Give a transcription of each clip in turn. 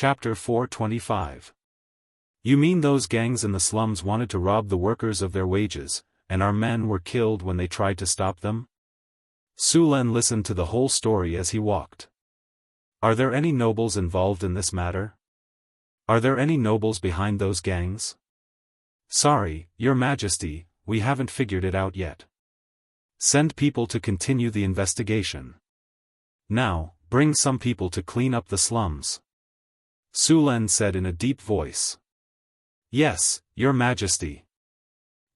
Chapter 425. You mean those gangs in the slums wanted to rob the workers of their wages, and our men were killed when they tried to stop them? Su Len listened to the whole story as he walked. Are there any nobles involved in this matter? Are there any nobles behind those gangs? Sorry, Your Majesty, we haven't figured it out yet. Send people to continue the investigation. Now, bring some people to clean up the slums. Su Len said in a deep voice. Yes, Your Majesty.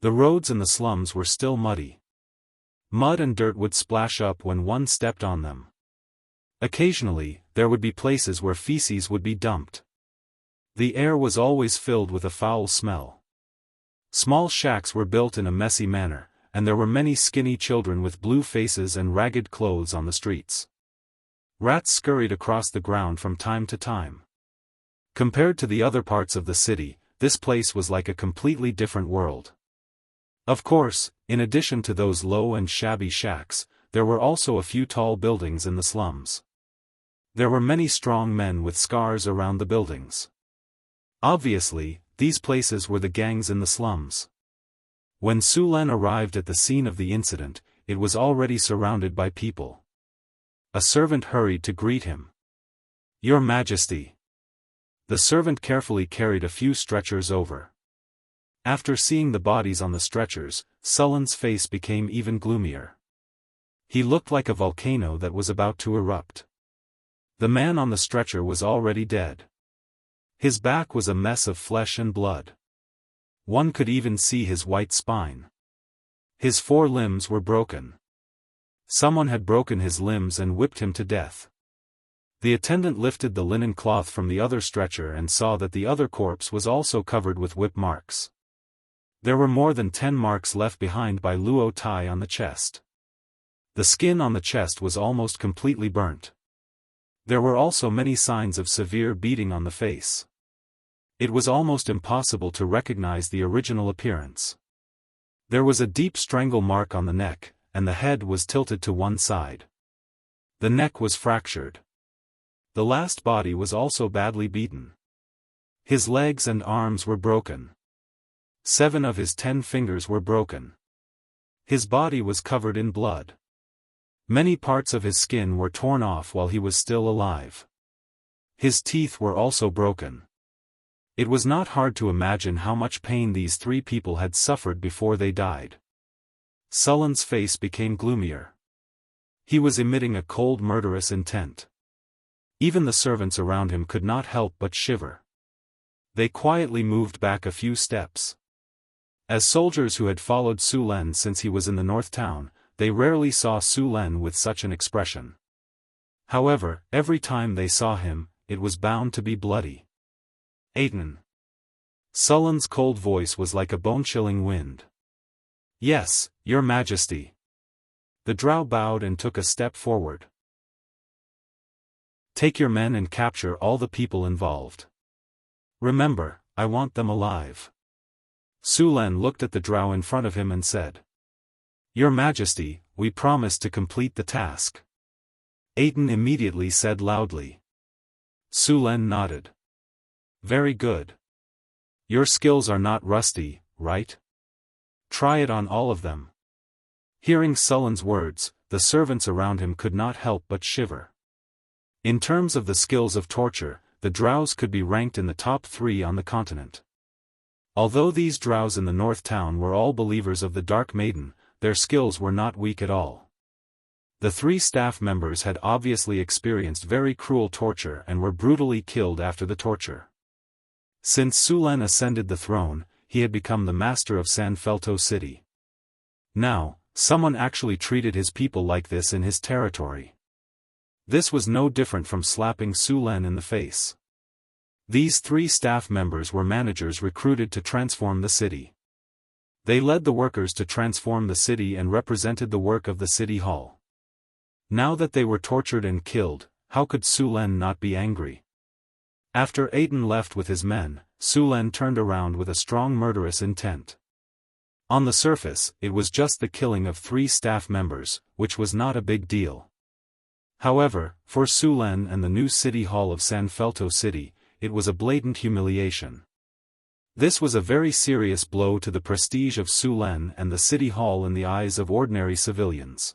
The roads in the slums were still muddy. Mud and dirt would splash up when one stepped on them. Occasionally, there would be places where feces would be dumped. The air was always filled with a foul smell. Small shacks were built in a messy manner, and there were many skinny children with blue faces and ragged clothes on the streets. Rats scurried across the ground from time to time. Compared to the other parts of the city, this place was like a completely different world. Of course, in addition to those low and shabby shacks, there were also a few tall buildings in the slums. There were many strong men with scars around the buildings. Obviously, these places were the gangs in the slums. When Su Len arrived at the scene of the incident, it was already surrounded by people. A servant hurried to greet him. Your Majesty. The servant carefully carried a few stretchers over. After seeing the bodies on the stretchers, Su Len's face became even gloomier. He looked like a volcano that was about to erupt. The man on the stretcher was already dead. His back was a mess of flesh and blood. One could even see his white spine. His 4 limbs were broken. Someone had broken his limbs and whipped him to death. The attendant lifted the linen cloth from the other stretcher and saw that the other corpse was also covered with whip marks. There were more than 10 marks left behind by Luo Tai on the chest. The skin on the chest was almost completely burnt. There were also many signs of severe beating on the face. It was almost impossible to recognize the original appearance. There was a deep strangle mark on the neck, and the head was tilted to one side. The neck was fractured. The last body was also badly beaten. His legs and arms were broken. 7 of his 10 fingers were broken. His body was covered in blood. Many parts of his skin were torn off while he was still alive. His teeth were also broken. It was not hard to imagine how much pain these 3 people had suffered before they died. Su Len's face became gloomier. He was emitting a cold, murderous intent. Even the servants around him could not help but shiver. They quietly moved back a few steps. As soldiers who had followed Su Len since he was in the North Town, they rarely saw Su Len with such an expression. However, every time they saw him, it was bound to be bloody. Aiden. Su Len's cold voice was like a bone-chilling wind. Yes, Your Majesty. The drow bowed and took a step forward. Take your men and capture all the people involved. Remember, I want them alive. Su Len looked at the drow in front of him and said. Your Majesty, we promise to complete the task. Aiden immediately said loudly. Su Len nodded. Very good. Your skills are not rusty, right? Try it on all of them. Hearing Su Len's words, the servants around him could not help but shiver. In terms of the skills of torture, the drows could be ranked in the top 3 on the continent. Although these drows in the North Town were all believers of the Dark Maiden, their skills were not weak at all. The 3 staff members had obviously experienced very cruel torture and were brutally killed after the torture. Since Su Len ascended the throne, he had become the master of San Felto City. Now, someone actually treated his people like this in his territory. This was no different from slapping Su Len in the face. These 3 staff members were managers recruited to transform the city. They led the workers to transform the city and represented the work of the city hall. Now that they were tortured and killed, how could Su Len not be angry? After Aiden left with his men, Su Len turned around with a strong murderous intent. On the surface, it was just the killing of 3 staff members, which was not a big deal. However, for Su Len and the new city hall of San Felto City, it was a blatant humiliation. This was a very serious blow to the prestige of Su Len and the city hall in the eyes of ordinary civilians.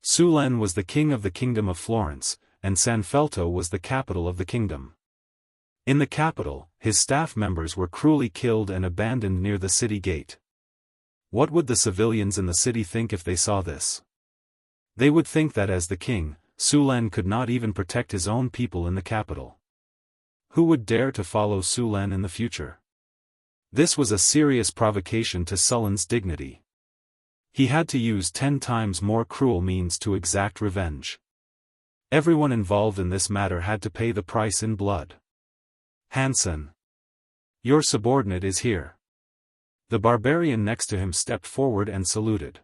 Su Len was the king of the Kingdom of Florence, and San Felto was the capital of the kingdom. In the capital, his staff members were cruelly killed and abandoned near the city gate. What would the civilians in the city think if they saw this? They would think that as the king, Su Len could not even protect his own people in the capital. Who would dare to follow Su Len in the future? This was a serious provocation to Su Len's dignity. He had to use 10 times more cruel means to exact revenge. Everyone involved in this matter had to pay the price in blood. Hansen. Your subordinate is here. The barbarian next to him stepped forward and saluted.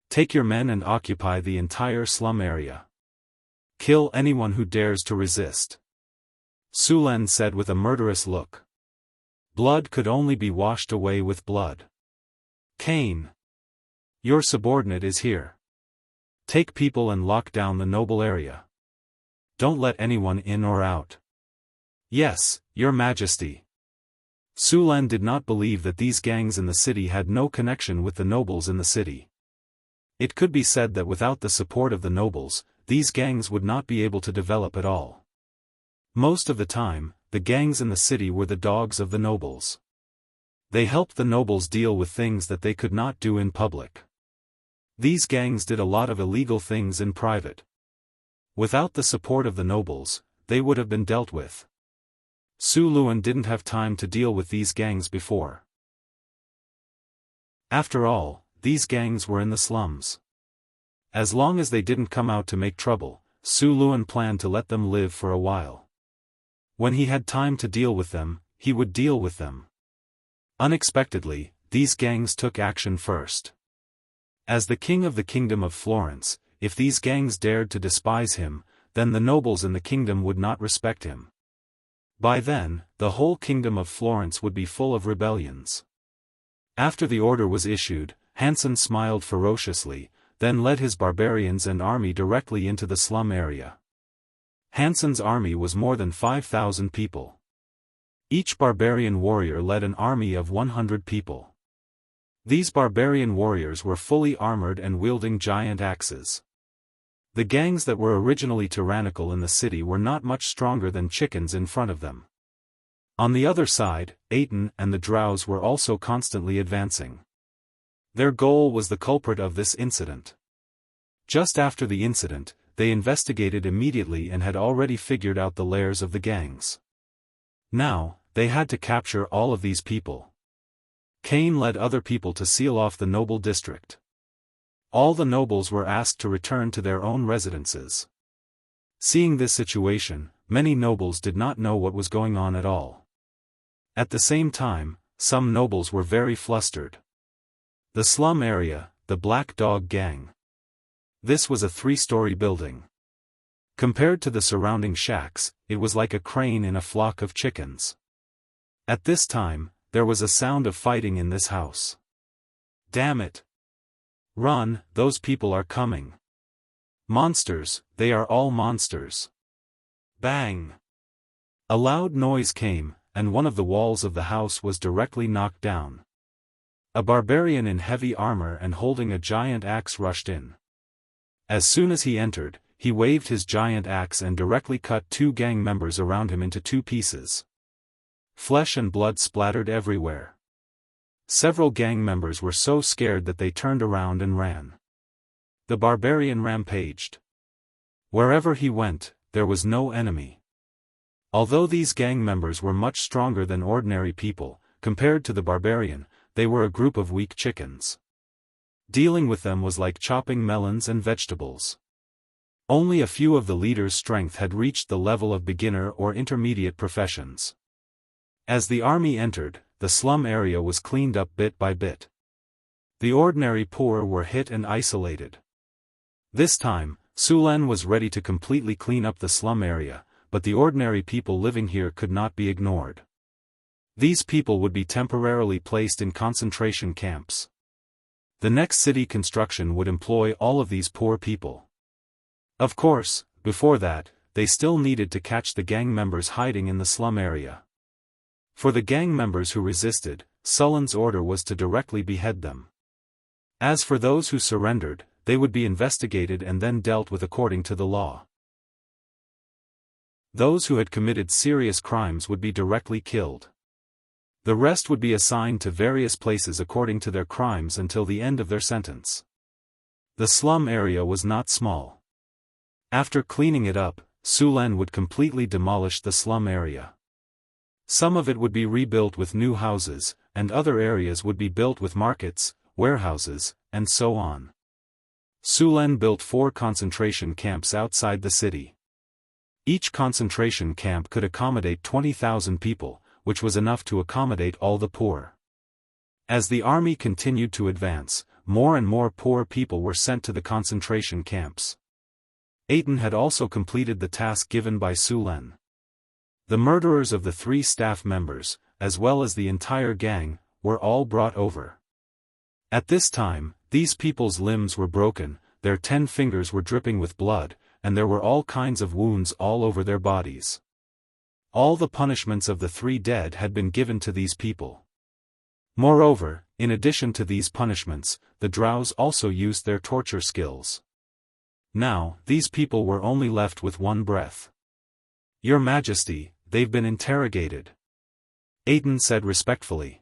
Take your men and occupy the entire slum area. Kill anyone who dares to resist. Su Len said with a murderous look. Blood could only be washed away with blood. Cain. Your subordinate is here. Take people and lock down the noble area. Don't let anyone in or out. Yes, Your Majesty. Su Len did not believe that these gangs in the city had no connection with the nobles in the city. It could be said that without the support of the nobles, these gangs would not be able to develop at all. Most of the time, the gangs in the city were the dogs of the nobles. They helped the nobles deal with things that they could not do in public. These gangs did a lot of illegal things in private. Without the support of the nobles, they would have been dealt with. Su Luen didn't have time to deal with these gangs before. After all, these gangs were in the slums. As long as they didn't come out to make trouble, Su Luen planned to let them live for a while. When he had time to deal with them, he would deal with them. Unexpectedly, these gangs took action first. As the king of the Kingdom of Florence, if these gangs dared to despise him, then the nobles in the kingdom would not respect him. By then, the whole Kingdom of Florence would be full of rebellions. After the order was issued, Hansen smiled ferociously, then led his barbarians and army directly into the slum area. Hansen's army was more than 5,000 people. Each barbarian warrior led an army of 100 people. These barbarian warriors were fully armored and wielding giant axes. The gangs that were originally tyrannical in the city were not much stronger than chickens in front of them. On the other side, Aten and the Drows were also constantly advancing. Their goal was the culprit of this incident. Just after the incident, they investigated immediately and had already figured out the lairs of the gangs. Now, they had to capture all of these people. Cain led other people to seal off the noble district. All the nobles were asked to return to their own residences. Seeing this situation, many nobles did not know what was going on at all. At the same time, some nobles were very flustered. The slum area, the Black Dog Gang. This was a 3-story building. Compared to the surrounding shacks, it was like a crane in a flock of chickens. At this time, there was a sound of fighting in this house. Damn it! Run, those people are coming. Monsters, they are all monsters. Bang! A loud noise came, and one of the walls of the house was directly knocked down. A barbarian in heavy armor and holding a giant axe rushed in. As soon as he entered, he waved his giant axe and directly cut 2 gang members around him into 2 pieces. Flesh and blood splattered everywhere. Several gang members were so scared that they turned around and ran. The barbarian rampaged. Wherever he went, there was no enemy. Although these gang members were much stronger than ordinary people, compared to the barbarian, they were a group of weak chickens. Dealing with them was like chopping melons and vegetables. Only a few of the leaders' strength had reached the level of beginner or intermediate professions. As the army entered, the slum area was cleaned up bit by bit. The ordinary poor were hit and isolated. This time, Su Len was ready to completely clean up the slum area, but the ordinary people living here could not be ignored. These people would be temporarily placed in concentration camps. The next city construction would employ all of these poor people. Of course, before that, they still needed to catch the gang members hiding in the slum area. For the gang members who resisted, Sullen's order was to directly behead them. As for those who surrendered, they would be investigated and then dealt with according to the law. Those who had committed serious crimes would be directly killed. The rest would be assigned to various places according to their crimes until the end of their sentence. The slum area was not small. After cleaning it up, Sulen would completely demolish the slum area. Some of it would be rebuilt with new houses, and other areas would be built with markets, warehouses, and so on. Sulen built 4 concentration camps outside the city. Each concentration camp could accommodate 20,000 people, which was enough to accommodate all the poor. As the army continued to advance, more and more poor people were sent to the concentration camps. Aiden had also completed the task given by Sulen. The murderers of the 3 staff members, as well as the entire gang, were all brought over. At this time, these people's limbs were broken, their 10 fingers were dripping with blood, and there were all kinds of wounds all over their bodies. All the punishments of the 3 dead had been given to these people. Moreover, in addition to these punishments, the drows also used their torture skills. Now, these people were only left with one breath. "Your Majesty, they've been interrogated," Aiden said respectfully.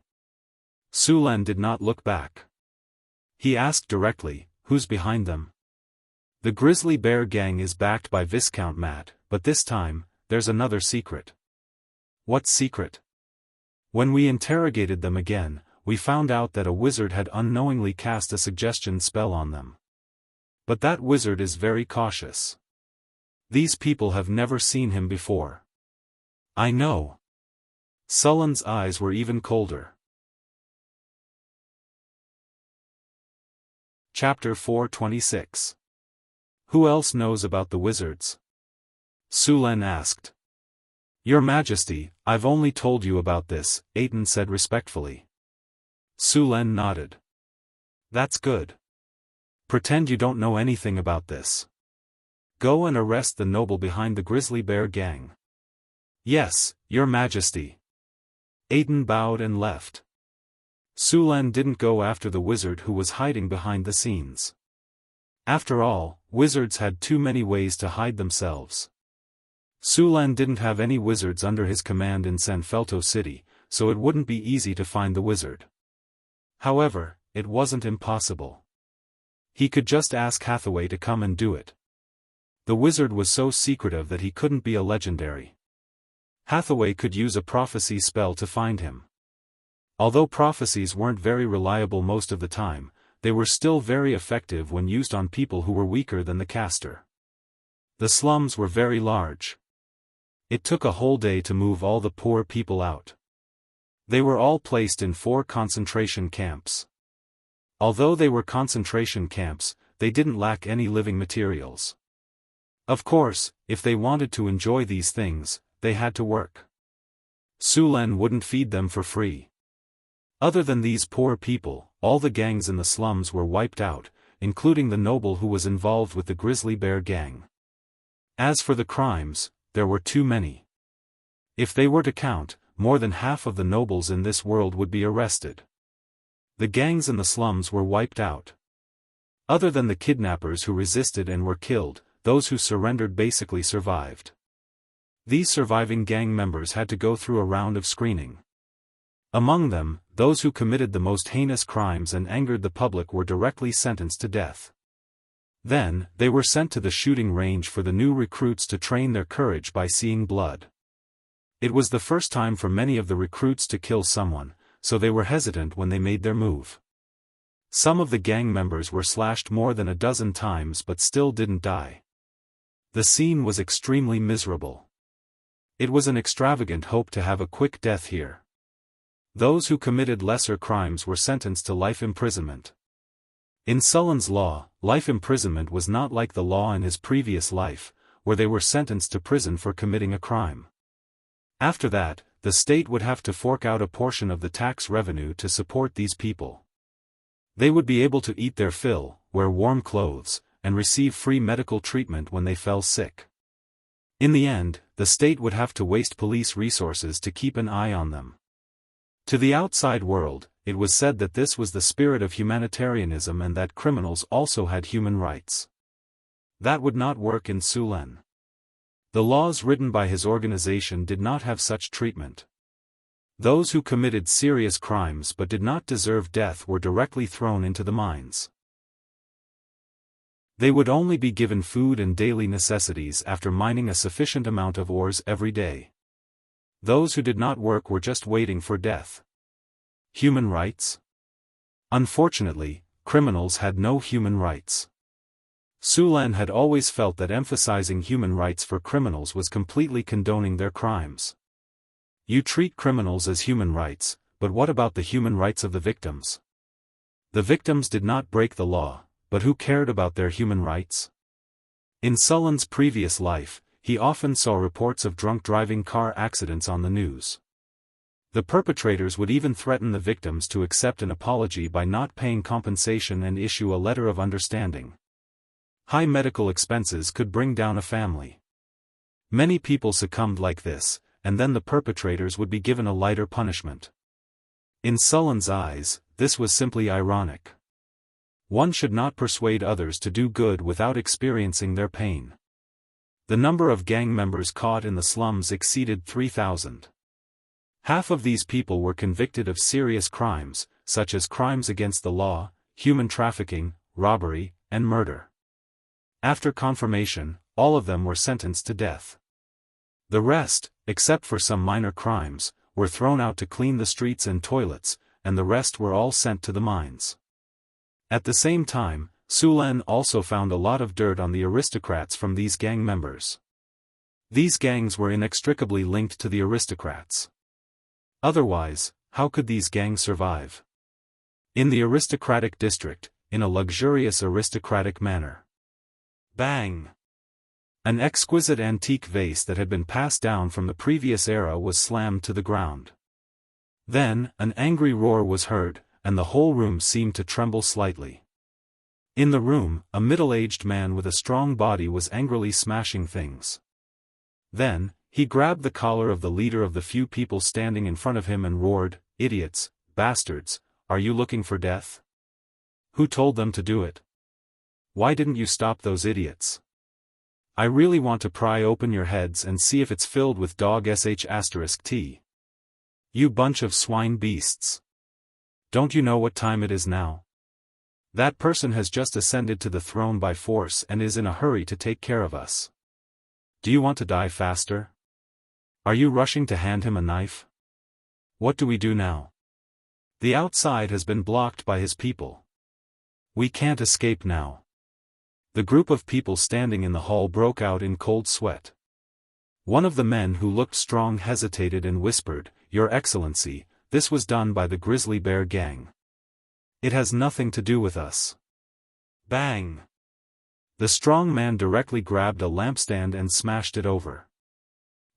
Sulen did not look back. He asked directly, "Who's behind them?" "The Grizzly Bear Gang is backed by Viscount Matt, but this time, there's another secret." "What secret?" "When we interrogated them again, we found out that a wizard had unknowingly cast a suggestion spell on them. But that wizard is very cautious. These people have never seen him before." "I know." Sullen's eyes were even colder. Chapter 426. Who else knows about the wizards? Sulen asked. "Your Majesty, I've only told you about this," Aiden said respectfully. Sulen nodded. "That's good. Pretend you don't know anything about this. Go and arrest the noble behind the Grizzly Bear Gang." "Yes, Your Majesty." Aiden bowed and left. Sulen didn't go after the wizard who was hiding behind the scenes. After all, wizards had too many ways to hide themselves. Sulen didn't have any wizards under his command in San Felto City, so it wouldn't be easy to find the wizard. However, it wasn't impossible. He could just ask Hathaway to come and do it. The wizard was so secretive that he couldn't be a legendary. Hathaway could use a prophecy spell to find him. Although prophecies weren't very reliable most of the time, they were still very effective when used on people who were weaker than the caster. The slums were very large. It took a whole day to move all the poor people out. They were all placed in 4 concentration camps. Although they were concentration camps, they didn't lack any living materials. Of course, if they wanted to enjoy these things, they had to work. Sulen wouldn't feed them for free. Other than these poor people, all the gangs in the slums were wiped out, including the noble who was involved with the Grizzly Bear Gang. As for the crimes, there were too many. If they were to count, more than half of the nobles in this world would be arrested. The gangs in the slums were wiped out. Other than the kidnappers who resisted and were killed, those who surrendered basically survived. These surviving gang members had to go through a round of screening. Among them, those who committed the most heinous crimes and angered the public were directly sentenced to death. Then, they were sent to the shooting range for the new recruits to train their courage by seeing blood. It was the first time for many of the recruits to kill someone, so they were hesitant when they made their move. Some of the gang members were slashed more than a dozen times but still didn't die. The scene was extremely miserable. It was an extravagant hope to have a quick death here. Those who committed lesser crimes were sentenced to life imprisonment. In Sullen's law, life imprisonment was not like the law in his previous life, where they were sentenced to prison for committing a crime. After that, the state would have to fork out a portion of the tax revenue to support these people. They would be able to eat their fill, wear warm clothes, and receive free medical treatment when they fell sick. In the end, the state would have to waste police resources to keep an eye on them. To the outside world, it was said that this was the spirit of humanitarianism and that criminals also had human rights. That would not work in Sulen. The laws written by his organization did not have such treatment. Those who committed serious crimes but did not deserve death were directly thrown into the mines. They would only be given food and daily necessities after mining a sufficient amount of ores every day. Those who did not work were just waiting for death. Human rights? Unfortunately, criminals had no human rights. Sulen had always felt that emphasizing human rights for criminals was completely condoning their crimes. You treat criminals as human rights, but what about the human rights of the victims? The victims did not break the law, but who cared about their human rights? In Sulen's previous life, he often saw reports of drunk driving car accidents on the news. The perpetrators would even threaten the victims to accept an apology by not paying compensation and issue a letter of understanding. High medical expenses could bring down a family. Many people succumbed like this, and then the perpetrators would be given a lighter punishment. In Sulen's eyes, this was simply ironic. One should not persuade others to do good without experiencing their pain. The number of gang members caught in the slums exceeded 3,000. Half of these people were convicted of serious crimes, such as crimes against the law, human trafficking, robbery, and murder. After confirmation, all of them were sentenced to death. The rest, except for some minor crimes, were thrown out to clean the streets and toilets, and the rest were all sent to the mines. At the same time, Sulen also found a lot of dirt on the aristocrats from these gang members. These gangs were inextricably linked to the aristocrats. Otherwise, how could these gangs survive? In the aristocratic district, in a luxurious aristocratic manner. Bang! An exquisite antique vase that had been passed down from the previous era was slammed to the ground. Then, an angry roar was heard, and the whole room seemed to tremble slightly. In the room, a middle-aged man with a strong body was angrily smashing things. Then, he grabbed the collar of the leader of the few people standing in front of him and roared, "Idiots, bastards, are you looking for death? Who told them to do it? Why didn't you stop those idiots? I really want to pry open your heads and see if it's filled with dog sh*t. You bunch of swine beasts. Don't you know what time it is now? That person has just ascended to the throne by force and is in a hurry to take care of us. Do you want to die faster? Are you rushing to hand him a knife? What do we do now? The outside has been blocked by his people. We can't escape now." The group of people standing in the hall broke out in cold sweat. One of the men who looked strong hesitated and whispered, "Your Excellency, this was done by the Grizzly Bear Gang. It has nothing to do with us." Bang! The strong man directly grabbed a lampstand and smashed it over.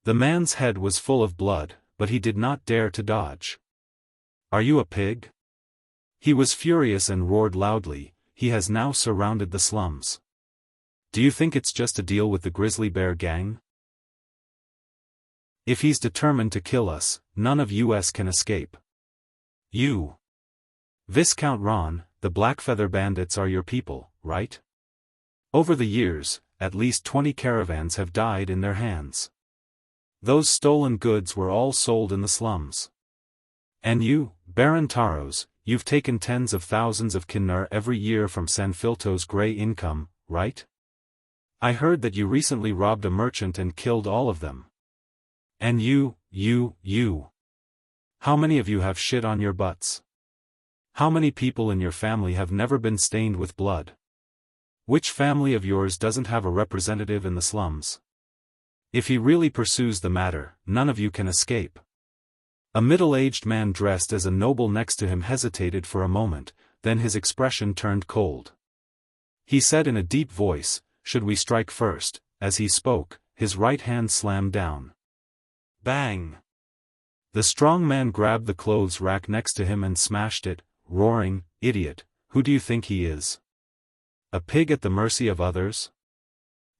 The man's head was full of blood, but he did not dare to dodge. "Are you a pig?" He was furious and roared loudly, "He has now surrounded the slums. Do you think it's just a deal with the Grizzly Bear Gang? If he's determined to kill us, none of us can escape. You, Viscount Ron, the Blackfeather Bandits are your people, right? Over the years, at least 20 caravans have died in their hands. Those stolen goods were all sold in the slums. And you, Baron Taros, you've taken tens of thousands of Kinnur every year from Sanfilto's grey income, right? I heard that you recently robbed a merchant and killed all of them. And you. How many of you have shit on your butts? How many people in your family have never been stained with blood? Which family of yours doesn't have a representative in the slums? If he really pursues the matter, none of you can escape." A middle-aged man dressed as a noble next to him hesitated for a moment, then his expression turned cold. He said in a deep voice, "Should we strike first?" As he spoke, his right hand slammed down. Bang! The strong man grabbed the clothes rack next to him and smashed it, roaring, "Idiot, who do you think he is? A pig at the mercy of others?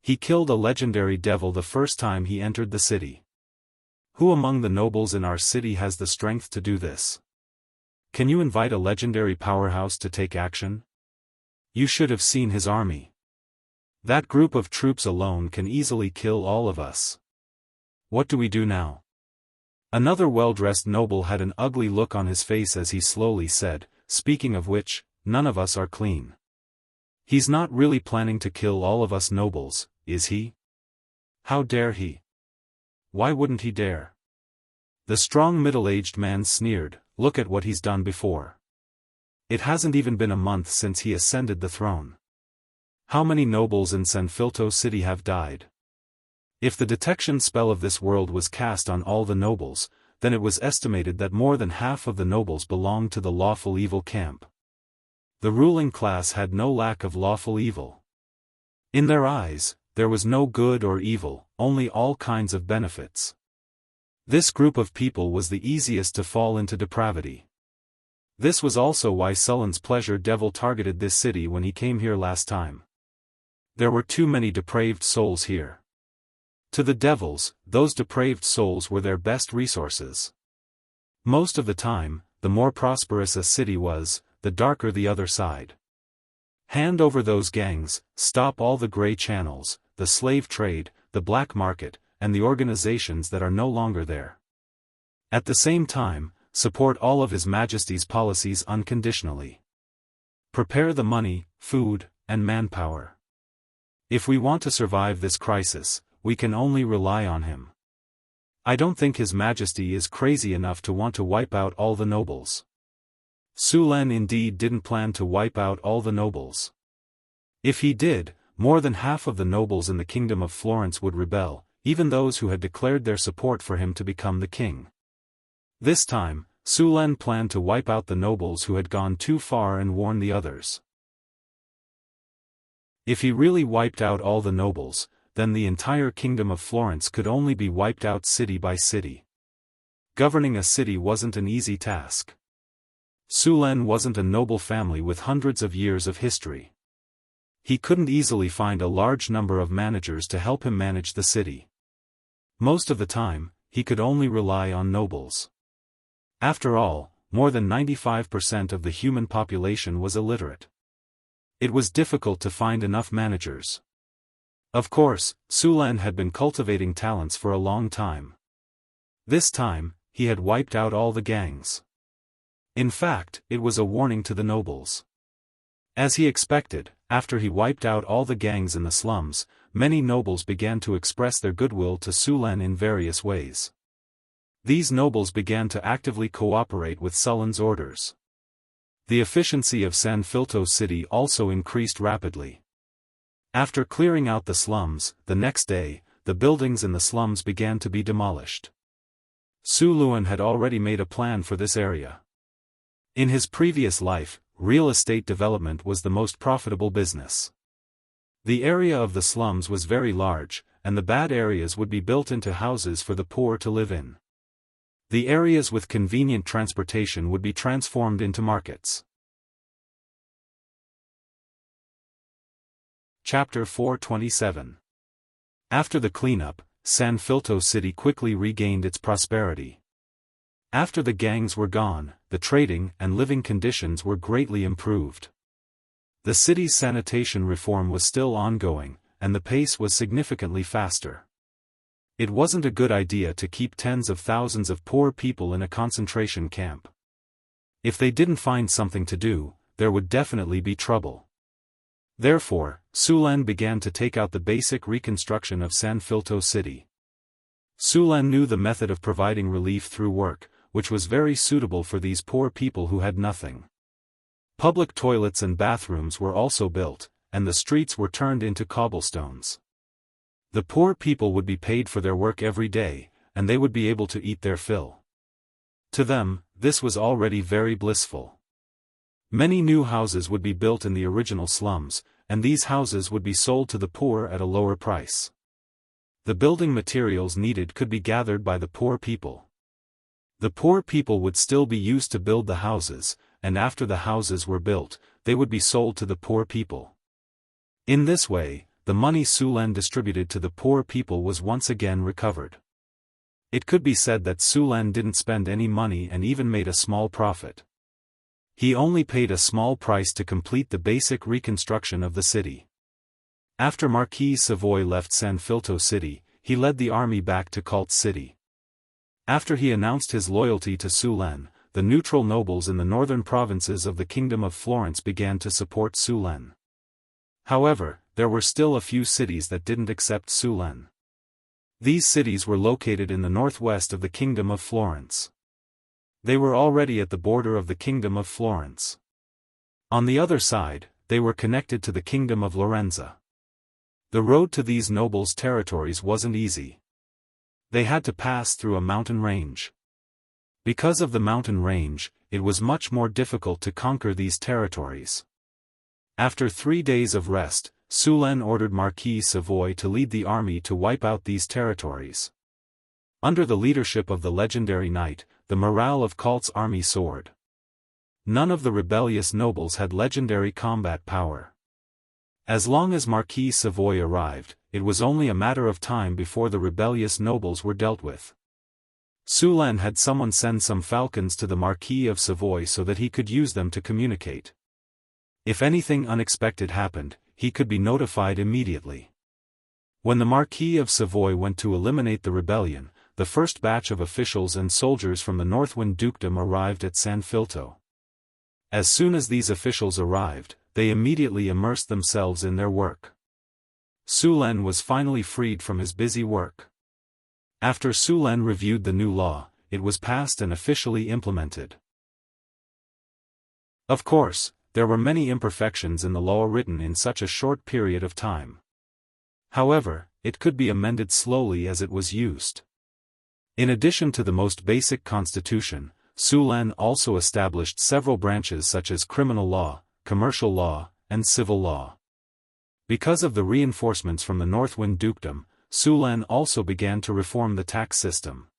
He killed a legendary devil the first time he entered the city. Who among the nobles in our city has the strength to do this? Can you invite a legendary powerhouse to take action? You should have seen his army. That group of troops alone can easily kill all of us. What do we do now? Another well-dressed noble had an ugly look on his face as he slowly said, speaking of which, none of us are clean. He's not really planning to kill all of us nobles, is he? How dare he? Why wouldn't he dare? The strong middle-aged man sneered, look at what he's done before. It hasn't even been a month since he ascended the throne. How many nobles in Sanfilto City have died? If the detection spell of this world was cast on all the nobles, then it was estimated that more than half of the nobles belonged to the lawful evil camp. The ruling class had no lack of lawful evil. In their eyes, there was no good or evil, only all kinds of benefits. This group of people was the easiest to fall into depravity. This was also why Sullen's pleasure devil targeted this city when he came here last time. There were too many depraved souls here. To the devils, those depraved souls were their best resources. Most of the time, the more prosperous a city was, the darker the other side. Hand over those gangs, stop all the gray channels, the slave trade, the black market, and the organizations that are no longer there. At the same time, support all of His Majesty's policies unconditionally. Prepare the money, food, and manpower. If we want to survive this crisis, we can only rely on him. I don't think His Majesty is crazy enough to want to wipe out all the nobles. Sulen indeed didn't plan to wipe out all the nobles. If he did, more than half of the nobles in the Kingdom of Florence would rebel, even those who had declared their support for him to become the king. This time, Sulen planned to wipe out the nobles who had gone too far and warn the others. If he really wiped out all the nobles, then the entire Kingdom of Florence could only be wiped out city by city. Governing a city wasn't an easy task. Sulen wasn't a noble family with hundreds of years of history. He couldn't easily find a large number of managers to help him manage the city. Most of the time, he could only rely on nobles. After all, more than 95% of the human population was illiterate. It was difficult to find enough managers. Of course, Sulen had been cultivating talents for a long time. This time, he had wiped out all the gangs. In fact, it was a warning to the nobles. As he expected, after he wiped out all the gangs in the slums, many nobles began to express their goodwill to Sulen in various ways. These nobles began to actively cooperate with Sulen's orders. The efficiency of Sanfilto City also increased rapidly. After clearing out the slums, the next day, the buildings in the slums began to be demolished. Sulen had already made a plan for this area. In his previous life, real estate development was the most profitable business. The area of the slums was very large, and the bad areas would be built into houses for the poor to live in. The areas with convenient transportation would be transformed into markets. Chapter 427. After the cleanup, Sanfilto City quickly regained its prosperity. After the gangs were gone, the trading and living conditions were greatly improved. The city's sanitation reform was still ongoing, and the pace was significantly faster. It wasn't a good idea to keep tens of thousands of poor people in a concentration camp. If they didn't find something to do, there would definitely be trouble. Therefore, Sulen began to take out the basic reconstruction of Sanfilto City. Sulen knew the method of providing relief through work, which was very suitable for these poor people who had nothing. Public toilets and bathrooms were also built, and the streets were turned into cobblestones. The poor people would be paid for their work every day, and they would be able to eat their fill. To them, this was already very blissful. Many new houses would be built in the original slums, and these houses would be sold to the poor at a lower price. The building materials needed could be gathered by the poor people. The poor people would still be used to build the houses, and after the houses were built, they would be sold to the poor people. In this way, the money Su Len distributed to the poor people was once again recovered. It could be said that Su Len didn't spend any money and even made a small profit. He only paid a small price to complete the basic reconstruction of the city. After Marquis Savoy left San Filto City, he led the army back to Cult City. After he announced his loyalty to Su Len, the neutral nobles in the northern provinces of the Kingdom of Florence began to support Su Len. However, there were still a few cities that didn't accept Su Len. These cities were located in the northwest of the Kingdom of Florence. They were already at the border of the Kingdom of Florence. On the other side, they were connected to the Kingdom of Lorenza. The road to these nobles' territories wasn't easy. They had to pass through a mountain range. Because of the mountain range, it was much more difficult to conquer these territories. After 3 days of rest, Su Len ordered Marquis Savoy to lead the army to wipe out these territories. Under the leadership of the legendary knight, the morale of Cult's army soared. None of the rebellious nobles had legendary combat power. As long as Marquis Savoy arrived, it was only a matter of time before the rebellious nobles were dealt with. Su Len had someone send some falcons to the Marquis of Savoy so that he could use them to communicate. If anything unexpected happened, he could be notified immediately. When the Marquis of Savoy went to eliminate the rebellion, the first batch of officials and soldiers from the Northwind Dukedom arrived at San Filto. As soon as these officials arrived, they immediately immersed themselves in their work. Su Len was finally freed from his busy work. After Su Len reviewed the new law, it was passed and officially implemented. Of course, there were many imperfections in the law written in such a short period of time. However, it could be amended slowly as it was used. In addition to the most basic constitution, Su Len also established several branches such as criminal law, commercial law, and civil law. Because of the reinforcements from the Northwind Dukedom, Su Len also began to reform the tax system.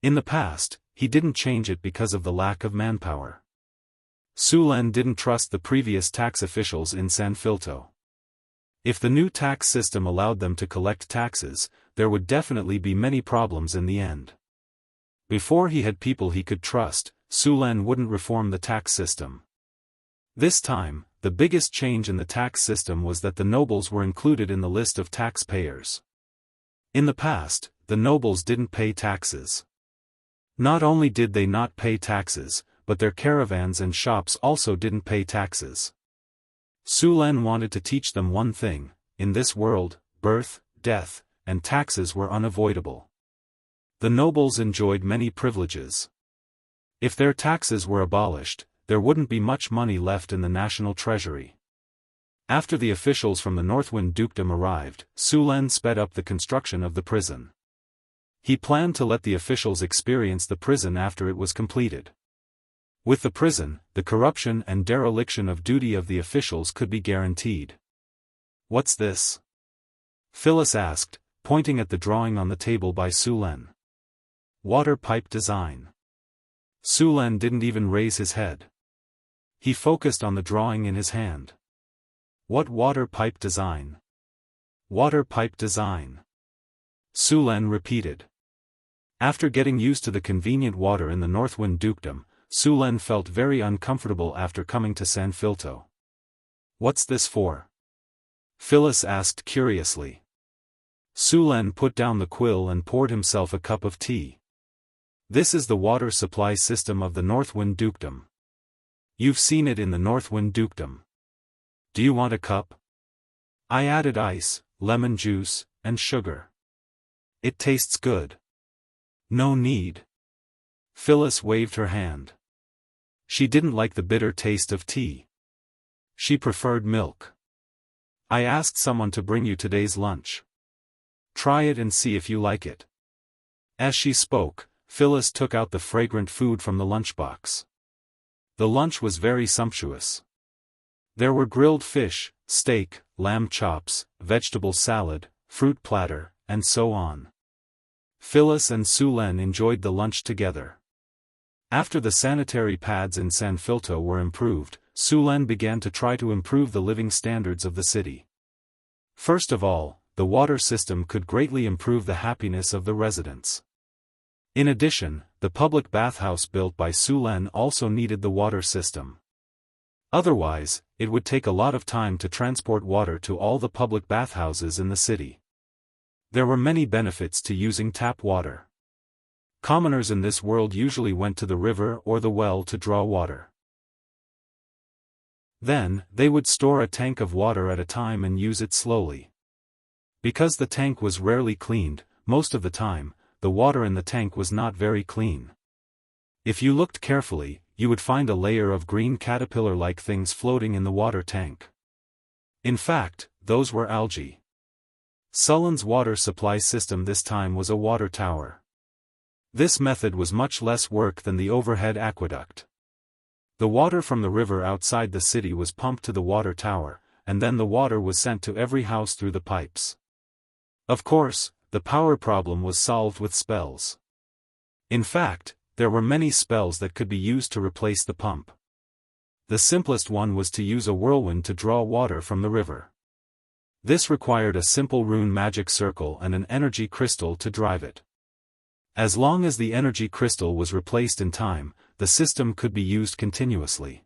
In the past, he didn't change it because of the lack of manpower. Su Len didn't trust the previous tax officials in San Filto. If the new tax system allowed them to collect taxes, there would definitely be many problems in the end. Before he had people he could trust, Su Len wouldn't reform the tax system. This time, the biggest change in the tax system was that the nobles were included in the list of taxpayers. In the past, the nobles didn't pay taxes. Not only did they not pay taxes, but their caravans and shops also didn't pay taxes. Su Len wanted to teach them one thing: in this world, birth, death, and taxes were unavoidable. The nobles enjoyed many privileges. If their taxes were abolished, there wouldn't be much money left in the national treasury. After the officials from the Northwind Dukedom arrived, Su Len sped up the construction of the prison. He planned to let the officials experience the prison after it was completed. With the prison, the corruption and dereliction of duty of the officials could be guaranteed. "What's this?" Phyllis asked, pointing at the drawing on the table by Su Len. "Water pipe design." Su Len didn't even raise his head. He focused on the drawing in his hand. "What water pipe design?" "Water pipe design." Su Len repeated. After getting used to the convenient water in the Northwind Dukedom, Su Len felt very uncomfortable after coming to San Filto. "What's this for?" Phyllis asked curiously. Su Len put down the quill and poured himself a cup of tea. "This is the water supply system of the Northwind Dukedom. You've seen it in the Northwind Dukedom. Do you want a cup? I added ice, lemon juice, and sugar. It tastes good." "No need." Phyllis waved her hand. She didn't like the bitter taste of tea. She preferred milk. "I asked someone to bring you today's lunch. Try it and see if you like it." As she spoke, Phyllis took out the fragrant food from the lunchbox. The lunch was very sumptuous. There were grilled fish, steak, lamb chops, vegetable salad, fruit platter, and so on. Phyllis and Su Len enjoyed the lunch together. After the sanitary pads in San Filto were improved, Su Len began to try to improve the living standards of the city. First of all, the water system could greatly improve the happiness of the residents. In addition, the public bathhouse built by Su Len also needed the water system. Otherwise, it would take a lot of time to transport water to all the public bathhouses in the city. There were many benefits to using tap water. Commoners in this world usually went to the river or the well to draw water. Then, they would store a tank of water at a time and use it slowly. Because the tank was rarely cleaned, most of the time, the water in the tank was not very clean. If you looked carefully, you would find a layer of green caterpillar-like things floating in the water tank. In fact, those were algae. Sulen's water supply system this time was a water tower. This method was much less work than the overhead aqueduct. The water from the river outside the city was pumped to the water tower, and then the water was sent to every house through the pipes. Of course, the power problem was solved with spells. In fact, there were many spells that could be used to replace the pump. The simplest one was to use a whirlwind to draw water from the river. This required a simple rune magic circle and an energy crystal to drive it. As long as the energy crystal was replaced in time, the system could be used continuously.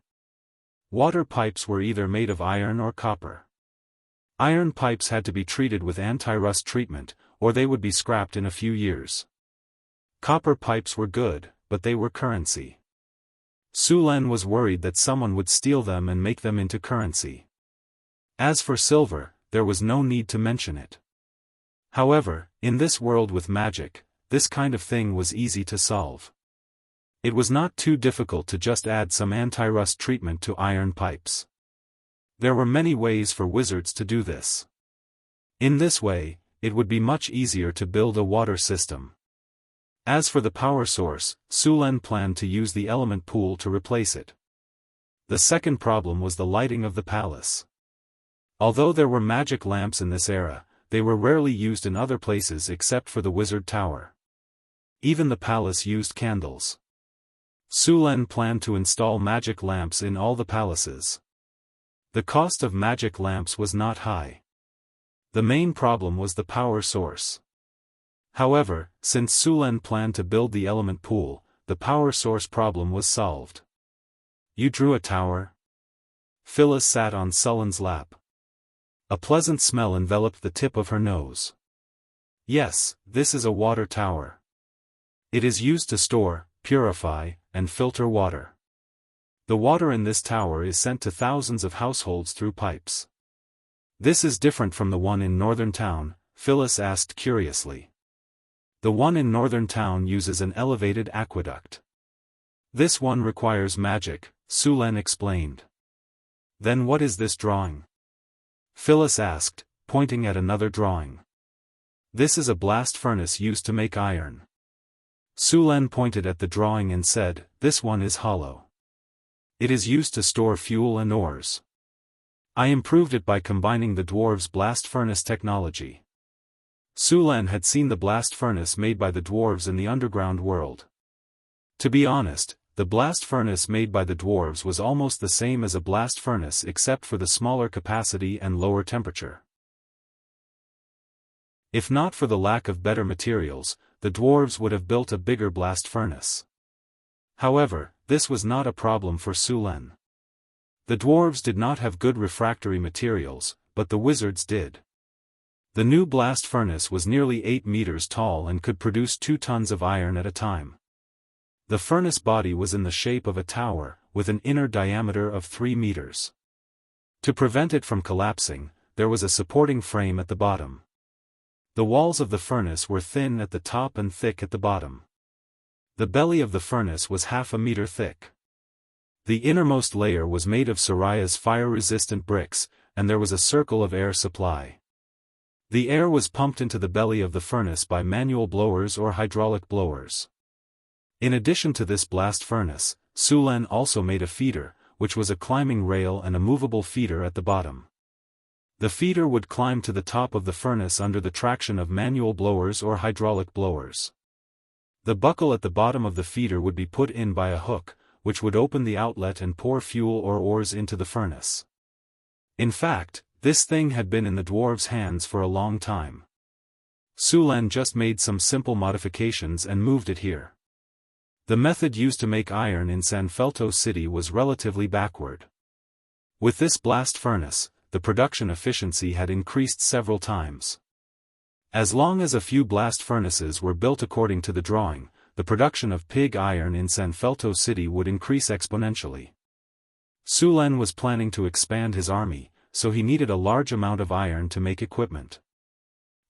Water pipes were either made of iron or copper. Iron pipes had to be treated with anti-rust treatment, or they would be scrapped in a few years. Copper pipes were good, but they were currency. Su Len was worried that someone would steal them and make them into currency. As for silver, there was no need to mention it. However, in this world with magic, this kind of thing was easy to solve. It was not too difficult to just add some anti-rust treatment to iron pipes. There were many ways for wizards to do this. In this way, it would be much easier to build a water system. As for the power source, Su Len planned to use the element pool to replace it. The second problem was the lighting of the palace. Although there were magic lamps in this era, they were rarely used in other places except for the wizard tower. Even the palace used candles. Su Len planned to install magic lamps in all the palaces. The cost of magic lamps was not high. The main problem was the power source. However, since Su Len planned to build the element pool, the power source problem was solved. You drew a tower? Phyllis sat on Sulen's lap. A pleasant smell enveloped the tip of her nose. Yes, this is a water tower. It is used to store, purify, and filter water. The water in this tower is sent to thousands of households through pipes. This is different from the one in Northern Town, Phyllis asked curiously. The one in Northern Town uses an elevated aqueduct. This one requires magic, Su Len explained. Then what is this drawing? Phyllis asked, pointing at another drawing. This is a blast furnace used to make iron. Su Len pointed at the drawing and said, this one is hollow. It is used to store fuel and ores. I improved it by combining the dwarves' blast furnace technology. Su Len had seen the blast furnace made by the dwarves in the underground world. To be honest, the blast furnace made by the dwarves was almost the same as a blast furnace except for the smaller capacity and lower temperature. If not for the lack of better materials, the dwarves would have built a bigger blast furnace. However, this was not a problem for Su Len. The dwarves did not have good refractory materials, but the wizards did. The new blast furnace was nearly 8 meters tall and could produce 2 tons of iron at a time. The furnace body was in the shape of a tower, with an inner diameter of 3 meters. To prevent it from collapsing, there was a supporting frame at the bottom. The walls of the furnace were thin at the top and thick at the bottom. The belly of the furnace was half a meter thick. The innermost layer was made of Soraya's fire-resistant bricks, and there was a circle of air supply. The air was pumped into the belly of the furnace by manual blowers or hydraulic blowers. In addition to this blast furnace, Su Len also made a feeder, which was a climbing rail and a movable feeder at the bottom. The feeder would climb to the top of the furnace under the traction of manual blowers or hydraulic blowers. The buckle at the bottom of the feeder would be put in by a hook, which would open the outlet and pour fuel or ores into the furnace. In fact, This thing had been in the dwarves' hands for a long time. Sulan just made some simple modifications and moved it here. The method used to make iron in Sanfelto City was relatively backward. With this blast furnace, the production efficiency had increased several times. As long as a few blast furnaces were built according to the drawing, the production of pig iron in Sanfelto City would increase exponentially. Sulan was planning to expand his army, so he needed a large amount of iron to make equipment.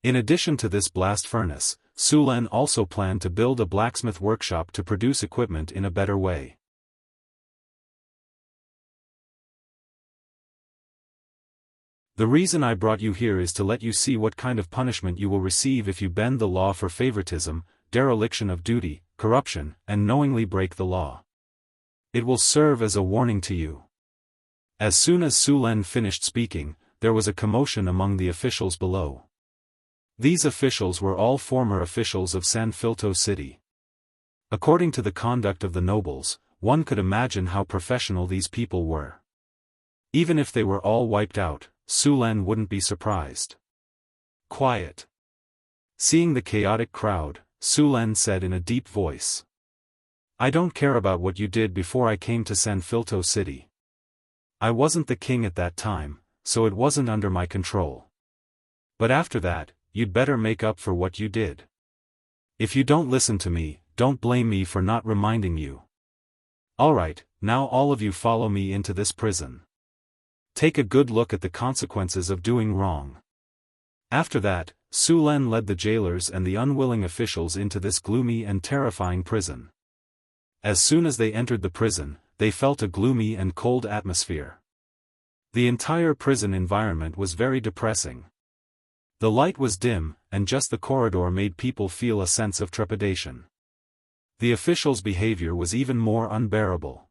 In addition to this blast furnace, Sulan also planned to build a blacksmith workshop to produce equipment in a better way. The reason I brought you here is to let you see what kind of punishment you will receive if you bend the law for favoritism, dereliction of duty, corruption, and knowingly break the law. It will serve as a warning to you. As soon as Sulan finished speaking, there was a commotion among the officials below. These officials were all former officials of Sanfelto City. According to the conduct of the nobles, one could imagine how professional these people were. Even if they were all wiped out, Sulan wouldn't be surprised. Quiet. Seeing the chaotic crowd, Sulan said in a deep voice. I don't care about what you did before I came to Sanfelto City. I wasn't the king at that time, so it wasn't under my control. But after that, you'd better make up for what you did. If you don't listen to me, don't blame me for not reminding you. Alright, now all of you follow me into this prison. Take a good look at the consequences of doing wrong. After that, Sulan led the jailers and the unwilling officials into this gloomy and terrifying prison. As soon as they entered the prison, they felt a gloomy and cold atmosphere. The entire prison environment was very depressing. The light was dim, and just the corridor made people feel a sense of trepidation. The officials' behavior was even more unbearable.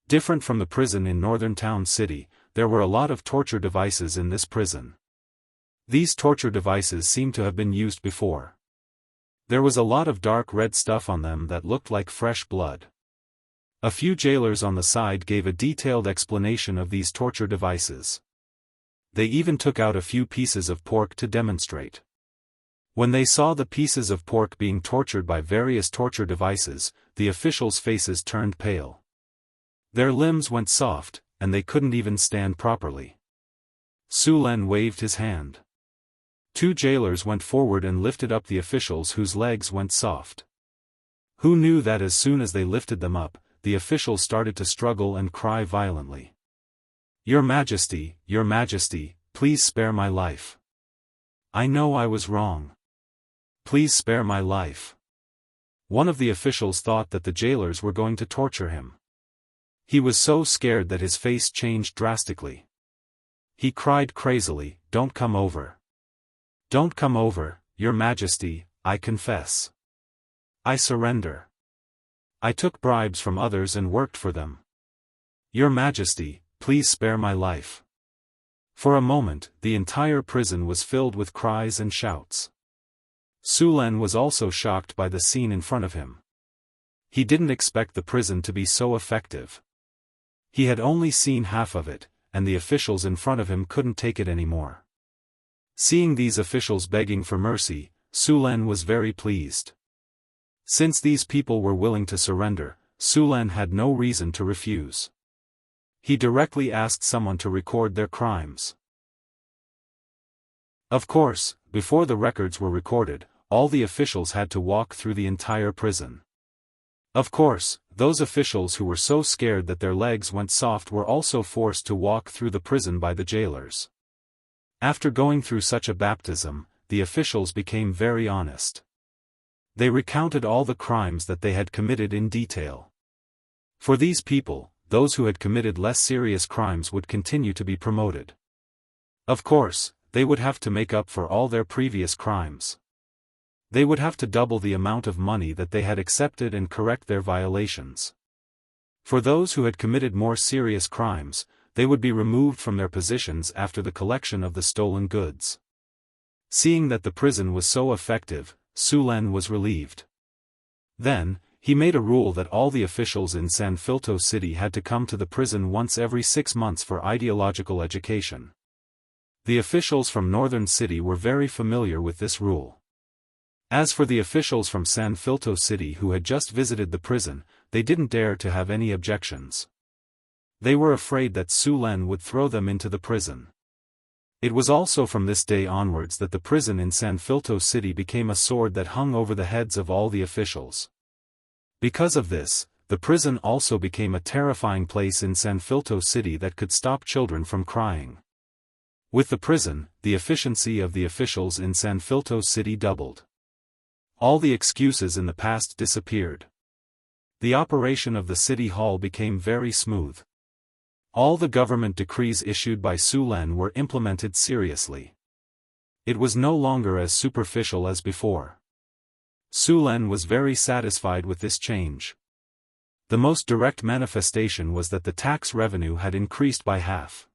Different from the prison in Northern Town City, there were a lot of torture devices in this prison. These torture devices seemed to have been used before. There was a lot of dark red stuff on them that looked like fresh blood. A few jailers on the side gave a detailed explanation of these torture devices. They even took out a few pieces of pork to demonstrate. When they saw the pieces of pork being tortured by various torture devices, the officials' faces turned pale. Their limbs went soft, and they couldn't even stand properly. Sulan waved his hand. Two jailers went forward and lifted up the officials whose legs went soft. Who knew that as soon as they lifted them up, the officials started to struggle and cry violently. Your Majesty, please spare my life. I know I was wrong. Please spare my life. One of the officials thought that the jailers were going to torture him. He was so scared that his face changed drastically. He cried crazily, Don't come over. Don't come over, Your Majesty, I confess. I surrender. I took bribes from others and worked for them. Your Majesty, please spare my life. For a moment, the entire prison was filled with cries and shouts. Sulan was also shocked by the scene in front of him. He didn't expect the prison to be so effective. He had only seen half of it, and the officials in front of him couldn't take it anymore. Seeing these officials begging for mercy, Sulan was very pleased. Since these people were willing to surrender, Sulan had no reason to refuse. He directly asked someone to record their crimes. Of course, before the records were recorded, all the officials had to walk through the entire prison. Of course, those officials who were so scared that their legs went soft were also forced to walk through the prison by the jailers. After going through such a baptism, the officials became very honest. They recounted all the crimes that they had committed in detail. For these people, those who had committed less serious crimes would continue to be promoted. Of course, they would have to make up for all their previous crimes. They would have to double the amount of money that they had accepted and correct their violations. For those who had committed more serious crimes, they would be removed from their positions after the collection of the stolen goods. Seeing that the prison was so effective, Sulan was relieved. Then, he made a rule that all the officials in Sanfelto City had to come to the prison once every 6 months for ideological education. The officials from Northern City were very familiar with this rule. As for the officials from San Filto City who had just visited the prison, they didn't dare to have any objections. They were afraid that Su Len would throw them into the prison. It was also from this day onwards that the prison in San Filto City became a sword that hung over the heads of all the officials. Because of this, the prison also became a terrifying place in San Filto City that could stop children from crying. With the prison, the efficiency of the officials in San Filto City doubled. All the excuses in the past disappeared. The operation of the city hall became very smooth. All the government decrees issued by Su Len were implemented seriously. It was no longer as superficial as before. Su Len was very satisfied with this change. The most direct manifestation was that the tax revenue had increased by half.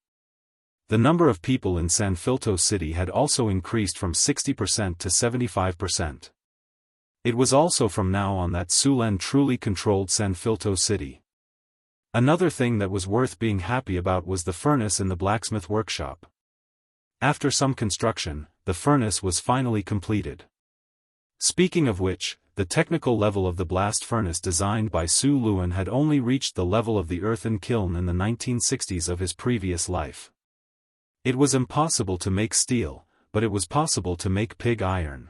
The number of people in San Filto City had also increased from 60% to 75%. It was also from now on that Su Len truly controlled San Filto City. Another thing that was worth being happy about was the furnace in the blacksmith workshop. After some construction, the furnace was finally completed. Speaking of which, the technical level of the blast furnace designed by Su Luen had only reached the level of the earthen kiln in the 1960s of his previous life. It was impossible to make steel, but it was possible to make pig iron.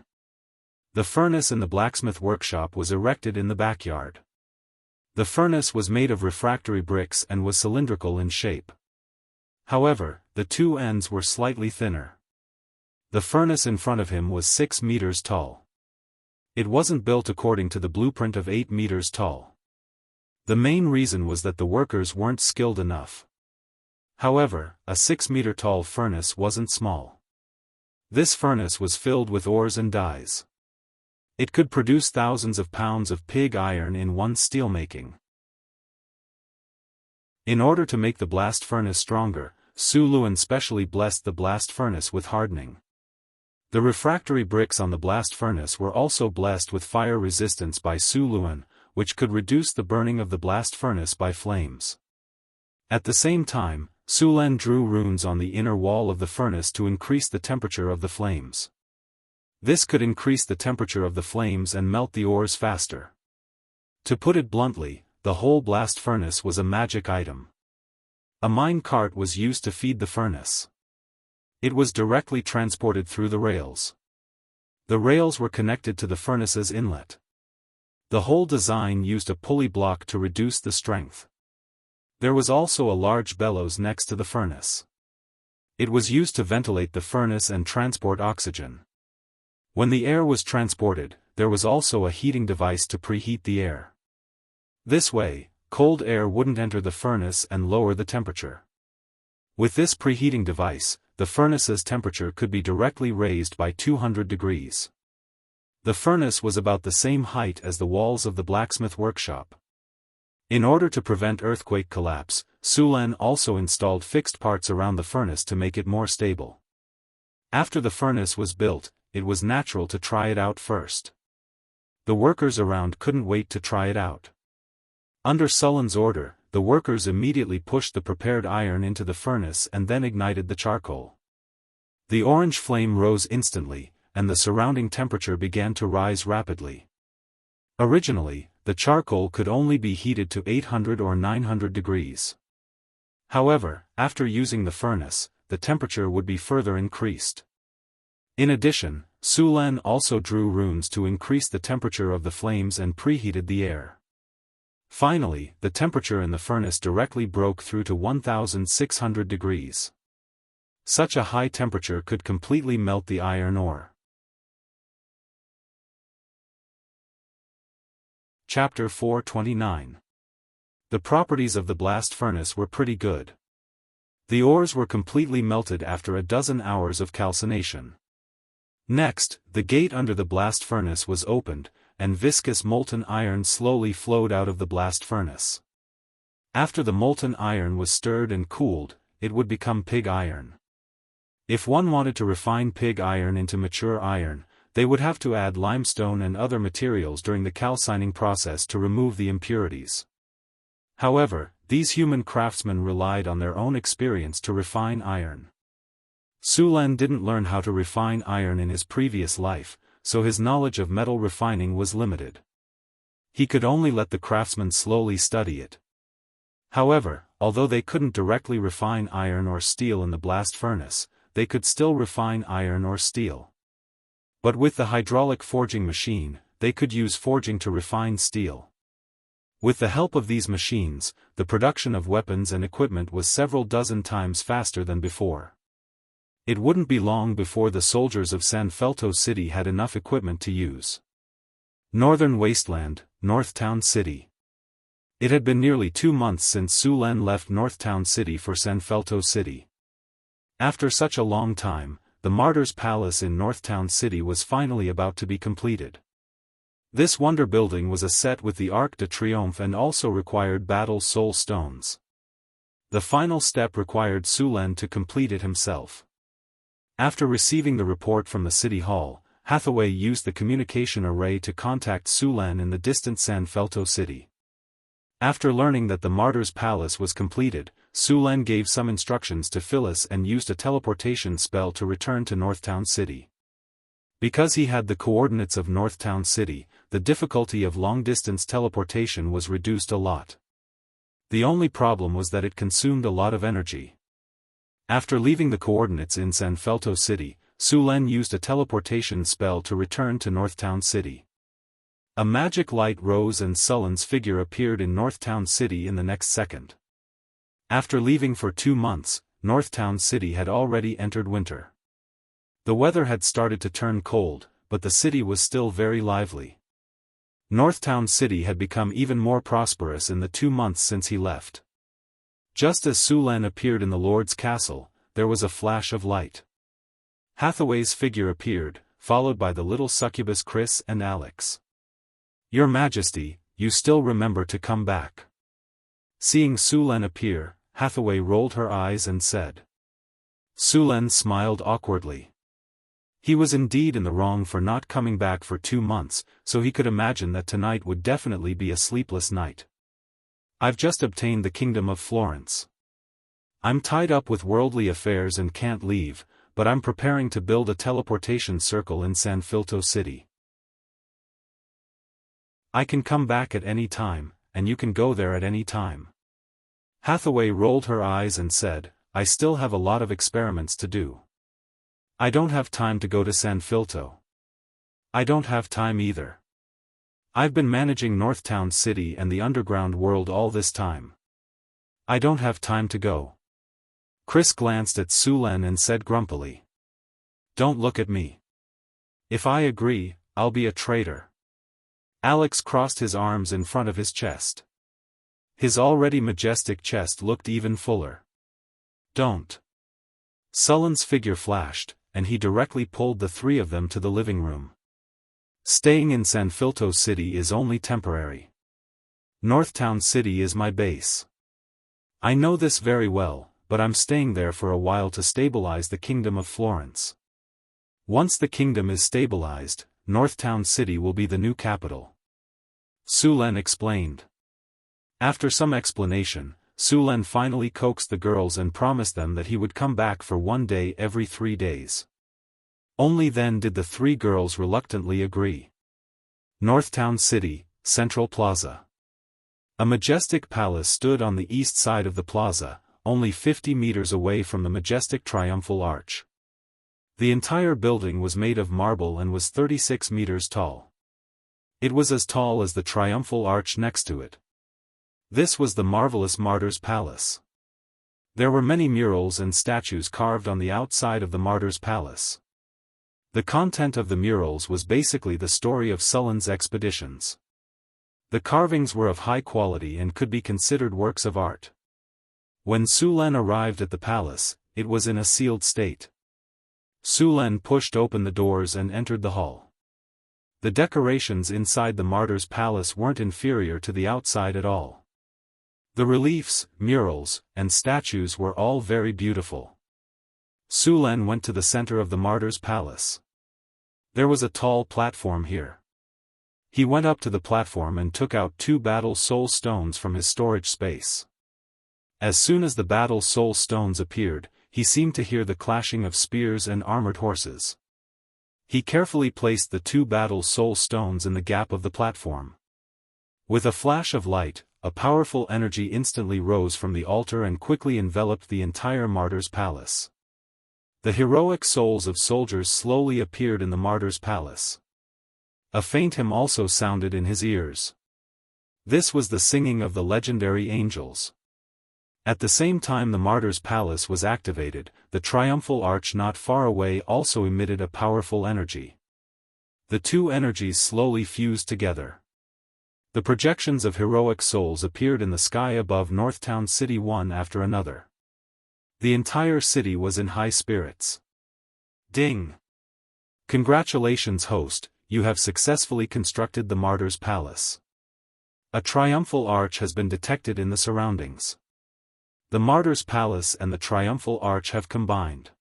The furnace in the blacksmith workshop was erected in the backyard. The furnace was made of refractory bricks and was cylindrical in shape. However, the two ends were slightly thinner. The furnace in front of him was 6 meters tall. It wasn't built according to the blueprint of 8 meters tall. The main reason was that the workers weren't skilled enough. However, a 6-meter tall furnace wasn't small. This furnace was filled with ores and dyes. It could produce thousands of pounds of pig iron in one steelmaking. In order to make the blast furnace stronger, Su Luen specially blessed the blast furnace with hardening. The refractory bricks on the blast furnace were also blessed with fire resistance by Su Luen, which could reduce the burning of the blast furnace by flames. At the same time, Su Len drew runes on the inner wall of the furnace to increase the temperature of the flames. This could increase the temperature of the flames and melt the ores faster. To put it bluntly, the whole blast furnace was a magic item. A mine cart was used to feed the furnace. It was directly transported through the rails. The rails were connected to the furnace's inlet. The whole design used a pulley block to reduce the strength. There was also a large bellows next to the furnace. It was used to ventilate the furnace and transport oxygen. When the air was transported, there was also a heating device to preheat the air. This way, cold air wouldn't enter the furnace and lower the temperature. With this preheating device, the furnace's temperature could be directly raised by 200 degrees. The furnace was about the same height as the walls of the blacksmith workshop. In order to prevent earthquake collapse, Su Len also installed fixed parts around the furnace to make it more stable. After the furnace was built, it was natural to try it out first. The workers around couldn't wait to try it out. Under Su Len's order, the workers immediately pushed the prepared iron into the furnace and then ignited the charcoal. The orange flame rose instantly, and the surrounding temperature began to rise rapidly. Originally, the charcoal could only be heated to 800 or 900 degrees. However, after using the furnace, the temperature would be further increased. In addition, Su Len also drew runes to increase the temperature of the flames and preheated the air. Finally, the temperature in the furnace directly broke through to 1600 degrees. Such a high temperature could completely melt the iron ore. Chapter 429. The properties of the blast furnace were pretty good. The ores were completely melted after a dozen hours of calcination. Next, the gate under the blast furnace was opened, and viscous molten iron slowly flowed out of the blast furnace. After the molten iron was stirred and cooled, it would become pig iron. If one wanted to refine pig iron into mature iron, they would have to add limestone and other materials during the calcining process to remove the impurities. However, these human craftsmen relied on their own experience to refine iron. Su Len didn't learn how to refine iron in his previous life, so his knowledge of metal refining was limited. He could only let the craftsmen slowly study it. However, although they couldn't directly refine iron or steel in the blast furnace, they could still refine iron or steel. But with the hydraulic forging machine, they could use forging to refine steel. With the help of these machines, the production of weapons and equipment was several dozen times faster than before. It wouldn't be long before the soldiers of San Felto City had enough equipment to use. Northern Wasteland, Northtown City. It had been nearly 2 months since Su Len left Northtown City for San Felto City. After such a long time, the Martyr's Palace in Northtown City was finally about to be completed. This wonder building was a set with the Arc de Triomphe and also required battle soul stones. The final step required Su Len to complete it himself. After receiving the report from the City Hall, Hathaway used the communication array to contact Su Len in the distant San Felto City. After learning that the Martyr's Palace was completed, Su Len gave some instructions to Phyllis and used a teleportation spell to return to Northtown City. Because he had the coordinates of Northtown City, the difficulty of long-distance teleportation was reduced a lot. The only problem was that it consumed a lot of energy. After leaving the coordinates in San Felto City, Su Len used a teleportation spell to return to Northtown City. A magic light rose and Sullen's figure appeared in Northtown City in the next second. After leaving for 2 months, Northtown City had already entered winter. The weather had started to turn cold, but the city was still very lively. Northtown City had become even more prosperous in the 2 months since he left. Just as Su Len appeared in the Lord's castle, there was a flash of light. Hathaway's figure appeared, followed by the little succubus Chris and Alex. "Your Majesty, you still remember to come back." Seeing Su Len appear, Hathaway rolled her eyes and said. Su Len smiled awkwardly. He was indeed in the wrong for not coming back for 2 months, so he could imagine that tonight would definitely be a sleepless night. "I've just obtained the Kingdom of Florence. I'm tied up with worldly affairs and can't leave, but I'm preparing to build a teleportation circle in San Felto City. I can come back at any time, and you can go there at any time." Hathaway rolled her eyes and said, "I still have a lot of experiments to do. I don't have time to go to San Felto. I don't have time either. I've been managing Northtown City and the underground world all this time. I don't have time to go." Chris glanced at Su Len and said grumpily. "Don't look at me. If I agree, I'll be a traitor." Alex crossed his arms in front of his chest. His already majestic chest looked even fuller. "Don't." Sullen's figure flashed, and he directly pulled the 3 of them to the living room. "Staying in San Felto City is only temporary. Northtown City is my base. I know this very well, but I'm staying there for a while to stabilize the Kingdom of Florence. Once the kingdom is stabilized, Northtown City will be the new capital." Su Len explained. After some explanation, Su Len finally coaxed the girls and promised them that he would come back for 1 day every 3 days. Only then did the 3 girls reluctantly agree. Northtown City, Central Plaza. A majestic palace stood on the east side of the plaza, only 50 meters away from the majestic triumphal arch. The entire building was made of marble and was 36 meters tall. It was as tall as the triumphal arch next to it. This was the marvelous Martyr's Palace. There were many murals and statues carved on the outside of the Martyr's Palace. The content of the murals was basically the story of Sullen's expeditions. The carvings were of high quality and could be considered works of art. When Su Len arrived at the palace, it was in a sealed state. Su Len pushed open the doors and entered the hall. The decorations inside the Martyr's Palace weren't inferior to the outside at all. The reliefs, murals, and statues were all very beautiful. Su Len went to the center of the Martyr's Palace. There was a tall platform here. He went up to the platform and took out 2 battle soul stones from his storage space. As soon as the battle soul stones appeared, he seemed to hear the clashing of spears and armored horses. He carefully placed the 2 battle soul stones in the gap of the platform. With a flash of light, a powerful energy instantly rose from the altar and quickly enveloped the entire martyr's palace. The heroic souls of soldiers slowly appeared in the martyr's palace. A faint hymn also sounded in his ears. This was the singing of the legendary angels. At the same time the martyr's palace was activated, the triumphal arch not far away also emitted a powerful energy. The 2 energies slowly fused together. The projections of heroic souls appeared in the sky above Northtown City one after another. The entire city was in high spirits. Ding! Congratulations, host, you have successfully constructed the martyr's palace. A triumphal arch has been detected in the surroundings. The martyr's palace and the triumphal arch have combined.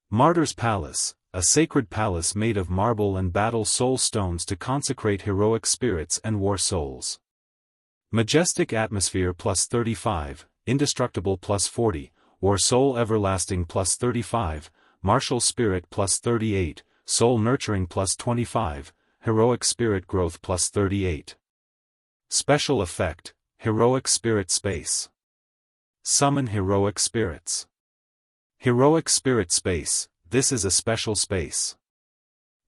Martyr's palace, a sacred palace made of marble and battle soul stones to consecrate heroic spirits and war souls. Majestic atmosphere +35, indestructible +40, war soul everlasting +35, martial spirit +38, soul nurturing +25, heroic spirit growth +38. Special effect, heroic spirit space. Summon heroic spirits. Heroic spirit space, this is a special space.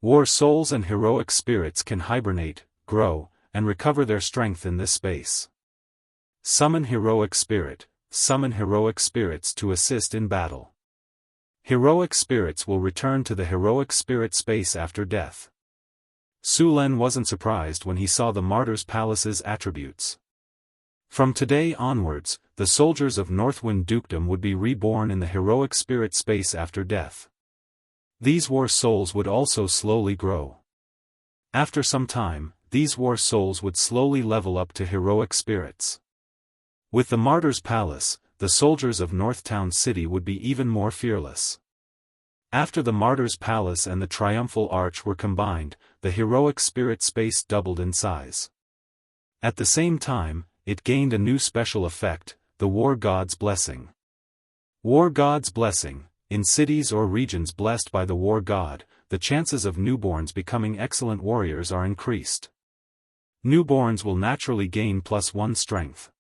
War souls and heroic spirits can hibernate, grow, and recover their strength in this space. Summon heroic spirit, summon heroic spirits to assist in battle. Heroic spirits will return to the heroic spirit space after death. Su Len wasn't surprised when he saw the martyr's palace's attributes. From today onwards, the soldiers of Northwind Dukedom would be reborn in the heroic spirit space after death. These war souls would also slowly grow. After some time, these war souls would slowly level up to heroic spirits. With the martyr's palace, the soldiers of Northtown City would be even more fearless. After the martyr's palace and the triumphal arch were combined, the heroic spirit space doubled in size. At the same time, it gained a new special effect, the War God's Blessing. War God's Blessing. In cities or regions blessed by the War God, the chances of newborns becoming excellent warriors are increased. Newborns will naturally gain +1 strength.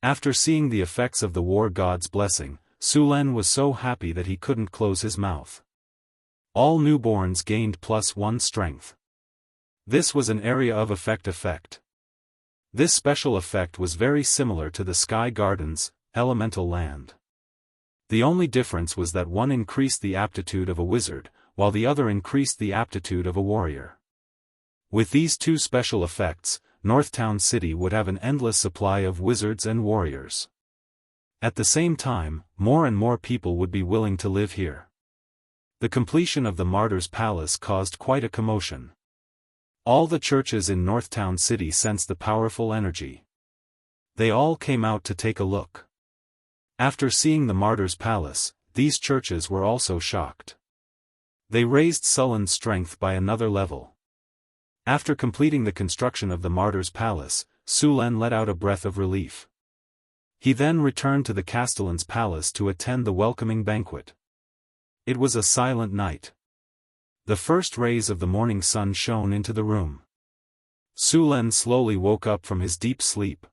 After seeing the effects of the War God's Blessing, Su Len was so happy that he couldn't close his mouth. All newborns gained +1 strength. This was an area of effect. This special effect was very similar to the Sky Garden's elemental land. The only difference was that one increased the aptitude of a wizard, while the other increased the aptitude of a warrior. With these 2 special effects, Northtown City would have an endless supply of wizards and warriors. At the same time, more and more people would be willing to live here. The completion of the martyr's palace caused quite a commotion. All the churches in Northtown City sensed the powerful energy. They all came out to take a look. After seeing the martyr's palace, these churches were also shocked. They raised Sullen's strength by another level. After completing the construction of the martyr's palace, Su Len let out a breath of relief. He then returned to the Castellan's palace to attend the welcoming banquet. It was a silent night. The first rays of the morning sun shone into the room. Su Len slowly woke up from his deep sleep.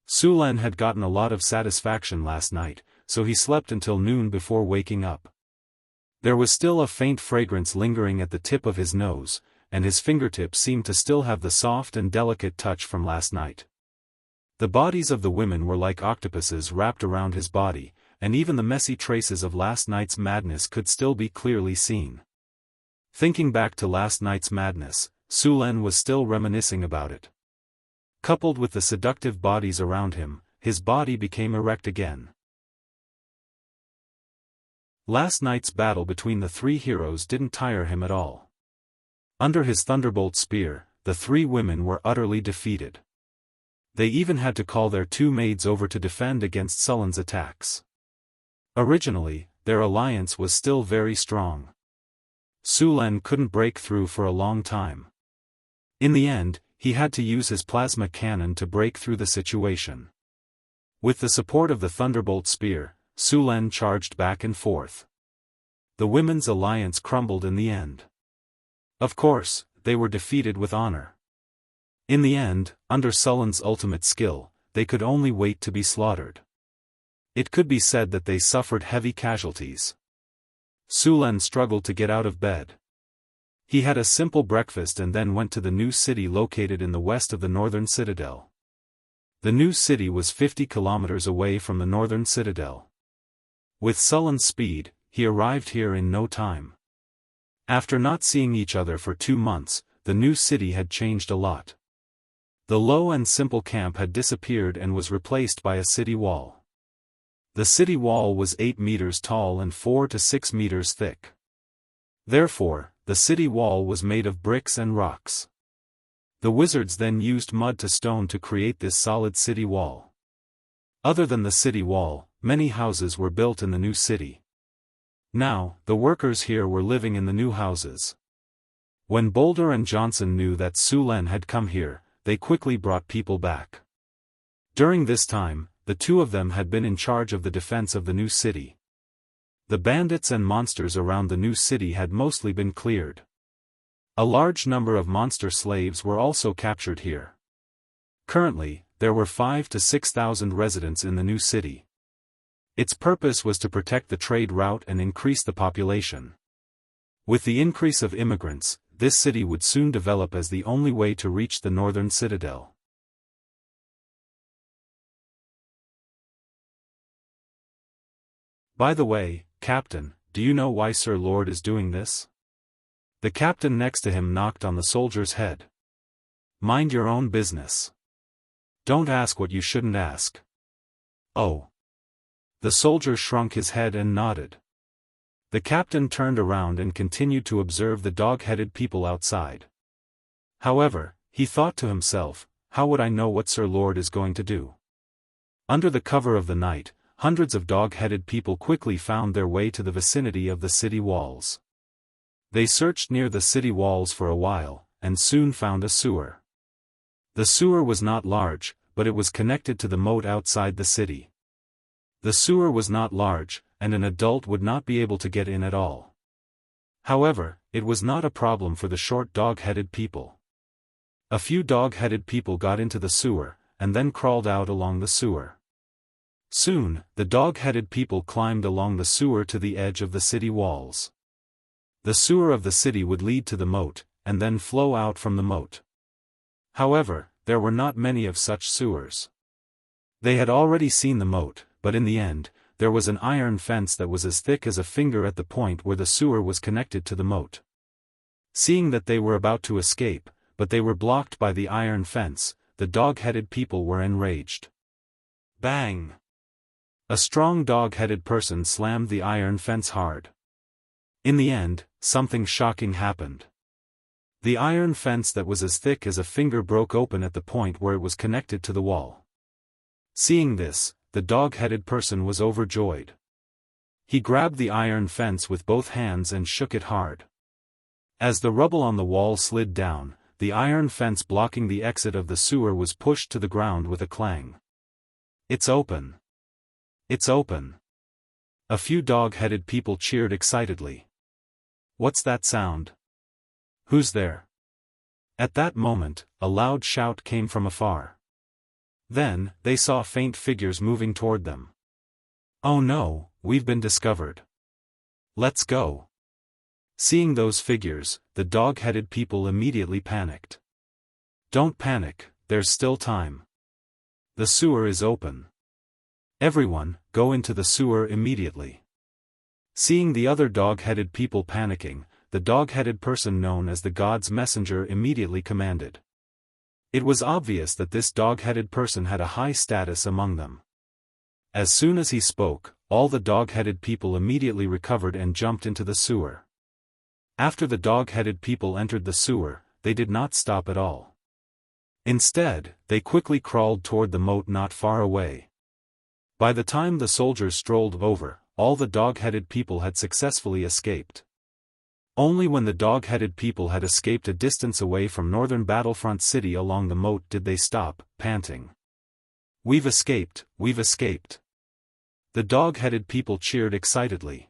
Su Len had gotten a lot of satisfaction last night, so he slept until noon before waking up. There was still a faint fragrance lingering at the tip of his nose, and his fingertips seemed to still have the soft and delicate touch from last night. The bodies of the women were like octopuses wrapped around his body, and even the messy traces of last night's madness could still be clearly seen. Thinking back to last night's madness, Su Len was still reminiscing about it. Coupled with the seductive bodies around him, his body became erect again. Last night's battle between the 3 heroes didn't tire him at all. Under his thunderbolt spear, the 3 women were utterly defeated. They even had to call their 2 maids over to defend against Sullen's attacks. Originally, their alliance was still very strong. Su Len couldn't break through for a long time. In the end, he had to use his plasma cannon to break through the situation. With the support of the thunderbolt spear, Su Len charged back and forth. The women's alliance crumbled in the end. Of course, they were defeated with honor. In the end, under Sulen's ultimate skill, they could only wait to be slaughtered. It could be said that they suffered heavy casualties. Su Len struggled to get out of bed. He had a simple breakfast and then went to the new city located in the west of the northern citadel. The new city was 50 kilometers away from the northern citadel. With sullen speed, he arrived here in no time. After not seeing each other for 2 months, the new city had changed a lot. The low and simple camp had disappeared and was replaced by a city wall. The city wall was 8 meters tall and 4 to 6 meters thick. Therefore, the city wall was made of bricks and rocks. The wizards then used mud to stone to create this solid city wall. Other than the city wall, many houses were built in the new city. Now, the workers here were living in the new houses. When Boulder and Johnson knew that Su Len had come here, they quickly brought people back. During this time, the two of them had been in charge of the defense of the new city. The bandits and monsters around the new city had mostly been cleared. A large number of monster slaves were also captured here. Currently, there were 5,000 to 6,000 residents in the new city. Its purpose was to protect the trade route and increase the population. With the increase of immigrants, this city would soon develop as the only way to reach the northern citadel. By the way, Captain, do you know why Sir Lord is doing this? The captain next to him knocked on the soldier's head. Mind your own business. Don't ask what you shouldn't ask. Oh. The soldier shrunk his head and nodded. The captain turned around and continued to observe the dog-headed people outside. However, he thought to himself, how would I know what Sir Lord is going to do? Under the cover of the night, hundreds of dog-headed people quickly found their way to the vicinity of the city walls. They searched near the city walls for a while, and soon found a sewer. The sewer was not large, but it was connected to the moat outside the city. The sewer was not large, and an adult would not be able to get in at all. However, it was not a problem for the short dog-headed people. A few dog-headed people got into the sewer, and then crawled out along the sewer. Soon, the dog-headed people climbed along the sewer to the edge of the city walls. The sewer of the city would lead to the moat, and then flow out from the moat. However, there were not many of such sewers. They had already seen the moat, but in the end, there was an iron fence that was as thick as a finger at the point where the sewer was connected to the moat. Seeing that they were about to escape, but they were blocked by the iron fence, the dog-headed people were enraged. Bang! A strong dog-headed person slammed the iron fence hard. In the end, something shocking happened. The iron fence that was as thick as a finger broke open at the point where it was connected to the wall. Seeing this, the dog-headed person was overjoyed. He grabbed the iron fence with both hands and shook it hard. As the rubble on the wall slid down, the iron fence blocking the exit of the sewer was pushed to the ground with a clang. It's open! It's open! A few dog-headed people cheered excitedly. What's that sound? Who's there? At that moment, a loud shout came from afar. Then, they saw faint figures moving toward them. Oh no, we've been discovered. Let's go. Seeing those figures, the dog-headed people immediately panicked. Don't panic, there's still time. The sewer is open. Everyone, go into the sewer immediately. Seeing the other dog-headed people panicking, the dog-headed person known as the God's Messenger immediately commanded. It was obvious that this dog-headed person had a high status among them. As soon as he spoke, all the dog-headed people immediately recovered and jumped into the sewer. After the dog-headed people entered the sewer, they did not stop at all. Instead, they quickly crawled toward the moat not far away. By the time the soldiers strolled over, all the dog-headed people had successfully escaped. Only when the dog-headed people had escaped a distance away from northern Battlefront City along the moat did they stop, panting. We've escaped, we've escaped. The dog-headed people cheered excitedly.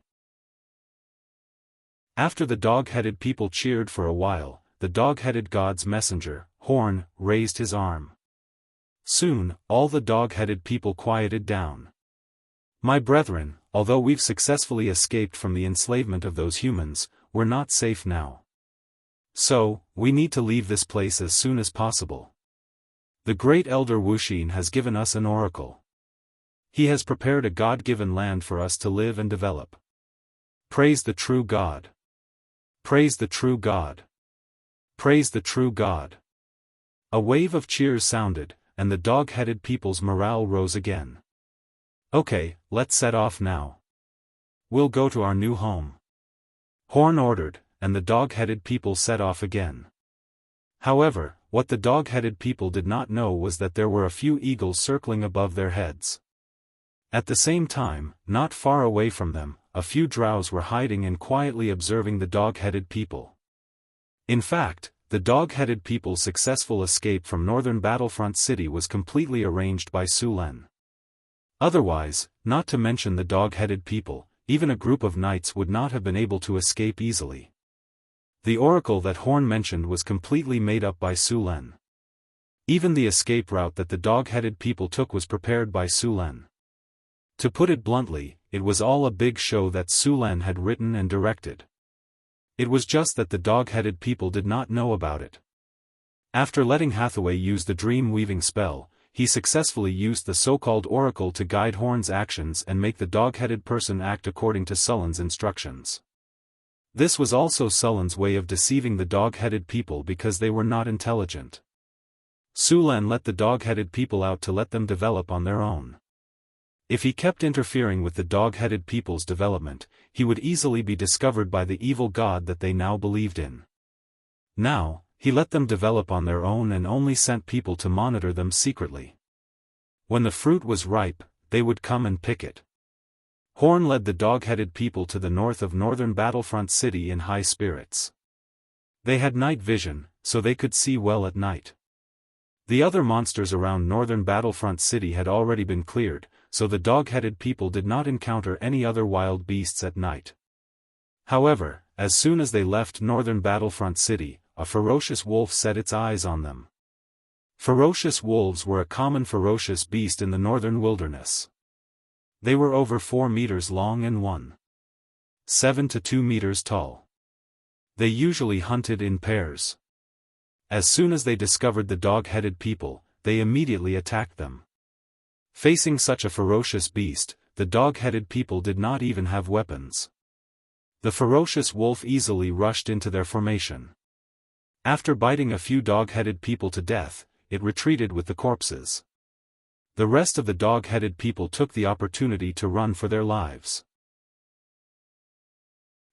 After the dog-headed people cheered for a while, the dog-headed god's messenger, Horn, raised his arm. Soon, all the dog-headed people quieted down. My brethren, although we've successfully escaped from the enslavement of those humans, we're not safe now. So, we need to leave this place as soon as possible. The great elder Wuxia has given us an oracle. He has prepared a God-given land for us to live and develop. Praise the true God. Praise the true God. Praise the true God. A wave of cheers sounded, and the dog-headed people's morale rose again. Okay, let's set off now. We'll go to our new home. Horn ordered, and the dog-headed people set off again. However, what the dog-headed people did not know was that there were a few eagles circling above their heads. At the same time, not far away from them, a few drows were hiding and quietly observing the dog-headed people. In fact, the dog-headed people's successful escape from northern Battlefront City was completely arranged by Sulen. Otherwise, not to mention the dog-headed people, even a group of knights would not have been able to escape easily. The oracle that Horn mentioned was completely made up by Sulen. Even the escape route that the dog-headed people took was prepared by Sulen. To put it bluntly, it was all a big show that Sulen had written and directed. It was just that the dog-headed people did not know about it. After letting Hathaway use the dream-weaving spell, he successfully used the so-called oracle to guide Horn's actions and make the dog-headed person act according to Sullen's instructions. This was also Sullen's way of deceiving the dog-headed people because they were not intelligent. Sulen let the dog-headed people out to let them develop on their own. If he kept interfering with the dog-headed people's development, he would easily be discovered by the evil god that they now believed in. Now, he let them develop on their own and only sent people to monitor them secretly. When the fruit was ripe, they would come and pick it. Horn led the dog-headed people to the north of northern Battlefront City in high spirits. They had night vision, so they could see well at night. The other monsters around northern Battlefront City had already been cleared, so the dog-headed people did not encounter any other wild beasts at night. However, as soon as they left northern Battlefront City, a ferocious wolf set its eyes on them. Ferocious wolves were a common ferocious beast in the northern wilderness. They were over 4 meters long and 1.7 to 2 meters tall. They usually hunted in pairs. As soon as they discovered the dog-headed people, they immediately attacked them. Facing such a ferocious beast, the dog-headed people did not even have weapons. The ferocious wolf easily rushed into their formation. After biting a few dog-headed people to death, it retreated with the corpses. The rest of the dog-headed people took the opportunity to run for their lives.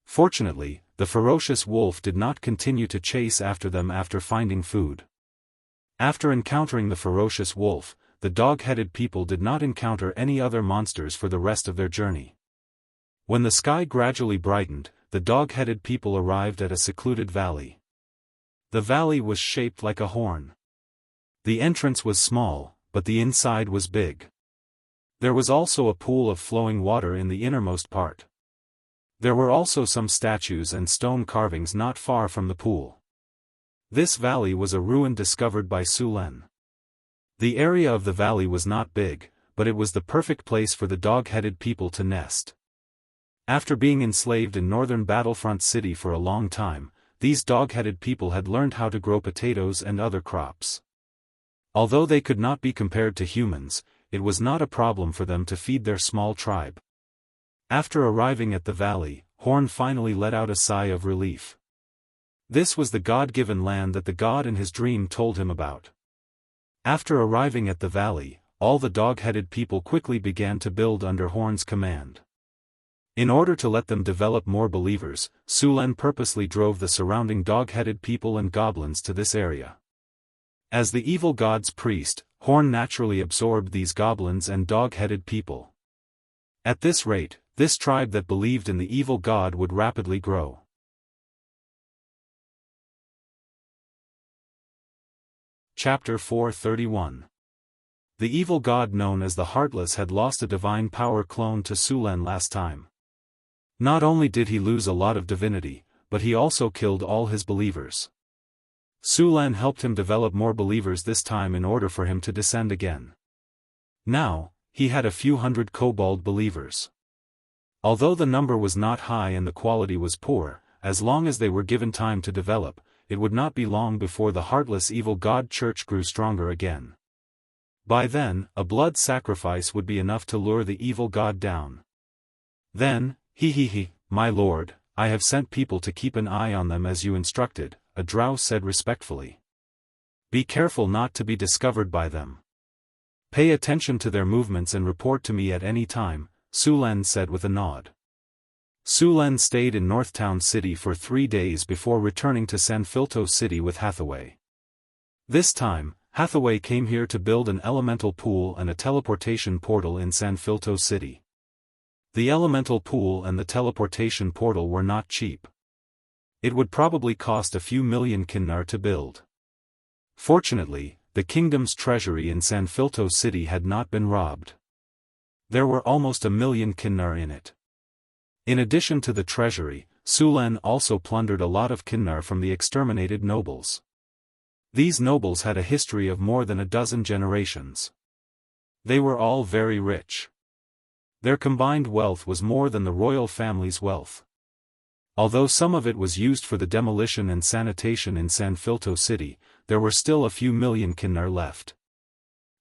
Fortunately, the ferocious wolf did not continue to chase after them after finding food. After encountering the ferocious wolf, the dog-headed people did not encounter any other monsters for the rest of their journey. When the sky gradually brightened, the dog-headed people arrived at a secluded valley. The valley was shaped like a horn. The entrance was small, but the inside was big. There was also a pool of flowing water in the innermost part. There were also some statues and stone carvings not far from the pool. This valley was a ruin discovered by Sulen. The area of the valley was not big, but it was the perfect place for the dog-headed people to nest. After being enslaved in northern Battlefront City for a long time, these dog-headed people had learned how to grow potatoes and other crops. Although they could not be compared to humans, it was not a problem for them to feed their small tribe. After arriving at the valley, Horn finally let out a sigh of relief. This was the God-given land that the god in his dream told him about. After arriving at the valley, all the dog-headed people quickly began to build under Horn's command. In order to let them develop more believers, Sulen purposely drove the surrounding dog-headed people and goblins to this area. As the evil god's priest, Horn naturally absorbed these goblins and dog-headed people. At this rate, this tribe that believed in the evil god would rapidly grow. Chapter 431. The evil god known as the Heartless had lost a divine power clone to Sulen last time. Not only did he lose a lot of divinity, but he also killed all his believers. Sulen helped him develop more believers this time in order for him to descend again. Now, he had a few hundred kobold believers. Although the number was not high and the quality was poor, as long as they were given time to develop, it would not be long before the heartless evil god church grew stronger again. By then, a blood sacrifice would be enough to lure the evil god down. Then, my lord, I have sent people to keep an eye on them as you instructed, a drow said respectfully. Be careful not to be discovered by them. Pay attention to their movements and report to me at any time, Sulen said with a nod. Sulen stayed in Northtown City for 3 days before returning to Sanfilto City with Hathaway. This time, Hathaway came here to build an elemental pool and a teleportation portal in Sanfilto City. The elemental pool and the teleportation portal were not cheap. It would probably cost a few million kinnar to build. Fortunately, the kingdom's treasury in Sanfilto City had not been robbed. There were almost 1 million kinnar in it. In addition to the treasury, Sulen also plundered a lot of kinnar from the exterminated nobles. These nobles had a history of more than a dozen generations. They were all very rich. Their combined wealth was more than the royal family's wealth. Although some of it was used for the demolition and sanitation in Sanfilto City, there were still a few million kinnar left.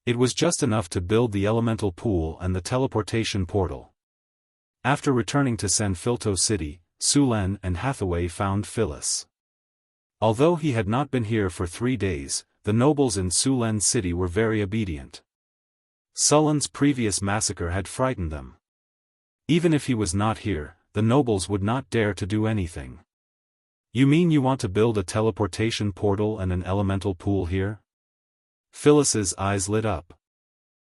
It was just enough to build the elemental pool and the teleportation portal. After returning to Sanfilto City, Sulen and Hathaway found Phyllis. Although he had not been here for 3 days, the nobles in Sulen City were very obedient. Sulen's previous massacre had frightened them. Even if he was not here, the nobles would not dare to do anything. You mean you want to build a teleportation portal and an elemental pool here? Phyllis's eyes lit up.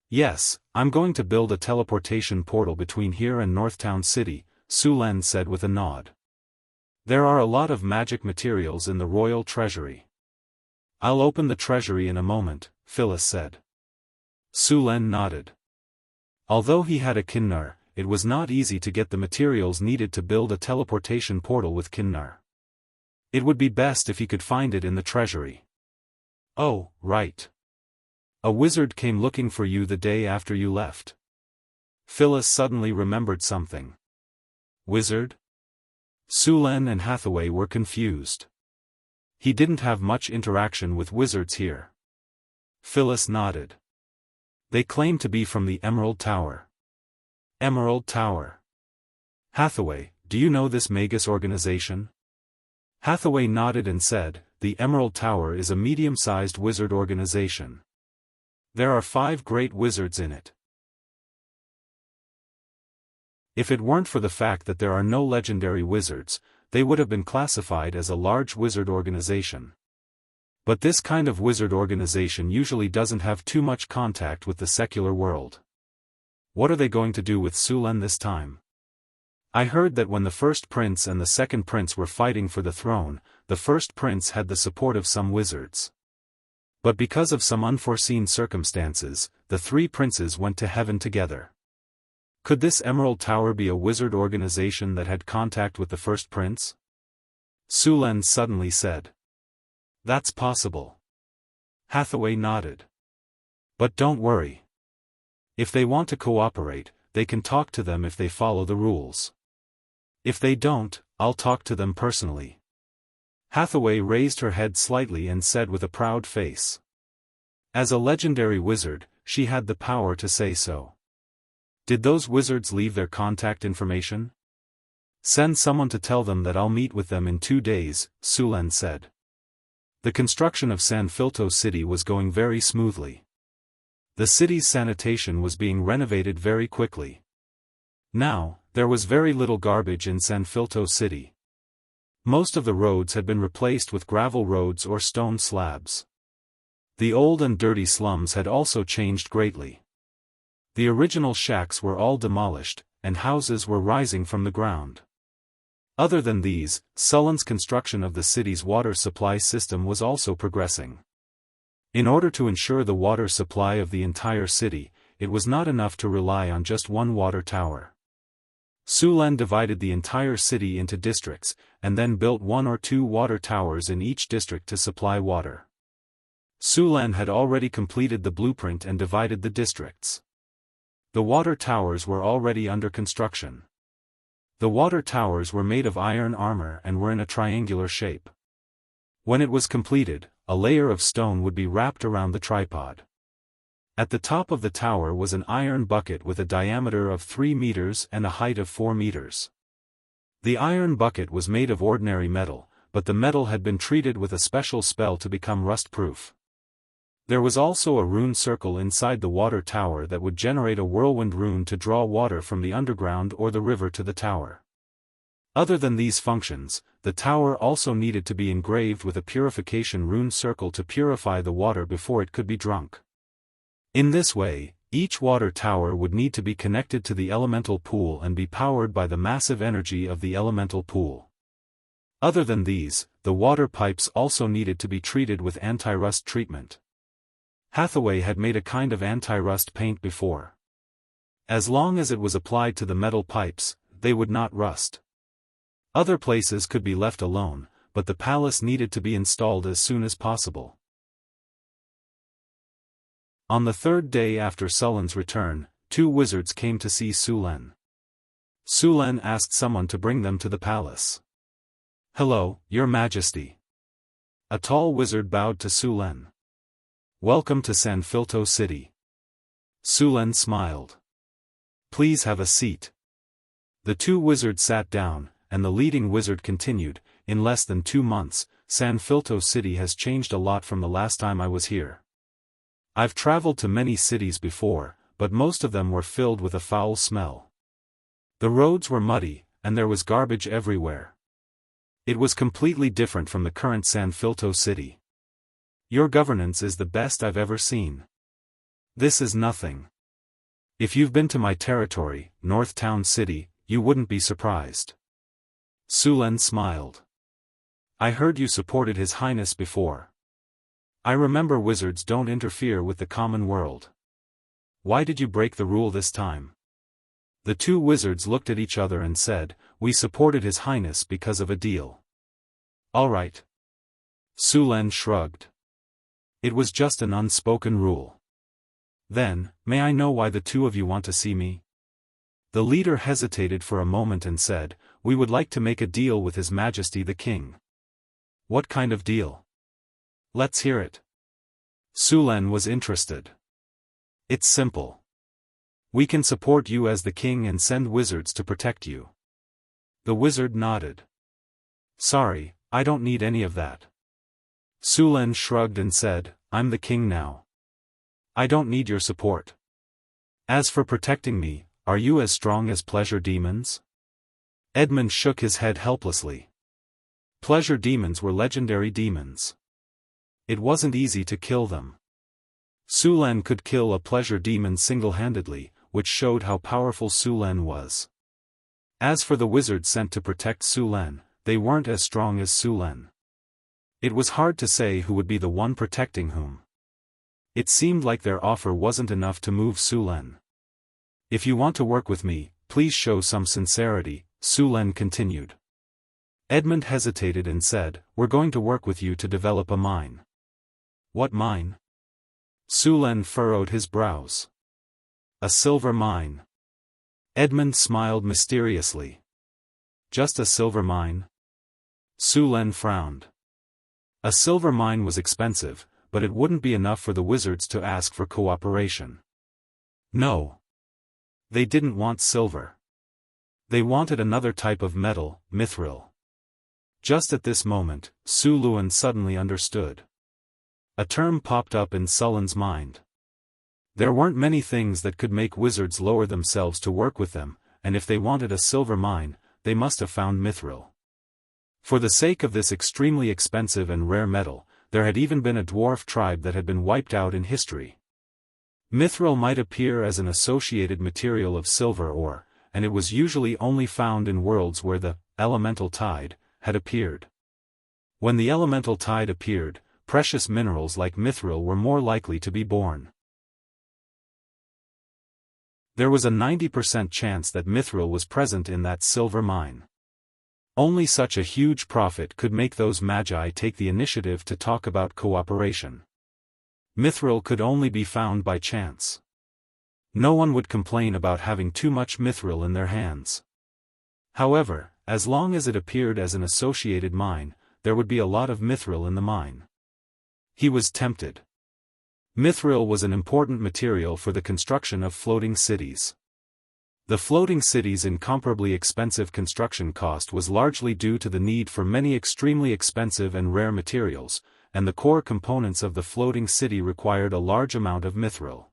Yes, I'm going to build a teleportation portal between here and Northtown City, Sulen said with a nod. There are a lot of magic materials in the royal treasury. I'll open the treasury in a moment, Phyllis said. Sulen nodded. Although he had a kinnar, it was not easy to get the materials needed to build a teleportation portal with kinnar. It would be best if he could find it in the treasury. Oh, right. A wizard came looking for you the day after you left. Phyllis suddenly remembered something. Wizard? Sulen and Hathaway were confused. He didn't have much interaction with wizards here. Phyllis nodded. They claimed to be from the Emerald Tower. Emerald Tower. Hathaway, do you know this Magus organization? Hathaway nodded and said, the Emerald Tower is a medium-sized wizard organization. There are 5 great wizards in it. If it weren't for the fact that there are no legendary wizards, they would have been classified as a large wizard organization. But this kind of wizard organization usually doesn't have too much contact with the secular world. What are they going to do with Sulen this time? I heard that when the first prince and the second prince were fighting for the throne, the first prince had the support of some wizards. But because of some unforeseen circumstances, the 3 princes went to heaven together. Could this Emerald Tower be a wizard organization that had contact with the first prince? Sulen suddenly said. That's possible. Hathaway nodded. But don't worry. If they want to cooperate, they can talk to them if they follow the rules. If they don't, I'll talk to them personally. Hathaway raised her head slightly and said with a proud face. As a legendary wizard, she had the power to say so. Did those wizards leave their contact information? Send someone to tell them that I'll meet with them in 2 days, Sulen said. The construction of Sanfilto City was going very smoothly. The city's sanitation was being renovated very quickly. Now, there was very little garbage in Sanfilto City. Most of the roads had been replaced with gravel roads or stone slabs. The old and dirty slums had also changed greatly. The original shacks were all demolished, and houses were rising from the ground. Other than these, Sulen's construction of the city's water supply system was also progressing. In order to ensure the water supply of the entire city, it was not enough to rely on just one water tower. Su Len divided the entire city into districts, and then built 1 or 2 water towers in each district to supply water. Su Len had already completed the blueprint and divided the districts. The water towers were already under construction. The water towers were made of iron armor and were in a triangular shape. When it was completed, a layer of stone would be wrapped around the tripod. At the top of the tower was an iron bucket with a diameter of 3 meters and a height of 4 meters. The iron bucket was made of ordinary metal, but the metal had been treated with a special spell to become rust-proof. There was also a rune circle inside the water tower that would generate a whirlwind rune to draw water from the underground or the river to the tower. Other than these functions, the tower also needed to be engraved with a purification rune circle to purify the water before it could be drunk. In this way, each water tower would need to be connected to the elemental pool and be powered by the massive energy of the elemental pool. Other than these, the water pipes also needed to be treated with anti-rust treatment. Hathaway had made a kind of anti-rust paint before. As long as it was applied to the metal pipes, they would not rust. Other places could be left alone, but the palace needed to be installed as soon as possible. On the 3rd day after Sullen's return, 2 wizards came to see Su Len. Su Len asked someone to bring them to the palace. "Hello, Your Majesty." A tall wizard bowed to Su Len. "Welcome to Sanfilto City." Su Len smiled. "Please have a seat." The 2 wizards sat down, and the leading wizard continued, "In less than 2 months, Sanfilto City has changed a lot from the last time I was here. I've traveled to many cities before, but most of them were filled with a foul smell. The roads were muddy, and there was garbage everywhere. It was completely different from the current Sanfilto City. Your governance is the best I've ever seen. This is nothing. If you've been to my territory, North Town City, you wouldn't be surprised." Su Len smiled. "I heard you supported His Highness before. I remember wizards don't interfere with the common world. Why did you break the rule this time?" The 2 wizards looked at each other and said, "We supported His Highness because of a deal." "All right." Su Len shrugged. "It was just an unspoken rule." "Then, may I know why the 2 of you want to see me?" The leader hesitated for a moment and said, "We would like to make a deal with His Majesty the King." "What kind of deal?" "Let's hear it." Su Len was interested. "It's simple. We can support you as the king and send wizards to protect you." The wizard nodded. "Sorry, I don't need any of that." Su Len shrugged and said, "I'm the king now. I don't need your support. As for protecting me, are you as strong as pleasure demons?" Edmund shook his head helplessly. Pleasure demons were legendary demons. It wasn't easy to kill them. Su Len could kill a pleasure demon single-handedly, which showed how powerful Su Len was. As for the wizards sent to protect Su Len, they weren't as strong as Su Len. It was hard to say who would be the one protecting whom. It seemed like their offer wasn't enough to move Su Len. "If you want to work with me, please show some sincerity," Su Len continued. Edmund hesitated and said, "We're going to work with you to develop a mine." "What mine?" Su Len furrowed his brows. "A silver mine." Edmund smiled mysteriously. "Just a silver mine?" Su Len frowned. A silver mine was expensive, but it wouldn't be enough for the wizards to ask for cooperation. No. They didn't want silver. They wanted another type of metal, mithril. Just at this moment, Su Luen suddenly understood. A term popped up in Sullen's mind. There weren't many things that could make wizards lower themselves to work with them, and if they wanted a silver mine, they must have found mithril. For the sake of this extremely expensive and rare metal, there had even been a dwarf tribe that had been wiped out in history. Mithril might appear as an associated material of silver ore, and it was usually only found in worlds where the elemental tide had appeared. When the elemental tide appeared, precious minerals like mithril were more likely to be born. There was a 90% chance that mithril was present in that silver mine. Only such a huge profit could make those magi take the initiative to talk about cooperation. Mithril could only be found by chance. No one would complain about having too much mithril in their hands. However, as long as it appeared as an associated mine, there would be a lot of mithril in the mine. He was tempted. Mithril was an important material for the construction of floating cities. The floating cities' incomparably expensive construction cost was largely due to the need for many extremely expensive and rare materials, and the core components of the floating city required a large amount of mithril.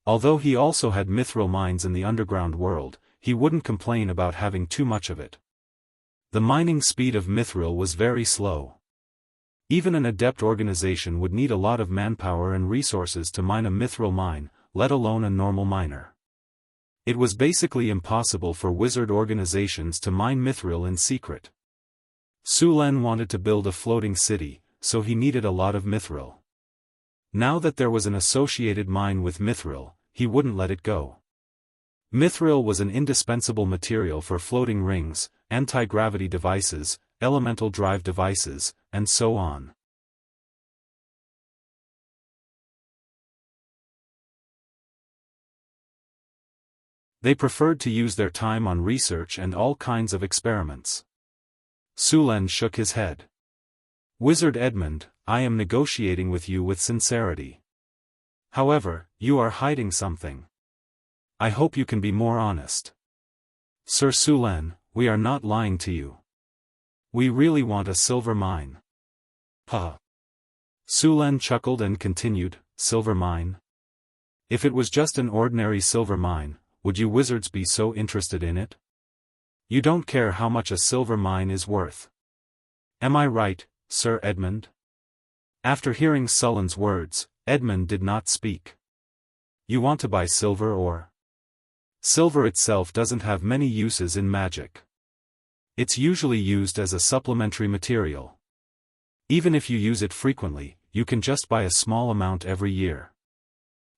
Although he also had mithril mines in the underground world, he wouldn't complain about having too much of it. The mining speed of mithril was very slow. Even an adept organization would need a lot of manpower and resources to mine a mithril mine, let alone a normal miner. It was basically impossible for wizard organizations to mine mithril in secret. Su Len wanted to build a floating city, so he needed a lot of mithril. Now that there was an associated mine with mithril, he wouldn't let it go. Mithril was an indispensable material for floating rings, anti-gravity devices, elemental drive devices, and so on. They preferred to use their time on research and all kinds of experiments. Su Len shook his head. Wizard Edmund, I am negotiating with you with sincerity. However, you are hiding something. I hope you can be more honest. Sir Su Len, we are not lying to you. We really want a silver mine. Huh. Su Len chuckled and continued, silver mine? If it was just an ordinary silver mine, would you wizards be so interested in it? You don't care how much a silver mine is worth. Am I right, Sir Edmund? After hearing Sullen's words, Edmund did not speak. You want to buy silver ore? Silver itself doesn't have many uses in magic. It's usually used as a supplementary material. Even if you use it frequently, you can just buy a small amount every year.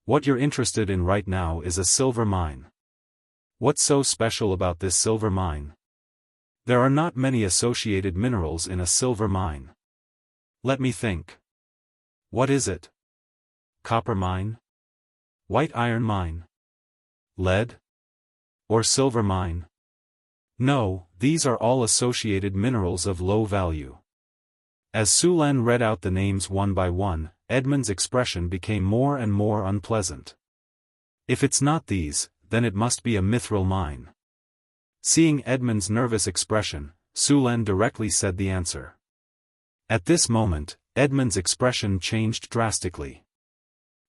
What you're interested in right now is a silver mine. What's so special about this silver mine? There are not many associated minerals in a silver mine. Let me think. What is it? Copper mine? White iron mine? Lead? Or silver mine? No, these are all associated minerals of low value. As Su Len read out the names one by one, Edmund's expression became more and more unpleasant. If it's not these, then it must be a mithril mine. Seeing Edmund's nervous expression, Su Len directly said the answer. At this moment, Edmund's expression changed drastically.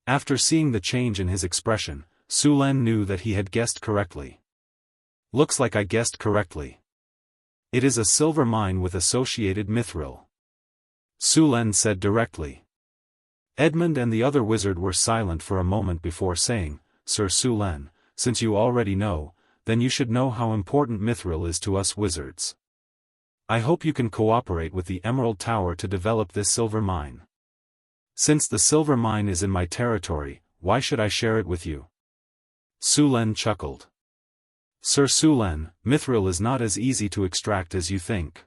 After seeing the change in his expression, Su Len knew that he had guessed correctly. Looks like I guessed correctly. It is a silver mine with associated mithril. Su Len said directly. Edmund and the other wizard were silent for a moment before saying, Sir Su Len, since you already know, then you should know how important mithril is to us wizards. I hope you can cooperate with the Emerald Tower to develop this silver mine. Since the silver mine is in my territory, why should I share it with you? Su Len chuckled. Sir Su Len, mithril is not as easy to extract as you think.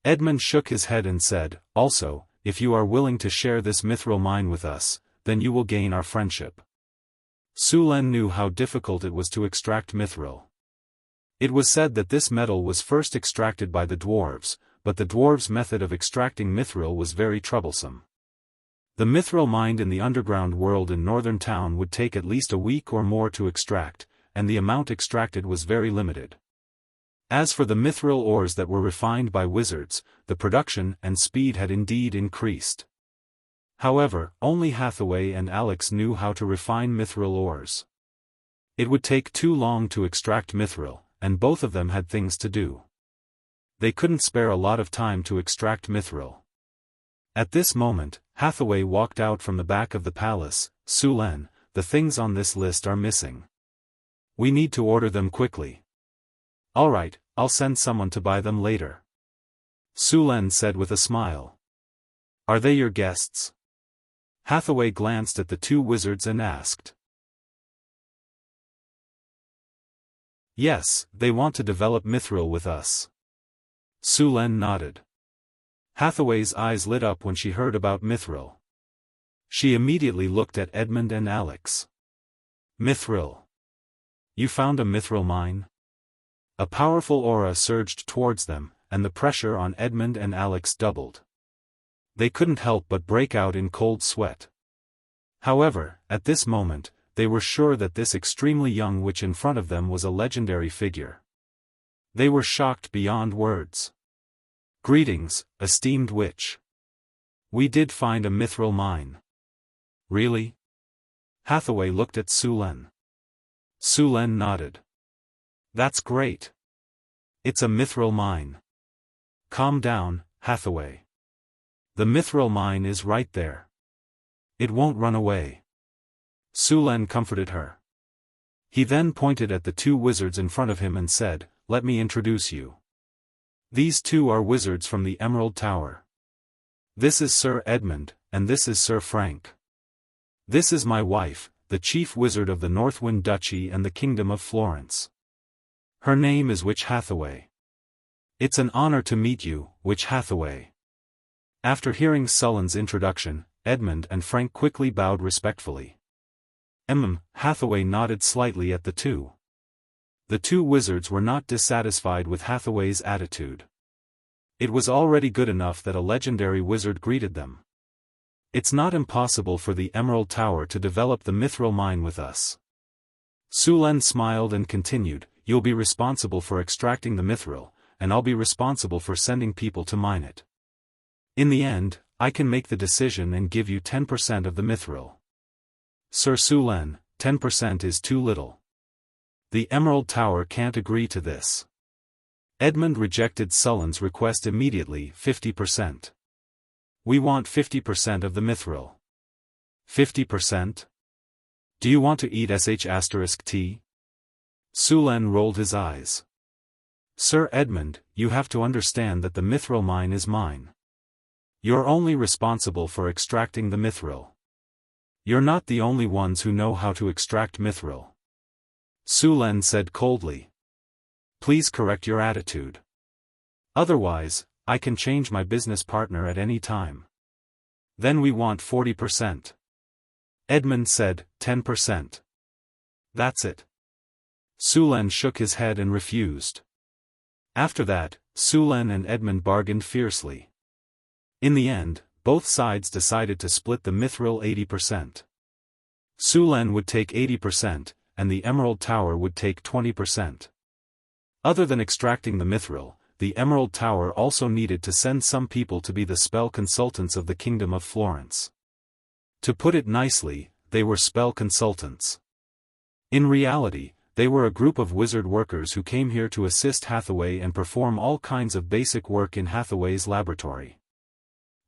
Edmund shook his head and said, also, if you are willing to share this mithril mine with us, then you will gain our friendship. Su Len knew how difficult it was to extract mithril. It was said that this metal was first extracted by the dwarves, but the dwarves' method of extracting mithril was very troublesome. The mithril mined in the underground world in Northern Town would take at least a week or more to extract, and the amount extracted was very limited. As for the mithril ores that were refined by wizards, the production and speed had indeed increased. However, only Hathaway and Alex knew how to refine mithril ores. It would take too long to extract mithril, and both of them had things to do. They couldn't spare a lot of time to extract mithril. At this moment, Hathaway walked out from the back of the palace. Su Len, the things on this list are missing. We need to order them quickly. Alright, I'll send someone to buy them later. Su Len said with a smile. Are they your guests? Hathaway glanced at the two wizards and asked. Yes, they want to develop mithril with us. Sulen nodded. Hathaway's eyes lit up when she heard about mithril. She immediately looked at Edmund and Alex. Mithril. You found a mithril mine? A powerful aura surged towards them, and the pressure on Edmund and Alex doubled. They couldn't help but break out in cold sweat. However, at this moment, they were sure that this extremely young witch in front of them was a legendary figure. They were shocked beyond words. Greetings, esteemed witch. We did find a mithril mine. Really? Hathaway looked at Sulen. Sulen nodded. That's great. It's a mithril mine. Calm down, Hathaway. The mithril mine is right there. It won't run away. Sulen comforted her. He then pointed at the two wizards in front of him and said, "Let me introduce you. These two are wizards from the Emerald Tower. This is Sir Edmund, and this is Sir Frank. This is my wife, the chief wizard of the Northwind Duchy and the Kingdom of Florence. Her name is Witch Hathaway. It's an honor to meet you, Witch Hathaway." After hearing Sulen's introduction, Edmund and Frank quickly bowed respectfully. Hathaway nodded slightly at the two. The two wizards were not dissatisfied with Hathaway's attitude. It was already good enough that a legendary wizard greeted them. It's not impossible for the Emerald Tower to develop the mithril mine with us. Sulen smiled and continued, "You'll be responsible for extracting the mithril, and I'll be responsible for sending people to mine it. In the end, I can make the decision and give you 10% of the mithril." Sir Sulen, 10% is too little. The Emerald Tower can't agree to this. Edmund rejected Sulen's request immediately, 50%. We want 50% of the mithril. 50%? Do you want to eat sh*t? Sulen rolled his eyes. Sir Edmund, you have to understand that the mithril mine is mine. You're only responsible for extracting the mithril. You're not the only ones who know how to extract mithril. Sulen said coldly. Please correct your attitude. Otherwise, I can change my business partner at any time. Then we want 40%. Edmund said, 10%. That's it. Sulen shook his head and refused. After that, Sulen and Edmund bargained fiercely. In the end, both sides decided to split the mithril 80%. Sulen would take 80%, and the Emerald Tower would take 20%. Other than extracting the mithril, the Emerald Tower also needed to send some people to be the spell consultants of the Kingdom of Florence. To put it nicely, they were spell consultants. In reality, they were a group of wizard workers who came here to assist Hathaway and perform all kinds of basic work in Hathaway's laboratory.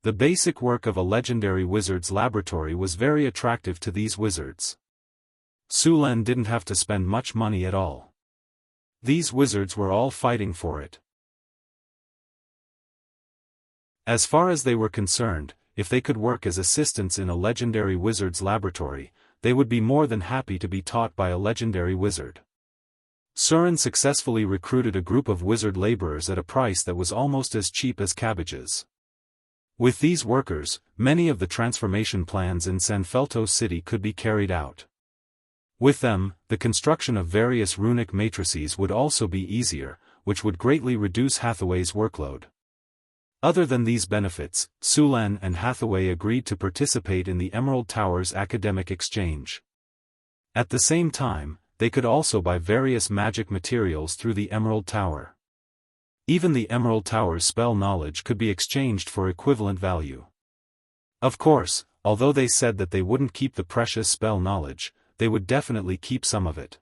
The basic work of a legendary wizard's laboratory was very attractive to these wizards. Sulen didn't have to spend much money at all. These wizards were all fighting for it. As far as they were concerned, if they could work as assistants in a legendary wizard's laboratory, they would be more than happy to be taught by a legendary wizard. Suren successfully recruited a group of wizard laborers at a price that was almost as cheap as cabbages. With these workers, many of the transformation plans in Sanfelto City could be carried out. With them, the construction of various runic matrices would also be easier, which would greatly reduce Hathaway's workload. Other than these benefits, Sulen and Hathaway agreed to participate in the Emerald Tower's academic exchange. At the same time, they could also buy various magic materials through the Emerald Tower. Even the Emerald Tower's spell knowledge could be exchanged for equivalent value. Of course, although they said that they wouldn't keep the precious spell knowledge, they would definitely keep some of it.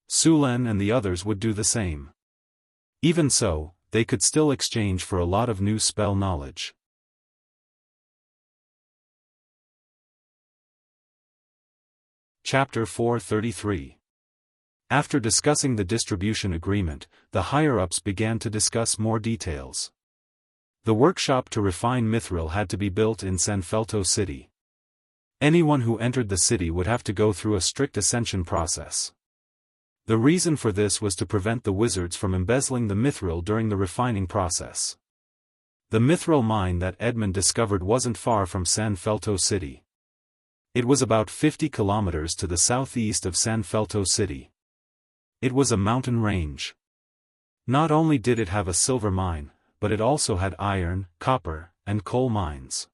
Sulen and the others would do the same. Even so, they could still exchange for a lot of new spell knowledge. Chapter 433. After discussing the distribution agreement, the higher-ups began to discuss more details. The workshop to refine mithril had to be built in Sanfelto City. Anyone who entered the city would have to go through a strict ascension process. The reason for this was to prevent the wizards from embezzling the mithril during the refining process. The mithril mine that Edmund discovered wasn't far from Sanfelto City. It was about 50 kilometers to the southeast of Sanfelto City. It was a mountain range. Not only did it have a silver mine, but it also had iron, copper, and coal mines.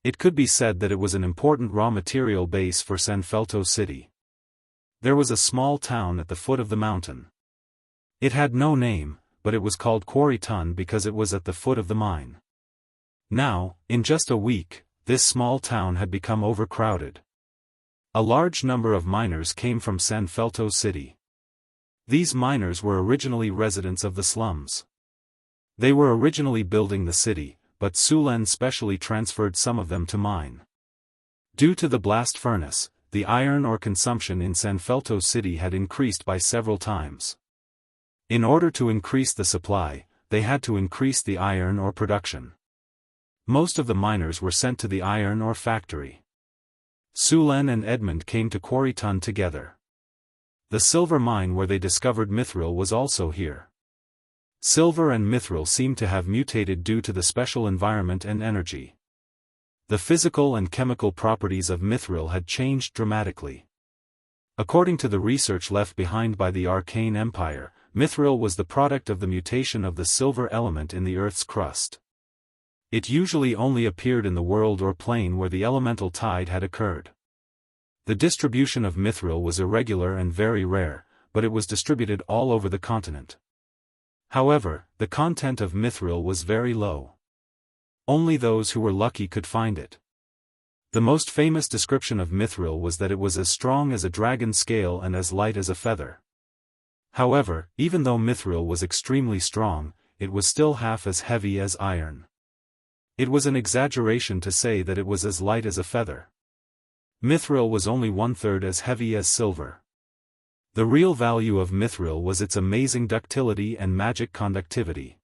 It could be said that it was an important raw material base for Sanfelto City. There was a small town at the foot of the mountain. It had no name, but it was called Quarry Tun because it was at the foot of the mine. Now, in just a week, this small town had become overcrowded. A large number of miners came from Sanfelto City. These miners were originally residents of the slums. They were originally building the city, but Sulen specially transferred some of them to mine. Due to the blast furnace, the iron ore consumption in Sanfelto City had increased by several times. In order to increase the supply, they had to increase the iron ore production. Most of the miners were sent to the iron ore factory. Sulen and Edmund came to Quarry Tun together. The silver mine where they discovered mithril was also here. Silver and mithril seemed to have mutated due to the special environment and energy. The physical and chemical properties of mithril had changed dramatically. According to the research left behind by the Arcane Empire, mithril was the product of the mutation of the silver element in the Earth's crust. It usually only appeared in the world or plane where the elemental tide had occurred. The distribution of mithril was irregular and very rare, but it was distributed all over the continent. However, the content of mithril was very low. Only those who were lucky could find it. The most famous description of mithril was that it was as strong as a dragon's scale and as light as a feather. However, even though mithril was extremely strong, it was still half as heavy as iron. It was an exaggeration to say that it was as light as a feather. Mithril was only 1/3 as heavy as silver. The real value of mithril was its amazing ductility and magic conductivity.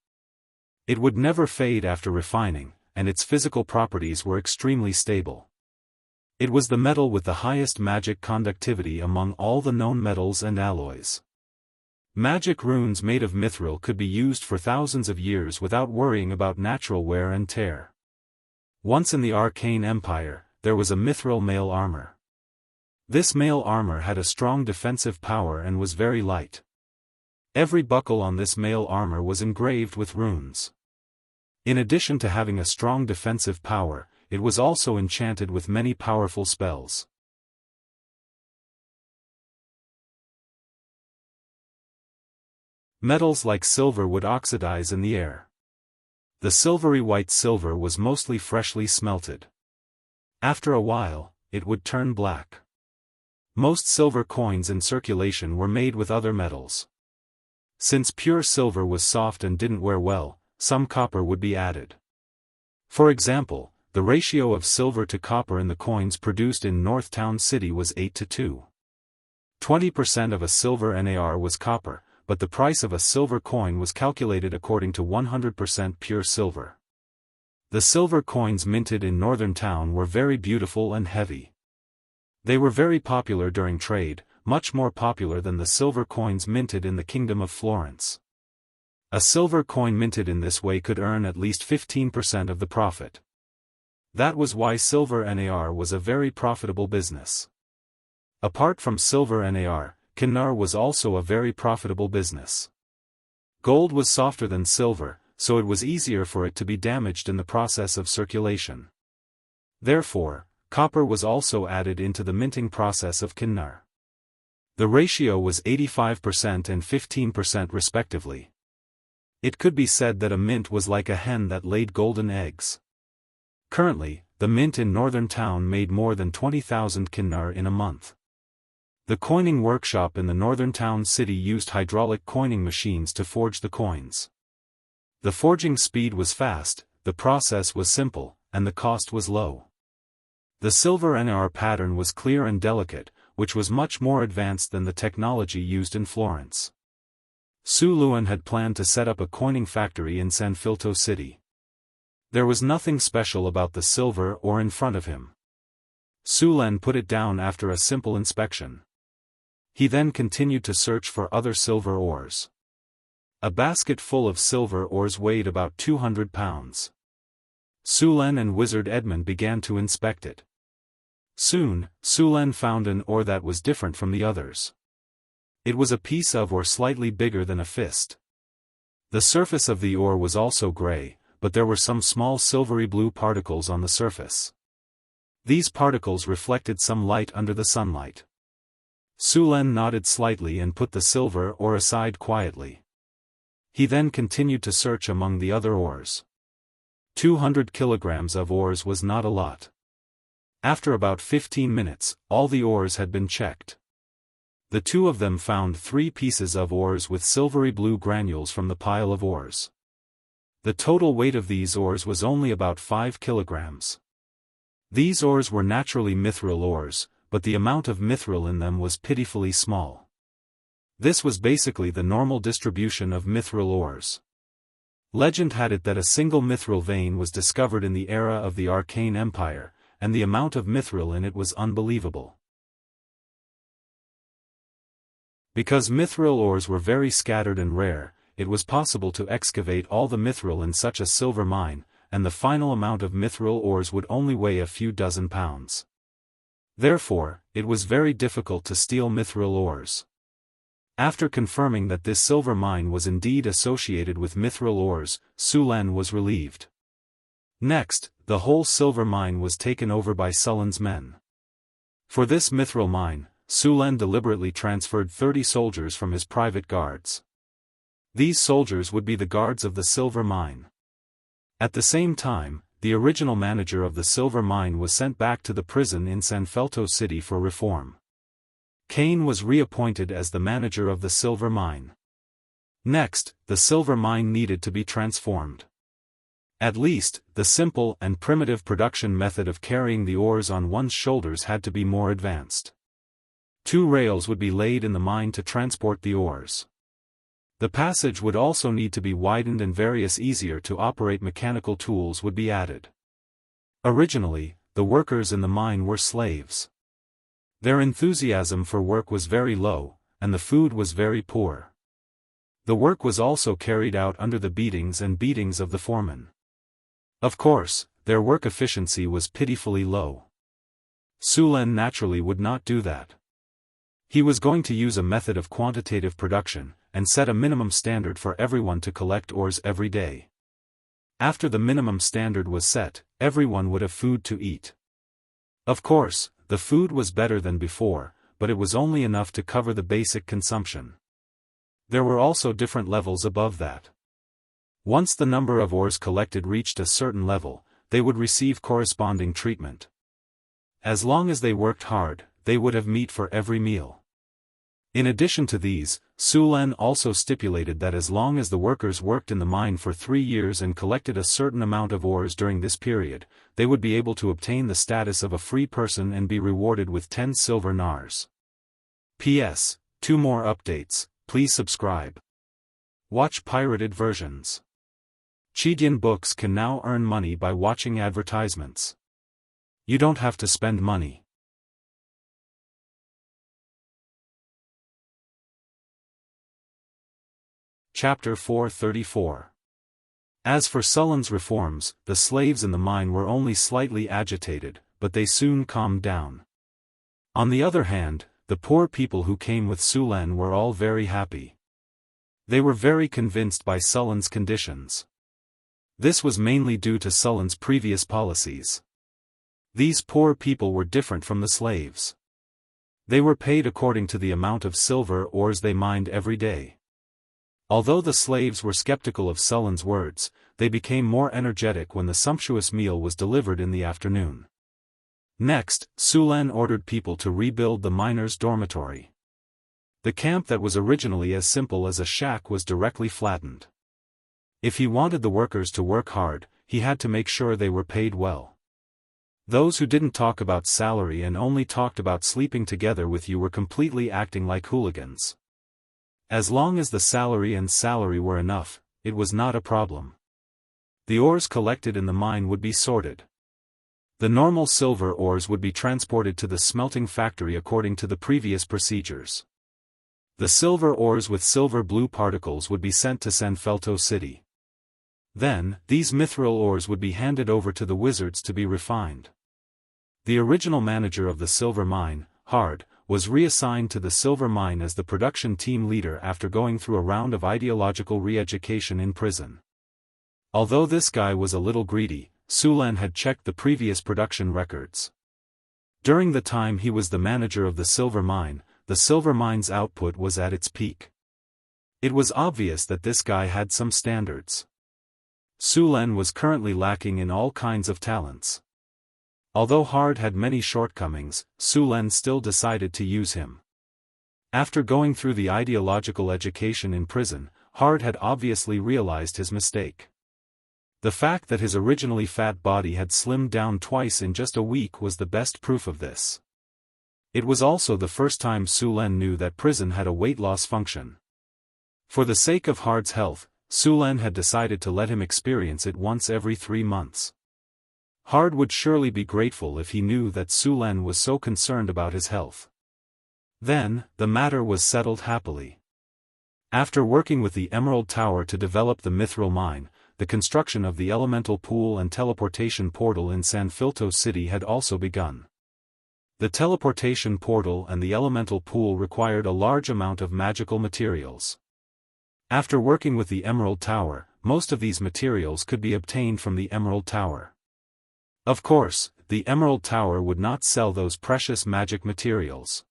It would never fade after refining, and its physical properties were extremely stable. It was the metal with the highest magic conductivity among all the known metals and alloys. Magic runes made of mithril could be used for thousands of years without worrying about natural wear and tear. Once in the Arcane Empire, there was a mithril mail armor. This mail armor had a strong defensive power and was very light. Every buckle on this mail armor was engraved with runes. In addition to having a strong defensive power, it was also enchanted with many powerful spells. Metals like silver would oxidize in the air. The silvery white silver was mostly freshly smelted. After a while, it would turn black. Most silver coins in circulation were made with other metals. Since pure silver was soft and didn't wear well, some copper would be added. For example, the ratio of silver to copper in the coins produced in North Town City was 8:2. 20% of a silver NAR was copper, but the price of a silver coin was calculated according to 100% pure silver. The silver coins minted in Northern Town were very beautiful and heavy. They were very popular during trade, much more popular than the silver coins minted in the Kingdom of Florence. A silver coin minted in this way could earn at least 15% of the profit. That was why silver NAR was a very profitable business. Apart from silver NAR, Kinnar was also a very profitable business. Gold was softer than silver, so it was easier for it to be damaged in the process of circulation. Therefore, copper was also added into the minting process of Kinnar. The ratio was 85% and 15% respectively. It could be said that a mint was like a hen that laid golden eggs. Currently, the mint in Northern Town made more than 20,000 Kinnar in a month. The coining workshop in the Northern Town City used hydraulic coining machines to forge the coins. The forging speed was fast, the process was simple, and the cost was low. The silver NR pattern was clear and delicate, which was much more advanced than the technology used in Florence. Su Luan had planned to set up a coining factory in Sanfelto City. There was nothing special about the silver ore in front of him. Sulen put it down after a simple inspection. He then continued to search for other silver ores. A basket full of silver ores weighed about 200 pounds. Sulen and Wizard Edmund began to inspect it. Soon, Sulen found an ore that was different from the others. It was a piece of ore slightly bigger than a fist. The surface of the ore was also gray, but there were some small silvery blue particles on the surface. These particles reflected some light under the sunlight. Sulen nodded slightly and put the silver ore aside quietly. He then continued to search among the other ores. 200 kilograms of ores was not a lot. After about 15 minutes, all the ores had been checked. The two of them found 3 pieces of ores with silvery blue granules from the pile of ores. The total weight of these ores was only about 5 kilograms. These ores were naturally mithril ores, but the amount of mithril in them was pitifully small. This was basically the normal distribution of mithril ores. Legend had it that a single mithril vein was discovered in the era of the Arcane Empire, and the amount of mithril in it was unbelievable. Because mithril ores were very scattered and rare, it was possible to excavate all the mithril in such a silver mine, and the final amount of mithril ores would only weigh a few dozen pounds. Therefore, it was very difficult to steal mithril ores. After confirming that this silver mine was indeed associated with mithril ores, Sulen was relieved. Next, the whole silver mine was taken over by Sulen's men. For this mithril mine, Sulen deliberately transferred 30 soldiers from his private guards. These soldiers would be the guards of the silver mine. At the same time, the original manager of the silver mine was sent back to the prison in Sanfelto City for reform. Cain was reappointed as the manager of the silver mine. Next, the silver mine needed to be transformed. At least, the simple and primitive production method of carrying the ores on one's shoulders had to be more advanced. 2 rails would be laid in the mine to transport the ores. The passage would also need to be widened and various easier to operate mechanical tools would be added. Originally, the workers in the mine were slaves. Their enthusiasm for work was very low, and the food was very poor. The work was also carried out under the beatings of the foreman. Of course, their work efficiency was pitifully low. Sulen naturally would not do that. He was going to use a method of quantitative production, and set a minimum standard for everyone to collect ores every day. After the minimum standard was set, everyone would have food to eat. Of course, the food was better than before, but it was only enough to cover the basic consumption. There were also different levels above that. Once the number of ores collected reached a certain level, they would receive corresponding treatment. As long as they worked hard, they would have meat for every meal. In addition to these, Sulen also stipulated that as long as the workers worked in the mine for 3 years and collected a certain amount of ores during this period, they would be able to obtain the status of a free person and be rewarded with 10 silver nars. P.S. 2 more updates, please subscribe. Watch pirated versions. Chidian books can now earn money by watching advertisements. You don't have to spend money. Chapter 434. As for Sulen's reforms, the slaves in the mine were only slightly agitated, but they soon calmed down. On the other hand, the poor people who came with Sulen were all very happy. They were very convinced by Sulen's conditions. This was mainly due to Sulen's previous policies. These poor people were different from the slaves. They were paid according to the amount of silver ores they mined every day. Although the slaves were skeptical of Sulen's words, they became more energetic when the sumptuous meal was delivered in the afternoon. Next, Sulen ordered people to rebuild the miners' dormitory. The camp that was originally as simple as a shack was directly flattened. If he wanted the workers to work hard, he had to make sure they were paid well. Those who didn't talk about salary and only talked about sleeping together with you were completely acting like hooligans. As long as the salary were enough, it was not a problem. The ores collected in the mine would be sorted. The normal silver ores would be transported to the smelting factory according to the previous procedures. The silver ores with silver blue particles would be sent to Sanfelto City. Then, these mithril ores would be handed over to the wizards to be refined. The original manager of the silver mine, Hard, was reassigned to the silver mine as the production team leader after going through a round of ideological re-education in prison. Although this guy was a little greedy, Sulan had checked the previous production records. During the time he was the manager of the silver mine's output was at its peak. It was obvious that this guy had some standards. Sulan was currently lacking in all kinds of talents. Although Hard had many shortcomings, Sulan still decided to use him. After going through the ideological education in prison, Hard had obviously realized his mistake. The fact that his originally fat body had slimmed down twice in just a week was the best proof of this. It was also the first time Sulan knew that prison had a weight loss function. For the sake of Hard's health, Sulan had decided to let him experience it once every 3 months. Hard would surely be grateful if he knew that Sulan was so concerned about his health. Then, the matter was settled happily. After working with the Emerald Tower to develop the mithril mine, the construction of the elemental pool and teleportation portal in Sanfelto City had also begun. The teleportation portal and the elemental pool required a large amount of magical materials. After working with the Emerald Tower, most of these materials could be obtained from the Emerald Tower. Of course, the Emerald Tower would not sell those precious magic materials.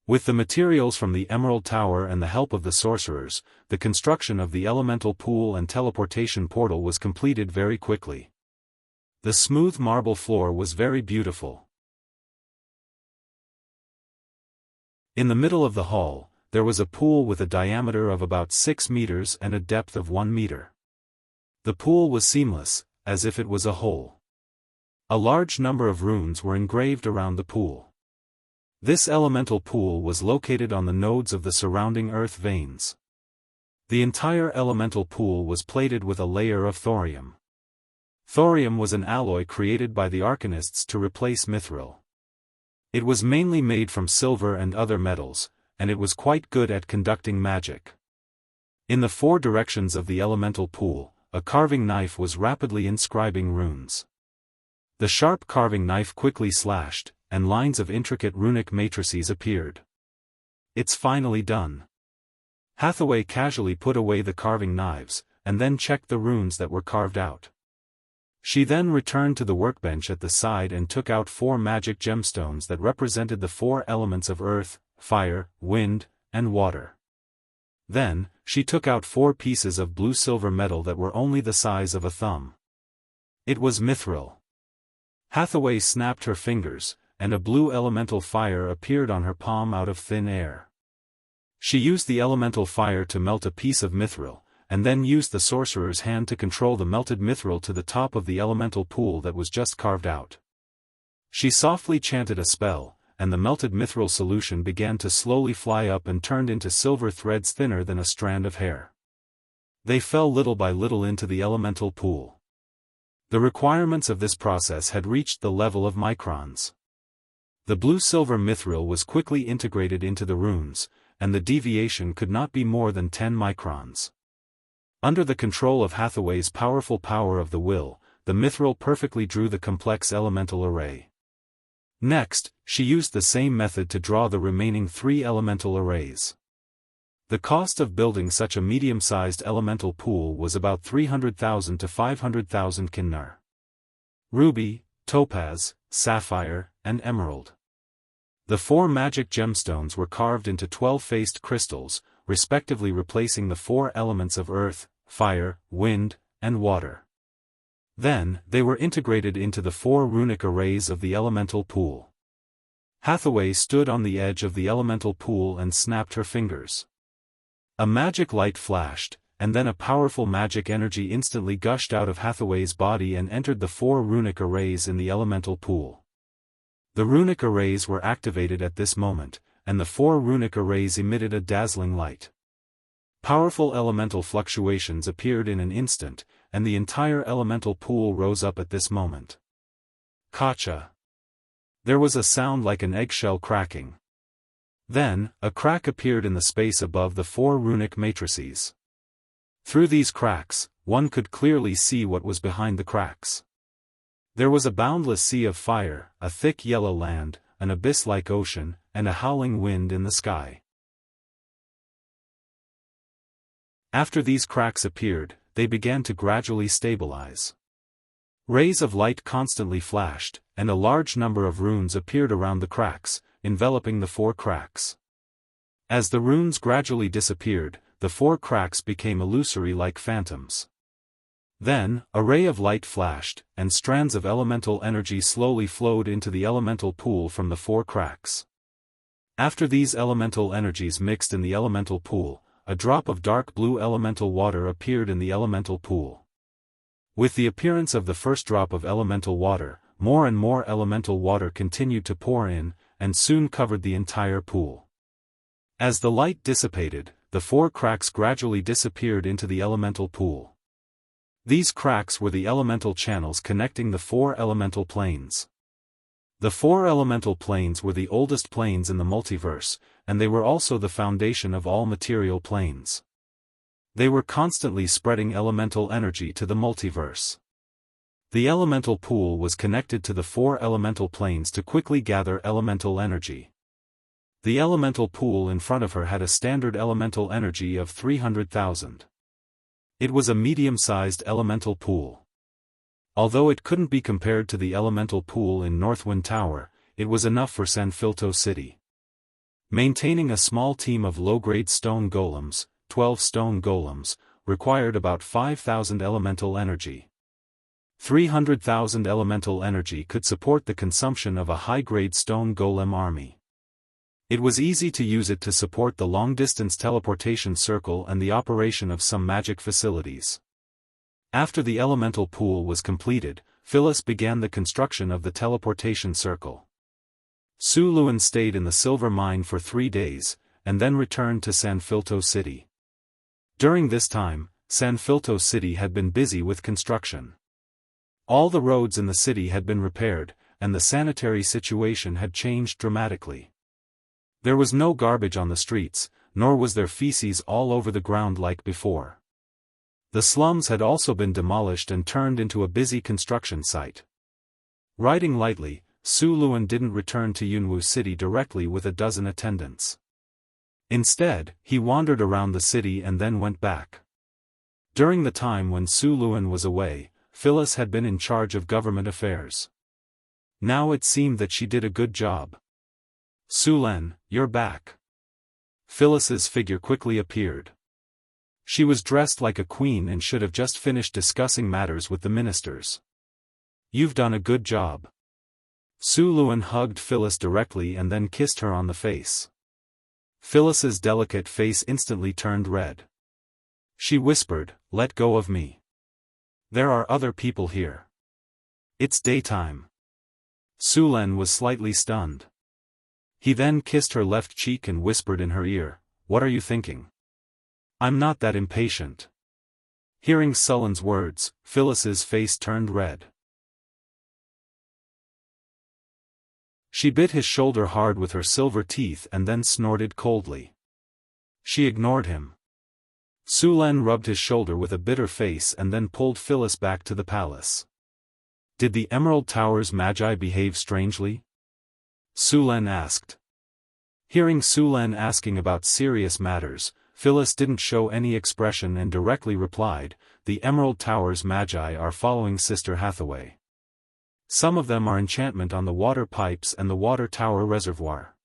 With the materials from the Emerald Tower and the help of the sorcerers, the construction of the elemental pool and teleportation portal was completed very quickly. The smooth marble floor was very beautiful. In the middle of the hall, there was a pool with a diameter of about 6 meters and a depth of 1 meter. The pool was seamless, as if it was a hole. A large number of runes were engraved around the pool. This elemental pool was located on the nodes of the surrounding earth veins. The entire elemental pool was plated with a layer of thorium. Thorium was an alloy created by the arcanists to replace mithril. It was mainly made from silver and other metals, and it was quite good at conducting magic. In the 4 directions of the elemental pool, a carving knife was rapidly inscribing runes. The sharp carving knife quickly slashed, and lines of intricate runic matrices appeared. It's finally done. Hathaway casually put away the carving knives, and then checked the runes that were carved out. She then returned to the workbench at the side and took out 4 magic gemstones that represented the 4 elements of earth, fire, wind, and water. Then, she took out 4 pieces of blue-silver metal that were only the size of a thumb. It was mithril. Hathaway snapped her fingers, and a blue elemental fire appeared on her palm out of thin air. She used the elemental fire to melt a piece of mithril, and then used the sorcerer's hand to control the melted mithril to the top of the elemental pool that was just carved out. She softly chanted a spell, and the melted mithril solution began to slowly fly up and turned into silver threads thinner than a strand of hair. They fell little by little into the elemental pool. The requirements of this process had reached the level of microns. The blue-silver mithril was quickly integrated into the runes, and the deviation could not be more than 10 microns. Under the control of Hathaway's powerful power of the will, the mithril perfectly drew the complex elemental array. Next, she used the same method to draw the remaining 3 elemental arrays. The cost of building such a medium-sized elemental pool was about 300,000 to 500,000 kinnar. Ruby, topaz, sapphire, and emerald. The 4 magic gemstones were carved into 12-faced crystals, respectively replacing the 4 elements of earth, fire, wind, and water. Then, they were integrated into the 4 runic arrays of the elemental pool. Hathaway stood on the edge of the elemental pool and snapped her fingers. A magic light flashed, and then a powerful magic energy instantly gushed out of Hathaway's body and entered the 4 runic arrays in the elemental pool. The runic arrays were activated at this moment, and the 4 runic arrays emitted a dazzling light. Powerful elemental fluctuations appeared in an instant, and the entire elemental pool rose up at this moment. Gotcha! There was a sound like an eggshell cracking. Then, a crack appeared in the space above the 4 runic matrices. Through these cracks, one could clearly see what was behind the cracks. There was a boundless sea of fire, a thick yellow land, an abyss-like ocean, and a howling wind in the sky. After these cracks appeared, they began to gradually stabilize. Rays of light constantly flashed, and a large number of runes appeared around the cracks, enveloping the 4 cracks. As the runes gradually disappeared, the 4 cracks became illusory like phantoms. Then, a ray of light flashed, and strands of elemental energy slowly flowed into the elemental pool from the 4 cracks. After these elemental energies mixed in the elemental pool, a drop of dark blue elemental water appeared in the elemental pool. With the appearance of the first drop of elemental water, more and more elemental water continued to pour in, and soon covered the entire pool. As the light dissipated, the 4 cracks gradually disappeared into the elemental pool. These cracks were the elemental channels connecting the 4 elemental planes. The 4 elemental planes were the oldest planes in the multiverse, and they were also the foundation of all material planes. They were constantly spreading elemental energy to the multiverse. The elemental pool was connected to the 4 elemental planes to quickly gather elemental energy. The elemental pool in front of her had a standard elemental energy of 300,000. It was a medium-sized elemental pool. Although it couldn't be compared to the elemental pool in Northwind Tower, it was enough for Sanfilto City. Maintaining a small team of low-grade stone golems, 12 stone golems, required about 5,000 elemental energy. 300,000 elemental energy could support the consumption of a high-grade stone golem army. It was easy to use it to support the long-distance teleportation circle and the operation of some magic facilities. After the elemental pool was completed, Phyllis began the construction of the teleportation circle. Su Luan stayed in the silver mine for 3 days, and then returned to Sanfilto City. During this time, Sanfilto City had been busy with construction. All the roads in the city had been repaired, and the sanitary situation had changed dramatically. There was no garbage on the streets, nor was there feces all over the ground like before. The slums had also been demolished and turned into a busy construction site. Riding lightly, Su Luan didn't return to Yunwu City directly with a dozen attendants. Instead, he wandered around the city and then went back. During the time when Su Luan was away, Phyllis had been in charge of government affairs. Now it seemed that she did a good job. Su Len, you're back. Phyllis's figure quickly appeared. She was dressed like a queen and should have just finished discussing matters with the ministers. You've done a good job. Su Luan hugged Phyllis directly and then kissed her on the face. Phyllis's delicate face instantly turned red. She whispered, "Let go of me. There are other people here. It's daytime." Su Len was slightly stunned. He then kissed her left cheek and whispered in her ear, "What are you thinking? I'm not that impatient." Hearing Sullen's words, Phyllis's face turned red. She bit his shoulder hard with her silver teeth and then snorted coldly. She ignored him. Su Len rubbed his shoulder with a bitter face and then pulled Phyllis back to the palace. Did the Emerald Tower's magi behave strangely? Su Len asked. Hearing Su Len asking about serious matters, Phyllis didn't show any expression and directly replied, "The Emerald Tower's magi are following Sister Hathaway. Some of them are enchantment on the water pipes and the water tower reservoir.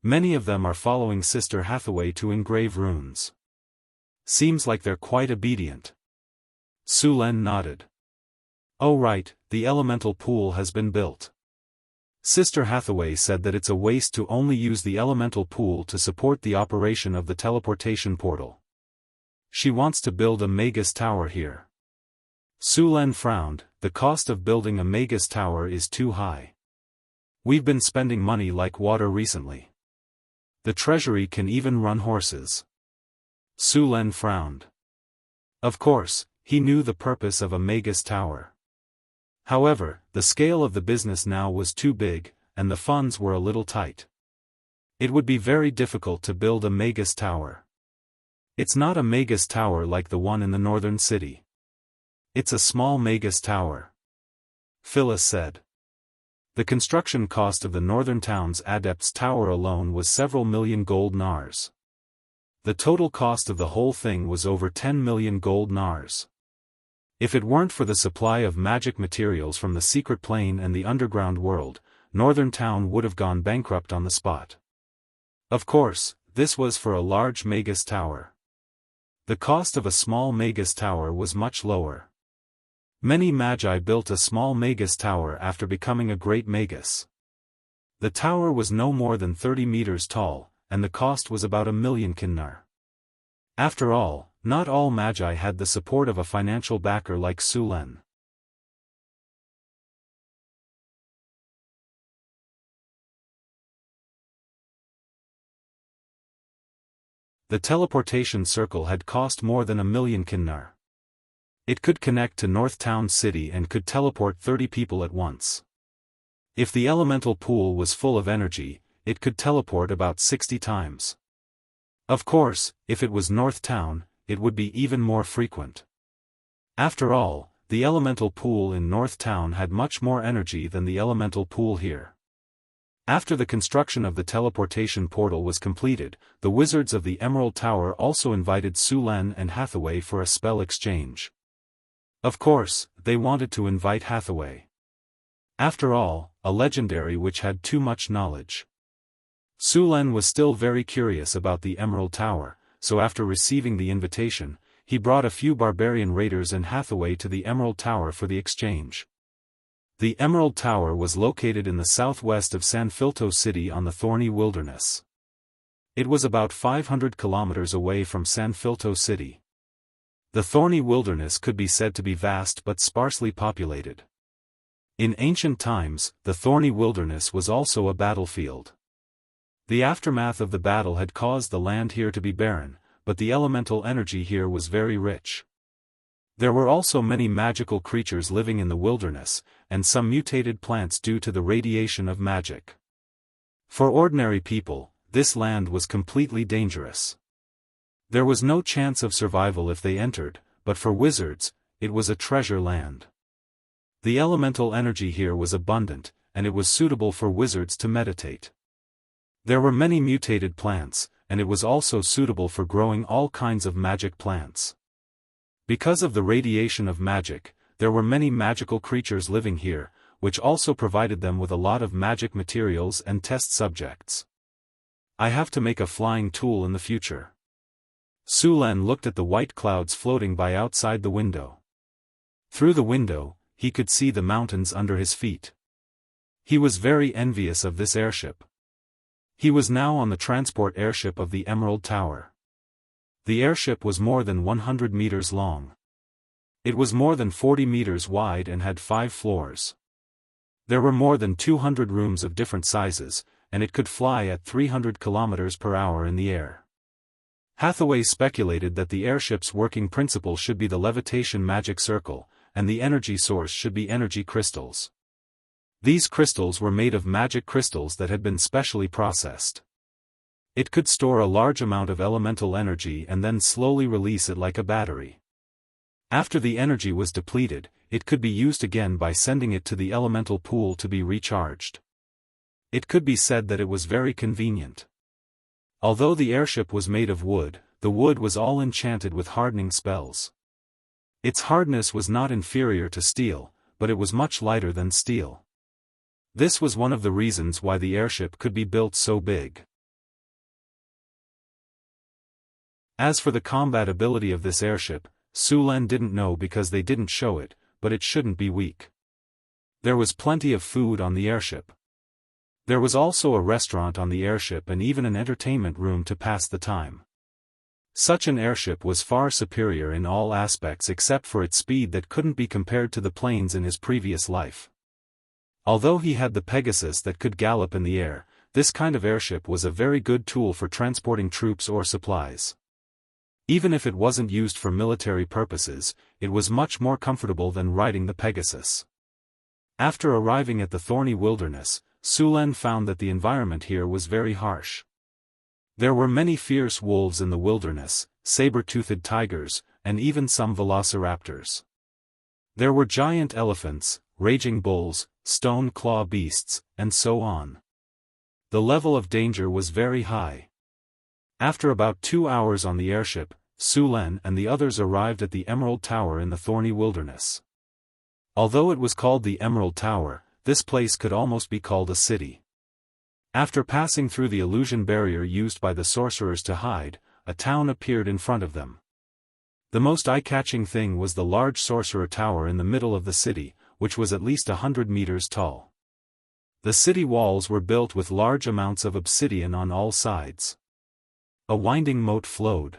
Many of them are following Sister Hathaway to engrave runes. Seems like they're quite obedient." Su Len nodded. "Oh right, the elemental pool has been built. Sister Hathaway said that it's a waste to only use the elemental pool to support the operation of the teleportation portal. She wants to build a Magus Tower here." Su Len frowned. "The cost of building a Magus Tower is too high. We've been spending money like water recently. The treasury can even run horses." Su Len frowned. "Of course, he knew the purpose of a Magus tower. However, the scale of the business now was too big, and the funds were a little tight. It would be very difficult to build a Magus tower. It's not a Magus tower like the one in the northern city. It's a small Magus tower, Phyllis said. The construction cost of the northern town's Adept's Tower alone was several million gold nars. The total cost of the whole thing was over 10 million gold nars. If it weren't for the supply of magic materials from the secret plane and the underground world, Northern Town would have gone bankrupt on the spot. Of course, this was for a large Magus tower. The cost of a small Magus tower was much lower. Many magi built a small Magus tower after becoming a great Magus. The tower was no more than 30 meters tall, and the cost was about 1 million kinnar. After all, not all magi had the support of a financial backer like Sulen. The teleportation circle had cost more than 1 million kinnar. It could connect to North Town City and could teleport 30 people at once. If the elemental pool was full of energy, it could teleport about 60 times. Of course, if it was North Town, it would be even more frequent. After all, the elemental pool in North Town had much more energy than the elemental pool here. After the construction of the teleportation portal was completed, the wizards of the Emerald Tower also invited Sulen and Hathaway for a spell exchange. Of course, they wanted to invite Hathaway. After all, a legendary which had too much knowledge. Sulen was still very curious about the Emerald Tower, so after receiving the invitation, he brought a few barbarian raiders and Hathaway to the Emerald Tower for the exchange. The Emerald Tower was located in the southwest of Sanfilto City on the Thorny Wilderness. It was about 500 kilometers away from Sanfilto City. The Thorny Wilderness could be said to be vast but sparsely populated. In ancient times, the Thorny Wilderness was also a battlefield. The aftermath of the battle had caused the land here to be barren, but the elemental energy here was very rich. There were also many magical creatures living in the wilderness, and some mutated plants due to the radiation of magic. For ordinary people, this land was completely dangerous. There was no chance of survival if they entered, but for wizards, it was a treasure land. The elemental energy here was abundant, and it was suitable for wizards to meditate. There were many mutated plants, and it was also suitable for growing all kinds of magic plants. Because of the radiation of magic, there were many magical creatures living here, which also provided them with a lot of magic materials and test subjects. I have to make a flying tool in the future. Sulen looked at the white clouds floating by outside the window. Through the window, he could see the mountains under his feet. He was very envious of this airship. He was now on the transport airship of the Emerald Tower. The airship was more than 100 meters long. It was more than 40 meters wide and had 5 floors. There were more than 200 rooms of different sizes, and it could fly at 300 kilometers per hour in the air. Hathaway speculated that the airship's working principle should be the levitation magic circle, and the energy source should be energy crystals. These crystals were made of magic crystals that had been specially processed. It could store a large amount of elemental energy and then slowly release it like a battery. After the energy was depleted, it could be used again by sending it to the elemental pool to be recharged. It could be said that it was very convenient. Although the airship was made of wood, the wood was all enchanted with hardening spells. Its hardness was not inferior to steel, but it was much lighter than steel. This was one of the reasons why the airship could be built so big. As for the combat ability of this airship, Sulen didn't know because they didn't show it, but it shouldn't be weak. There was plenty of food on the airship. There was also a restaurant on the airship and even an entertainment room to pass the time. Such an airship was far superior in all aspects except for its speed that couldn't be compared to the planes in his previous life. Although he had the Pegasus that could gallop in the air, this kind of airship was a very good tool for transporting troops or supplies. Even if it wasn't used for military purposes, it was much more comfortable than riding the Pegasus. After arriving at the thorny wilderness, Sulen found that the environment here was very harsh. There were many fierce wolves in the wilderness, saber-toothed tigers, and even some velociraptors. There were giant elephants, raging bulls, stone-claw beasts, and so on. The level of danger was very high. After about 2 hours on the airship, Sulen and the others arrived at the Emerald Tower in the thorny wilderness. Although it was called the Emerald Tower, this place could almost be called a city. After passing through the illusion barrier used by the sorcerers to hide, a town appeared in front of them. The most eye-catching thing was the large sorcerer tower in the middle of the city, which was at least 100 meters tall. The city walls were built with large amounts of obsidian on all sides. A winding moat flowed.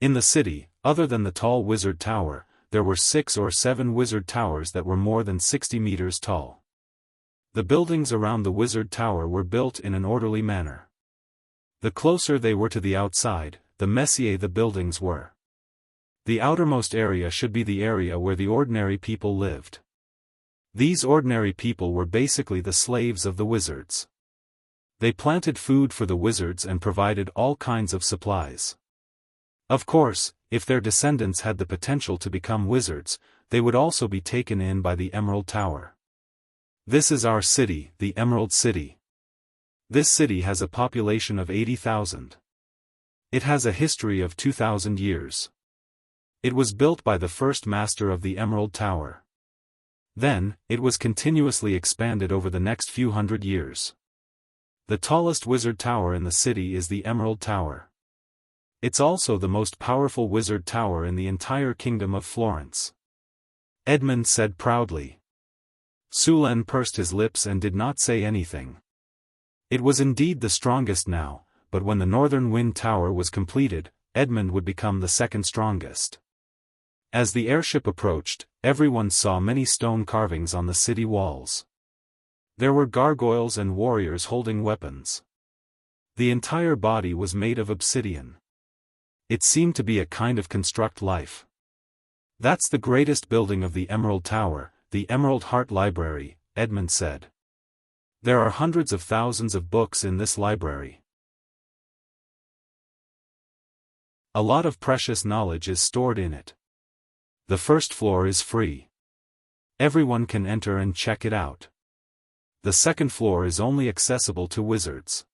In the city, other than the tall wizard tower, there were 6 or 7 wizard towers that were more than 60 meters tall. The buildings around the wizard tower were built in an orderly manner. The closer they were to the outside, the messier the buildings were. The outermost area should be the area where the ordinary people lived. These ordinary people were basically the slaves of the wizards. They planted food for the wizards and provided all kinds of supplies. Of course, if their descendants had the potential to become wizards, they would also be taken in by the Emerald Tower. This is our city, the Emerald City. This city has a population of 80,000. It has a history of 2,000 years. It was built by the first master of the Emerald Tower. Then, it was continuously expanded over the next few hundred years. The tallest wizard tower in the city is the Emerald Tower. It's also the most powerful wizard tower in the entire kingdom of Florence. Edmund said proudly. Sulen pursed his lips and did not say anything. It was indeed the strongest now, but when the Northern Wind Tower was completed, Edmund would become the second strongest. As the airship approached, everyone saw many stone carvings on the city walls. There were gargoyles and warriors holding weapons. The entire body was made of obsidian. It seemed to be a kind of construct life. That's the greatest building of the Emerald Tower, the Emerald Heart Library, Edmund said. There are hundreds of thousands of books in this library. A lot of precious knowledge is stored in it. The first floor is free. Everyone can enter and check it out. The second floor is only accessible to wizards.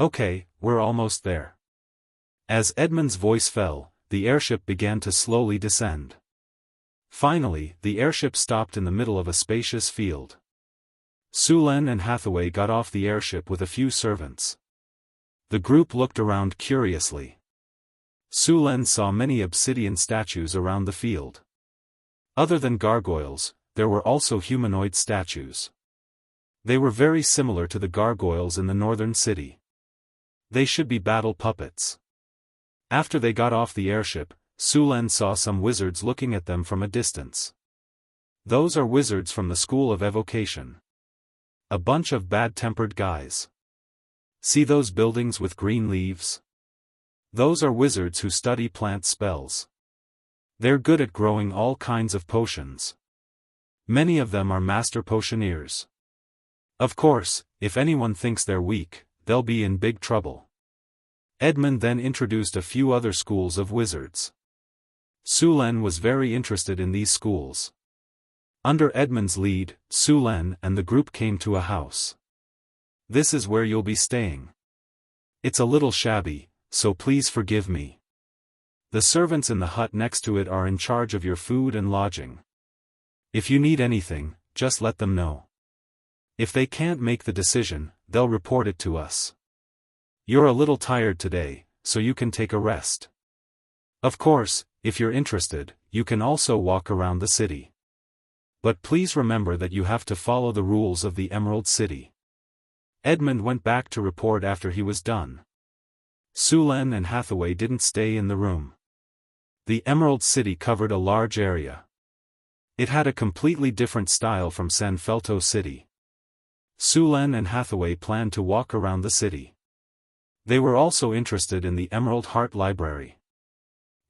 Okay, we're almost there. As Edmund's voice fell, the airship began to slowly descend. Finally, the airship stopped in the middle of a spacious field. Sulen and Hathaway got off the airship with a few servants. The group looked around curiously. Sulen saw many obsidian statues around the field. Other than gargoyles, there were also humanoid statues. They were very similar to the gargoyles in the northern city. They should be battle puppets. After they got off the airship, Sulen saw some wizards looking at them from a distance. Those are wizards from the School of Evocation. A bunch of bad-tempered guys. See those buildings with green leaves? Those are wizards who study plant spells. They're good at growing all kinds of potions. Many of them are master potioneers. Of course, if anyone thinks they're weak, they'll be in big trouble. Edmund then introduced a few other schools of wizards. Sulen was very interested in these schools. Under Edmund's lead, Sulen and the group came to a house. This is where you'll be staying. It's a little shabby, so please forgive me. The servants in the hut next to it are in charge of your food and lodging. If you need anything, just let them know. If they can't make the decision, they'll report it to us. You're a little tired today, so you can take a rest. Of course, if you're interested, you can also walk around the city. But please remember that you have to follow the rules of the Emerald City. Edmund went back to report after he was done. Sulen and Hathaway didn't stay in the room. The Emerald City covered a large area. It had a completely different style from San Felto City. Sulen and Hathaway planned to walk around the city. They were also interested in the Emerald Heart Library.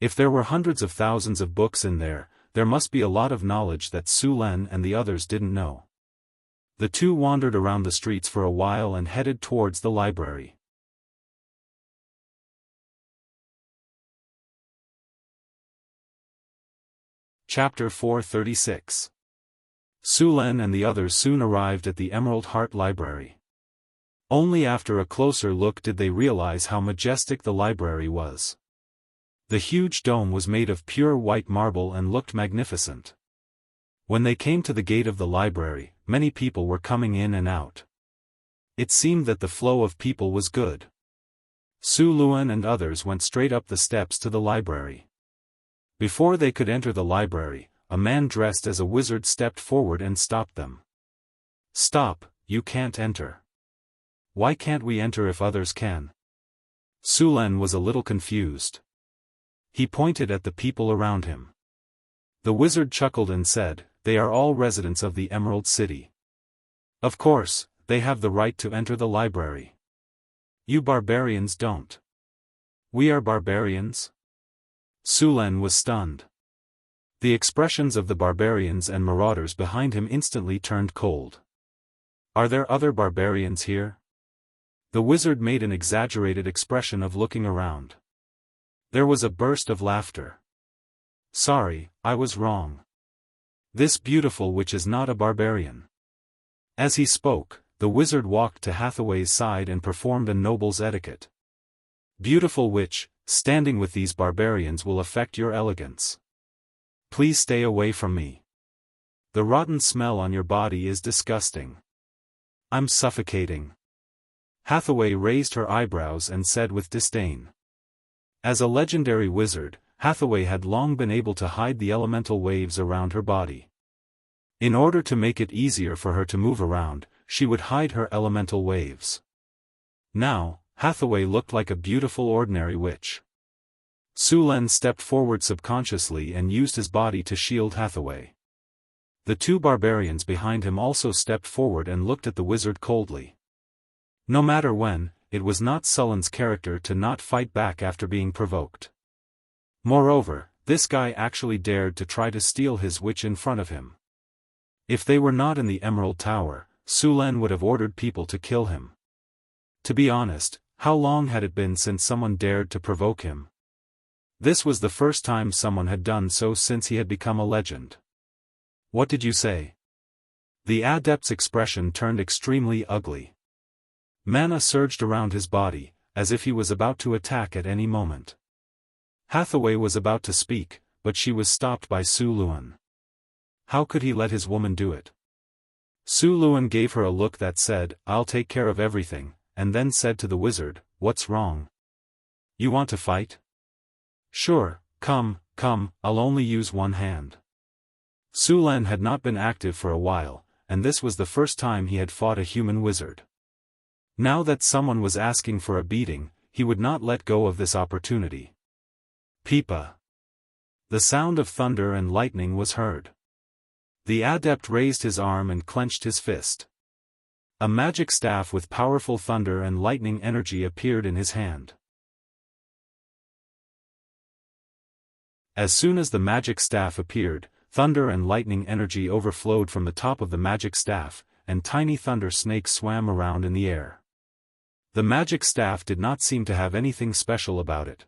If there were hundreds of thousands of books in there, there must be a lot of knowledge that Su Len and the others didn't know. The two wandered around the streets for a while and headed towards the library. Chapter 436. Su Len and the others soon arrived at the Emerald Heart Library. Only after a closer look did they realize how majestic the library was. The huge dome was made of pure white marble and looked magnificent. When they came to the gate of the library, many people were coming in and out. It seemed that the flow of people was good. Su Luen and others went straight up the steps to the library. Before they could enter the library, a man dressed as a wizard stepped forward and stopped them. "Stop, you can't enter." "Why can't we enter if others can?" Su Len was a little confused. He pointed at the people around him. The wizard chuckled and said, "They are all residents of the Emerald City. Of course, they have the right to enter the library. You barbarians don't." "We are barbarians?" Su Len was stunned. The expressions of the barbarians and marauders behind him instantly turned cold. "Are there other barbarians here?" The wizard made an exaggerated expression of looking around. There was a burst of laughter. "Sorry, I was wrong. This beautiful witch is not a barbarian." As he spoke, the wizard walked to Hathaway's side and performed a noble's etiquette. "Beautiful witch, standing with these barbarians will affect your elegance. Please stay away from me. The rotten smell on your body is disgusting. I'm suffocating." Hathaway raised her eyebrows and said with disdain. As a legendary wizard, Hathaway had long been able to hide the elemental waves around her body. In order to make it easier for her to move around, she would hide her elemental waves. Now, Hathaway looked like a beautiful ordinary witch. Su Len stepped forward subconsciously and used his body to shield Hathaway. The two barbarians behind him also stepped forward and looked at the wizard coldly. No matter when, it was not Sullen's character to not fight back after being provoked. Moreover, this guy actually dared to try to steal his witch in front of him. If they were not in the Emerald Tower, Su Len would have ordered people to kill him. To be honest, how long had it been since someone dared to provoke him? This was the first time someone had done so since he had become a legend. "What did you say?" The adept's expression turned extremely ugly. Mana surged around his body, as if he was about to attack at any moment. Hathaway was about to speak, but she was stopped by Su Luen. How could he let his woman do it? Su Luen gave her a look that said, "I'll take care of everything," and then said to the wizard, "What's wrong? You want to fight? Sure, come, I'll only use one hand." Su Len had not been active for a while, and this was the first time he had fought a human wizard. Now that someone was asking for a beating, he would not let go of this opportunity. Peepa. The sound of thunder and lightning was heard. The adept raised his arm and clenched his fist. A magic staff with powerful thunder and lightning energy appeared in his hand. As soon as the magic staff appeared, thunder and lightning energy overflowed from the top of the magic staff, and tiny thunder snakes swam around in the air. The magic staff did not seem to have anything special about it.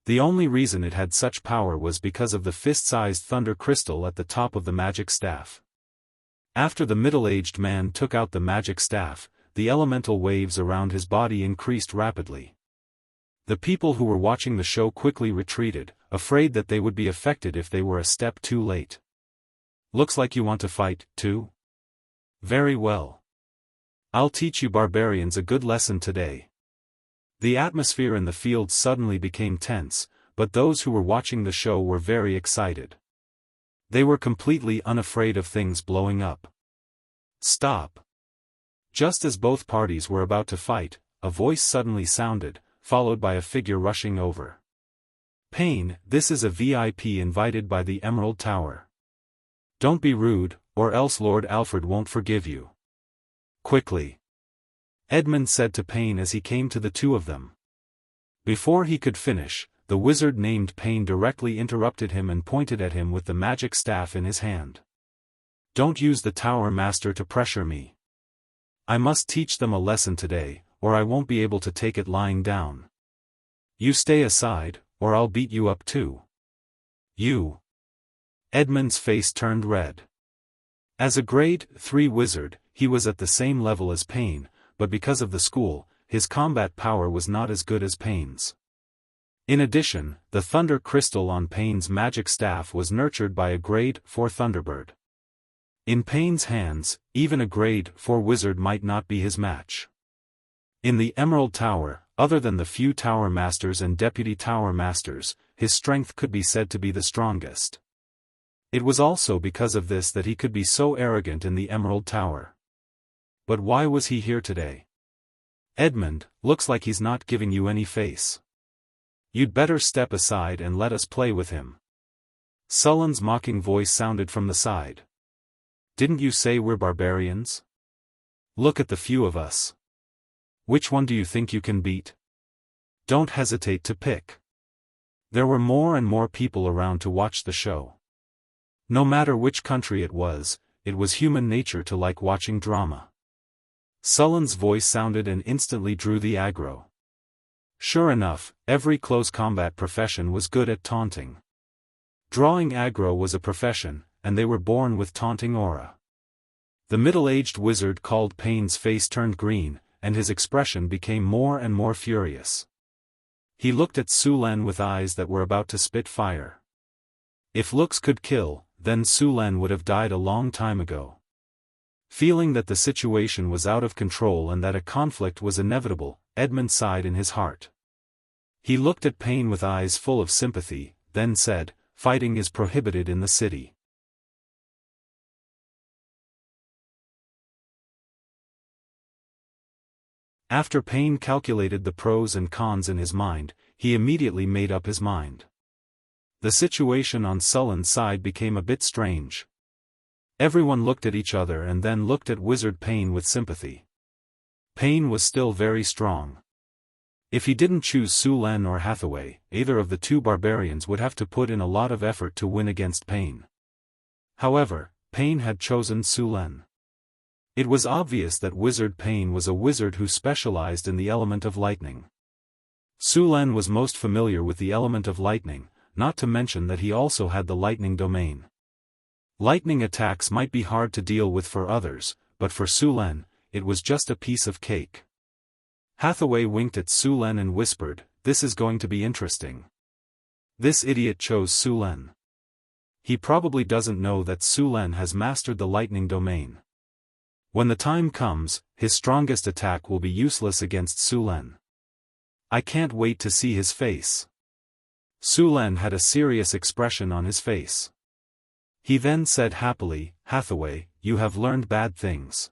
The only reason it had such power was because of the fist-sized thunder crystal at the top of the magic staff. After the middle-aged man took out the magic staff, the elemental waves around his body increased rapidly. The people who were watching the show quickly retreated, afraid that they would be affected if they were a step too late. "Looks like you want to fight, too? Very well. I'll teach you barbarians a good lesson today." The atmosphere in the field suddenly became tense, but those who were watching the show were very excited. They were completely unafraid of things blowing up. "Stop!" Just as both parties were about to fight, a voice suddenly sounded, followed by a figure rushing over. "Pain, this is a VIP invited by the Emerald Tower. Don't be rude, or else Lord Alfred won't forgive you. Quickly!" Edmund said to Pain as he came to the two of them. Before he could finish, the wizard named Pain directly interrupted him and pointed at him with the magic staff in his hand. "Don't use the Tower Master to pressure me. I must teach them a lesson today, or I won't be able to take it lying down. You stay aside, or I'll beat you up too." "You." Edmund's face turned red. As a grade 3 wizard, he was at the same level as Pain, but because of the school, his combat power was not as good as Pain's. In addition, the thunder crystal on Pain's magic staff was nurtured by a grade 4 thunderbird. In Pain's hands, even a grade 4 wizard might not be his match. In the Emerald Tower, other than the few Tower Masters and Deputy Tower Masters, his strength could be said to be the strongest. It was also because of this that he could be so arrogant in the Emerald Tower. But why was he here today? "Edmund, looks like he's not giving you any face. You'd better step aside and let us play with him." Sullen's mocking voice sounded from the side. "Didn't you say we're barbarians? Look at the few of us. Which one do you think you can beat? Don't hesitate to pick." There were more and more people around to watch the show. No matter which country it was human nature to like watching drama. Sullen's voice sounded and instantly drew the aggro. Sure enough, every close combat profession was good at taunting. Drawing aggro was a profession, and they were born with taunting aura. The middle-aged wizard called Pain's face turned green, and his expression became more and more furious. He looked at Sulen with eyes that were about to spit fire. If looks could kill, then Sulen would have died a long time ago. Feeling that the situation was out of control and that a conflict was inevitable, Edmund sighed in his heart. He looked at Pain with eyes full of sympathy, then said, "Fighting is prohibited in the city." After Pain calculated the pros and cons in his mind, he immediately made up his mind. The situation on Sullen's side became a bit strange. Everyone looked at each other and then looked at Wizard Pain with sympathy. Pain was still very strong. If he didn't choose Sulen or Hathaway, either of the two barbarians would have to put in a lot of effort to win against Pain. However, Pain had chosen Sulen. It was obvious that Wizard Pain was a wizard who specialized in the element of lightning. Sulen was most familiar with the element of lightning, not to mention that he also had the lightning domain. Lightning attacks might be hard to deal with for others, but for Sulen, it was just a piece of cake. Hathaway winked at Sulen and whispered, "This is going to be interesting. This idiot chose Sulen. He probably doesn't know that Sulen has mastered the lightning domain. When the time comes, his strongest attack will be useless against Sulen. I can't wait to see his face." Sulen had a serious expression on his face. He then said happily, "Hathaway, you have learned bad things."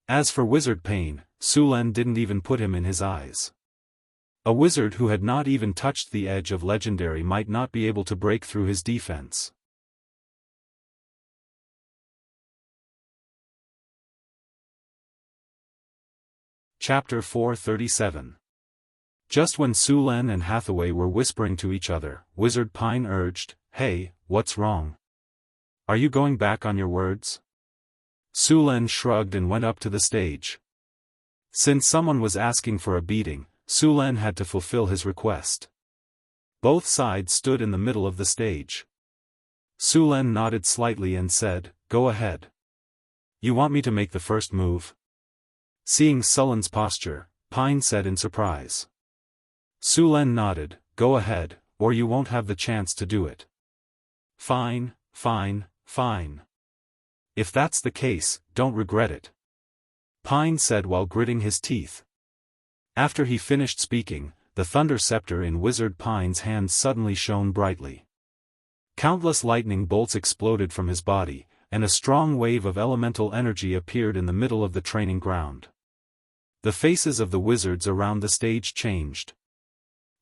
As for Wizard Pain, Sulen didn't even put him in his eyes. A wizard who had not even touched the edge of legendary might not be able to break through his defense. Chapter 437. Just when Sulen and Hathaway were whispering to each other, Wizard Pine urged, "Hey, what's wrong? Are you going back on your words?" Sulen shrugged and went up to the stage. Since someone was asking for a beating, Sulen had to fulfill his request. Both sides stood in the middle of the stage. Sulen nodded slightly and said, "Go ahead. You want me to make the first move?" Seeing Sulen's posture, Pine said in surprise. Sulen nodded, "Go ahead, or you won't have the chance to do it." "Fine, fine, fine. If that's the case, don't regret it," Pine said while gritting his teeth. After he finished speaking, the thunder scepter in Wizard Pine's hand suddenly shone brightly. Countless lightning bolts exploded from his body, and a strong wave of elemental energy appeared in the middle of the training ground. The faces of the wizards around the stage changed.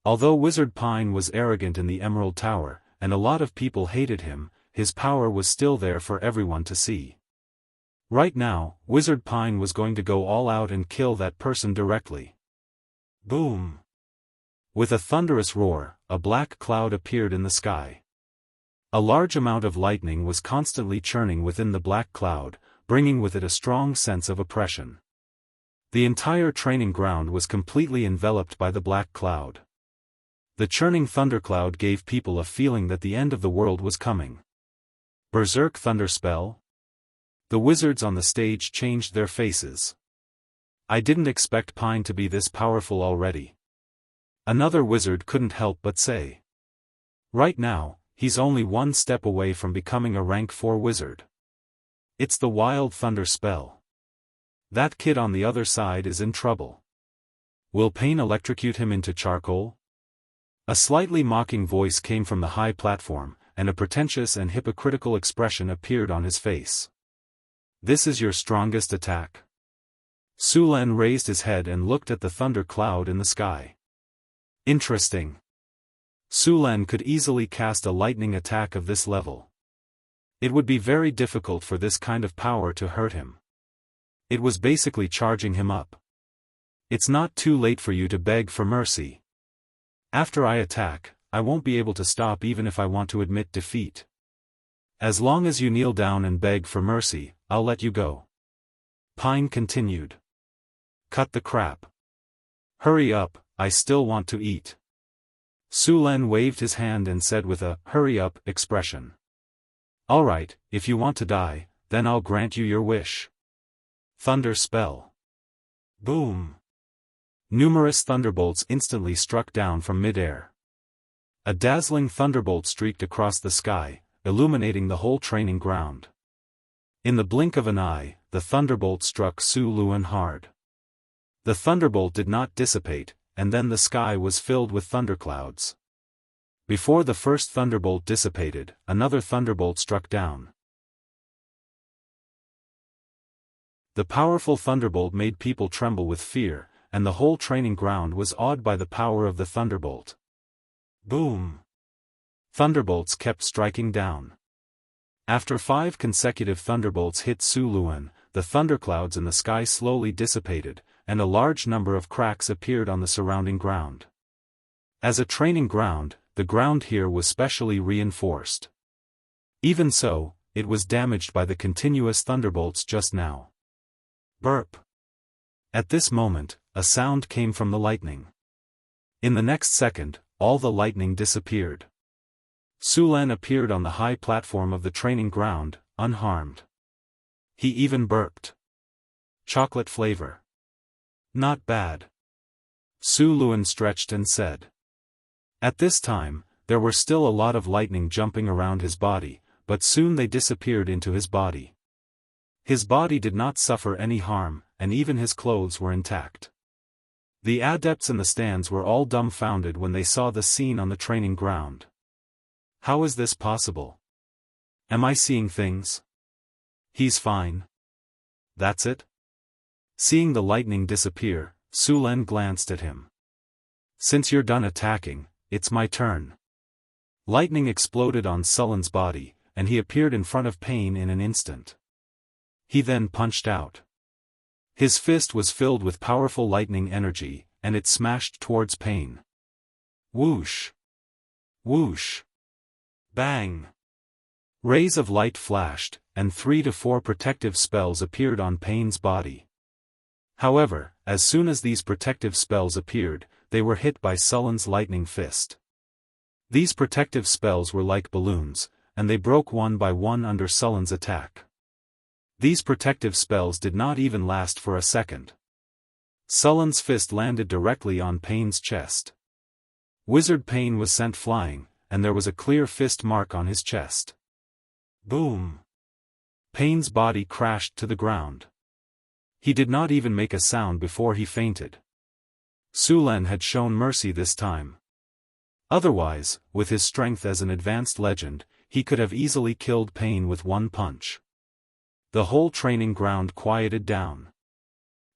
Although Wizard Pine was arrogant in the Emerald Tower, and a lot of people hated him, his power was still there for everyone to see. Right now, Wizard Pine was going to go all out and kill that person directly. Boom! With a thunderous roar, a black cloud appeared in the sky. A large amount of lightning was constantly churning within the black cloud, bringing with it a strong sense of oppression. The entire training ground was completely enveloped by the black cloud. The churning thundercloud gave people a feeling that the end of the world was coming. Berserk thunder spell? The wizards on the stage changed their faces. I didn't expect Pine to be this powerful already. Another wizard couldn't help but say. Right now, he's only one step away from becoming a rank 4 wizard. It's the wild thunder spell. That kid on the other side is in trouble. Will pain electrocute him into charcoal? A slightly mocking voice came from the high platform, and a pretentious and hypocritical expression appeared on his face. This is your strongest attack? Su Len raised his head and looked at the thunder cloud in the sky. Interesting. Su Len could easily cast a lightning attack of this level. It would be very difficult for this kind of power to hurt him. It was basically charging him up. It's not too late for you to beg for mercy. After I attack, I won't be able to stop even if I want to admit defeat. As long as you kneel down and beg for mercy, I'll let you go. Pine continued. Cut the crap. Hurry up, I still want to eat. Su Len waved his hand and said with a hurry up expression. Alright, if you want to die, then I'll grant you your wish. Thunder spell. Boom. Numerous thunderbolts instantly struck down from mid-air. A dazzling thunderbolt streaked across the sky, illuminating the whole training ground. In the blink of an eye, the thunderbolt struck Su Luen hard. The thunderbolt did not dissipate, and then the sky was filled with thunderclouds. Before the first thunderbolt dissipated, another thunderbolt struck down. The powerful thunderbolt made people tremble with fear, and the whole training ground was awed by the power of the thunderbolt. Boom! Thunderbolts kept striking down. After 5 consecutive thunderbolts hit Su Luen, the thunderclouds in the sky slowly dissipated, and a large number of cracks appeared on the surrounding ground. As a training ground, the ground here was specially reinforced. Even so, it was damaged by the continuous thunderbolts just now. Burp. At this moment, a sound came from the lightning. In the next second, all the lightning disappeared. Su Len appeared on the high platform of the training ground, unharmed. He even burped. Chocolate flavor. Not bad. Su Luen stretched and said. At this time, there were still a lot of lightning jumping around his body, but soon they disappeared into his body. His body did not suffer any harm, and even his clothes were intact. The adepts in the stands were all dumbfounded when they saw the scene on the training ground. How is this possible? Am I seeing things? He's fine. That's it? Seeing the lightning disappear, Su Len glanced at him. Since you're done attacking, it's my turn. Lightning exploded on Sullen's body, and he appeared in front of Pain in an instant. He then punched out. His fist was filled with powerful lightning energy, and it smashed towards Pain. Whoosh! Whoosh! Bang! Rays of light flashed, and 3 to 4 protective spells appeared on Pain's body. However, as soon as these protective spells appeared, they were hit by Sullen's lightning fist. These protective spells were like balloons, and they broke one by one under Sullen's attack. These protective spells did not even last for a second. Sullen's fist landed directly on Pain's chest. Wizard Pain was sent flying, and there was a clear fist mark on his chest. Boom! Pain's body crashed to the ground. He did not even make a sound before he fainted. Su Len had shown mercy this time. Otherwise, with his strength as an advanced legend, he could have easily killed Pain with one punch. The whole training ground quieted down.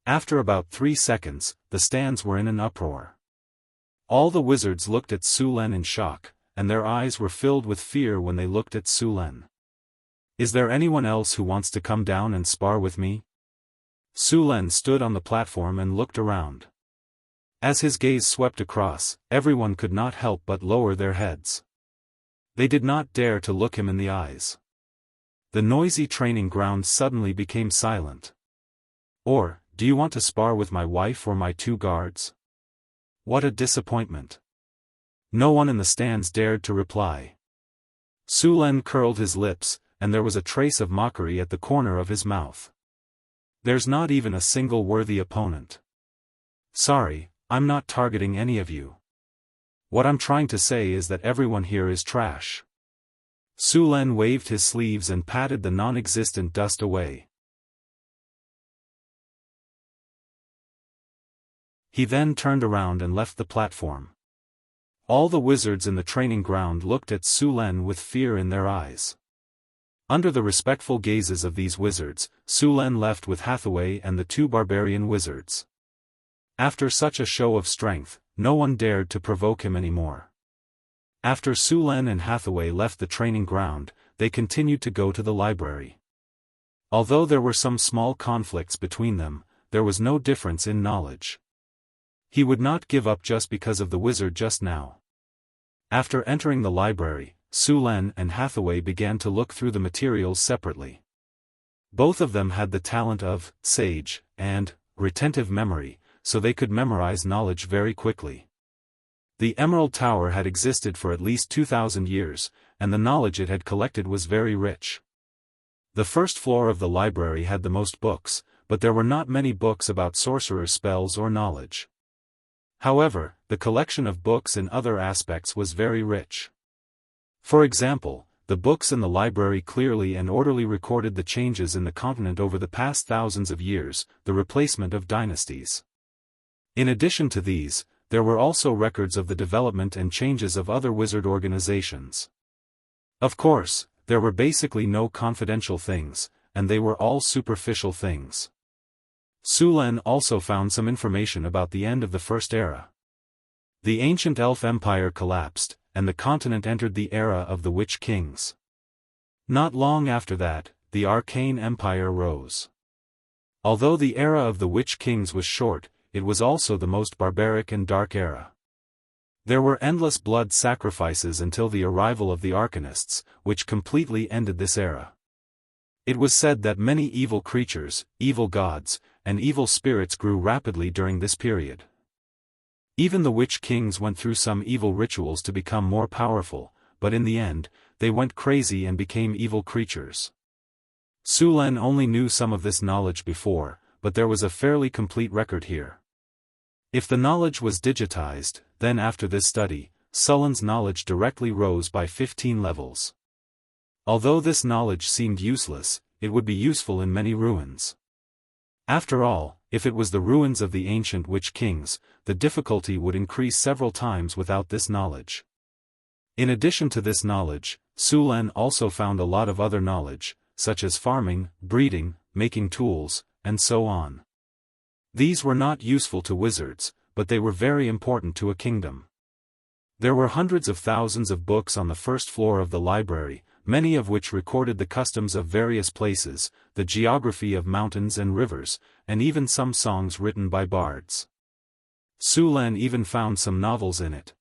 After about 3 seconds, the stands were in an uproar. All the wizards looked at Su Len in shock, and their eyes were filled with fear when they looked at Su Len. Is there anyone else who wants to come down and spar with me? Su Len stood on the platform and looked around. As his gaze swept across, everyone could not help but lower their heads. They did not dare to look him in the eyes. The noisy training ground suddenly became silent. Or, do you want to spar with my wife or my 2 guards? What a disappointment. No one in the stands dared to reply. Su Len curled his lips, and there was a trace of mockery at the corner of his mouth. There's not even a single worthy opponent. Sorry, I'm not targeting any of you. What I'm trying to say is that everyone here is trash. Su Len waved his sleeves and patted the non-existent dust away. He then turned around and left the platform. All the wizards in the training ground looked at Su Len with fear in their eyes. Under the respectful gazes of these wizards, Su Len left with Hathaway and the 2 barbarian wizards. After such a show of strength, no one dared to provoke him anymore. After Su Len and Hathaway left the training ground, they continued to go to the library. Although there were some small conflicts between them, there was no difference in knowledge. He would not give up just because of the wizard just now. After entering the library, Su Len and Hathaway began to look through the materials separately. Both of them had the talent of sage and retentive memory, so they could memorize knowledge very quickly. The Emerald Tower had existed for at least 2,000 years, and the knowledge it had collected was very rich. The first floor of the library had the most books, but there were not many books about sorcerer's spells or knowledge. However, the collection of books in other aspects was very rich. For example, the books in the library clearly and orderly recorded the changes in the continent over the past thousands of years, the replacement of dynasties. In addition to these, there were also records of the development and changes of other wizard organizations. Of course, there were basically no confidential things, and they were all superficial things. Su Len also found some information about the end of the First Era. The ancient elf empire collapsed, and the continent entered the era of the Witch Kings. Not long after that, the Arcane Empire rose. Although the era of the Witch Kings was short, it was also the most barbaric and dark era. There were endless blood sacrifices until the arrival of the Arcanists, which completely ended this era. It was said that many evil creatures, evil gods, and evil spirits grew rapidly during this period. Even the Witch Kings went through some evil rituals to become more powerful, but in the end, they went crazy and became evil creatures. Su Len only knew some of this knowledge before, but there was a fairly complete record here. If the knowledge was digitized, then after this study, Su Len's knowledge directly rose by 15 levels. Although this knowledge seemed useless, it would be useful in many ruins. After all, if it was the ruins of the ancient Witch Kings, the difficulty would increase several times without this knowledge. In addition to this knowledge, Su Len also found a lot of other knowledge, such as farming, breeding, making tools, and so on. These were not useful to wizards, but they were very important to a kingdom. There were hundreds of thousands of books on the first floor of the library, many of which recorded the customs of various places, the geography of mountains and rivers, and even some songs written by bards. Su Len even found some novels in it.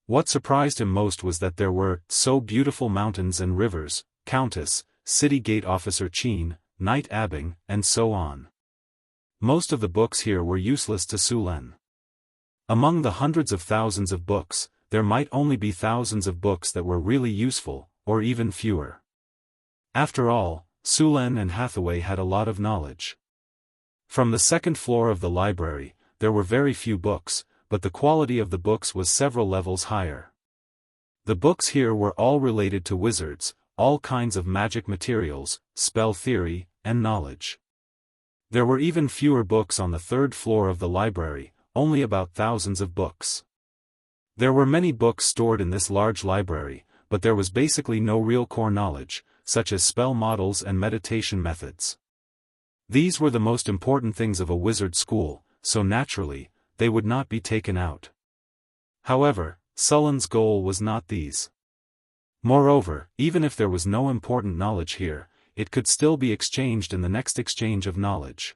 What surprised him most was that there were so beautiful mountains and rivers, Countess, City Gate Officer Qin, Knight Abing, and so on. Most of the books here were useless to Su Len. Among the hundreds of thousands of books, there might only be thousands of books that were really useful, or even fewer. After all, Su Len and Hathaway had a lot of knowledge. From the second floor of the library, there were very few books, but the quality of the books was several levels higher. The books here were all related to wizards, all kinds of magic materials, spell theory, and knowledge. There were even fewer books on the third floor of the library, only about thousands of books. There were many books stored in this large library, but there was basically no real core knowledge, such as spell models and meditation methods. These were the most important things of a wizard school, so naturally, they would not be taken out. However, Su Len's goal was not these. Moreover, even if there was no important knowledge here, it could still be exchanged in the next exchange of knowledge.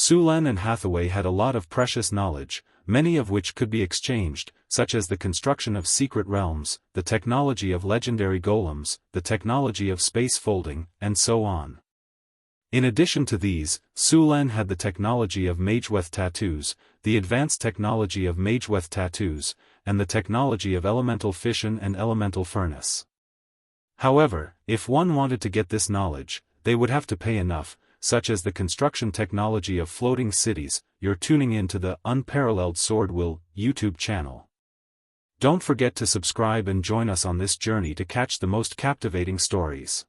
Sulen and Hathaway had a lot of precious knowledge, many of which could be exchanged, such as the construction of secret realms, the technology of legendary golems, the technology of space folding, and so on. In addition to these, Sulen had the technology of mageweth tattoos, the advanced technology of mageweth tattoos, and the technology of elemental fission and elemental furnace. However, if one wanted to get this knowledge, they would have to pay enough, such as the construction technology of floating cities. You're tuning in to the Unparalleled SwordWill YouTube channel. Don't forget to subscribe and join us on this journey to catch the most captivating stories.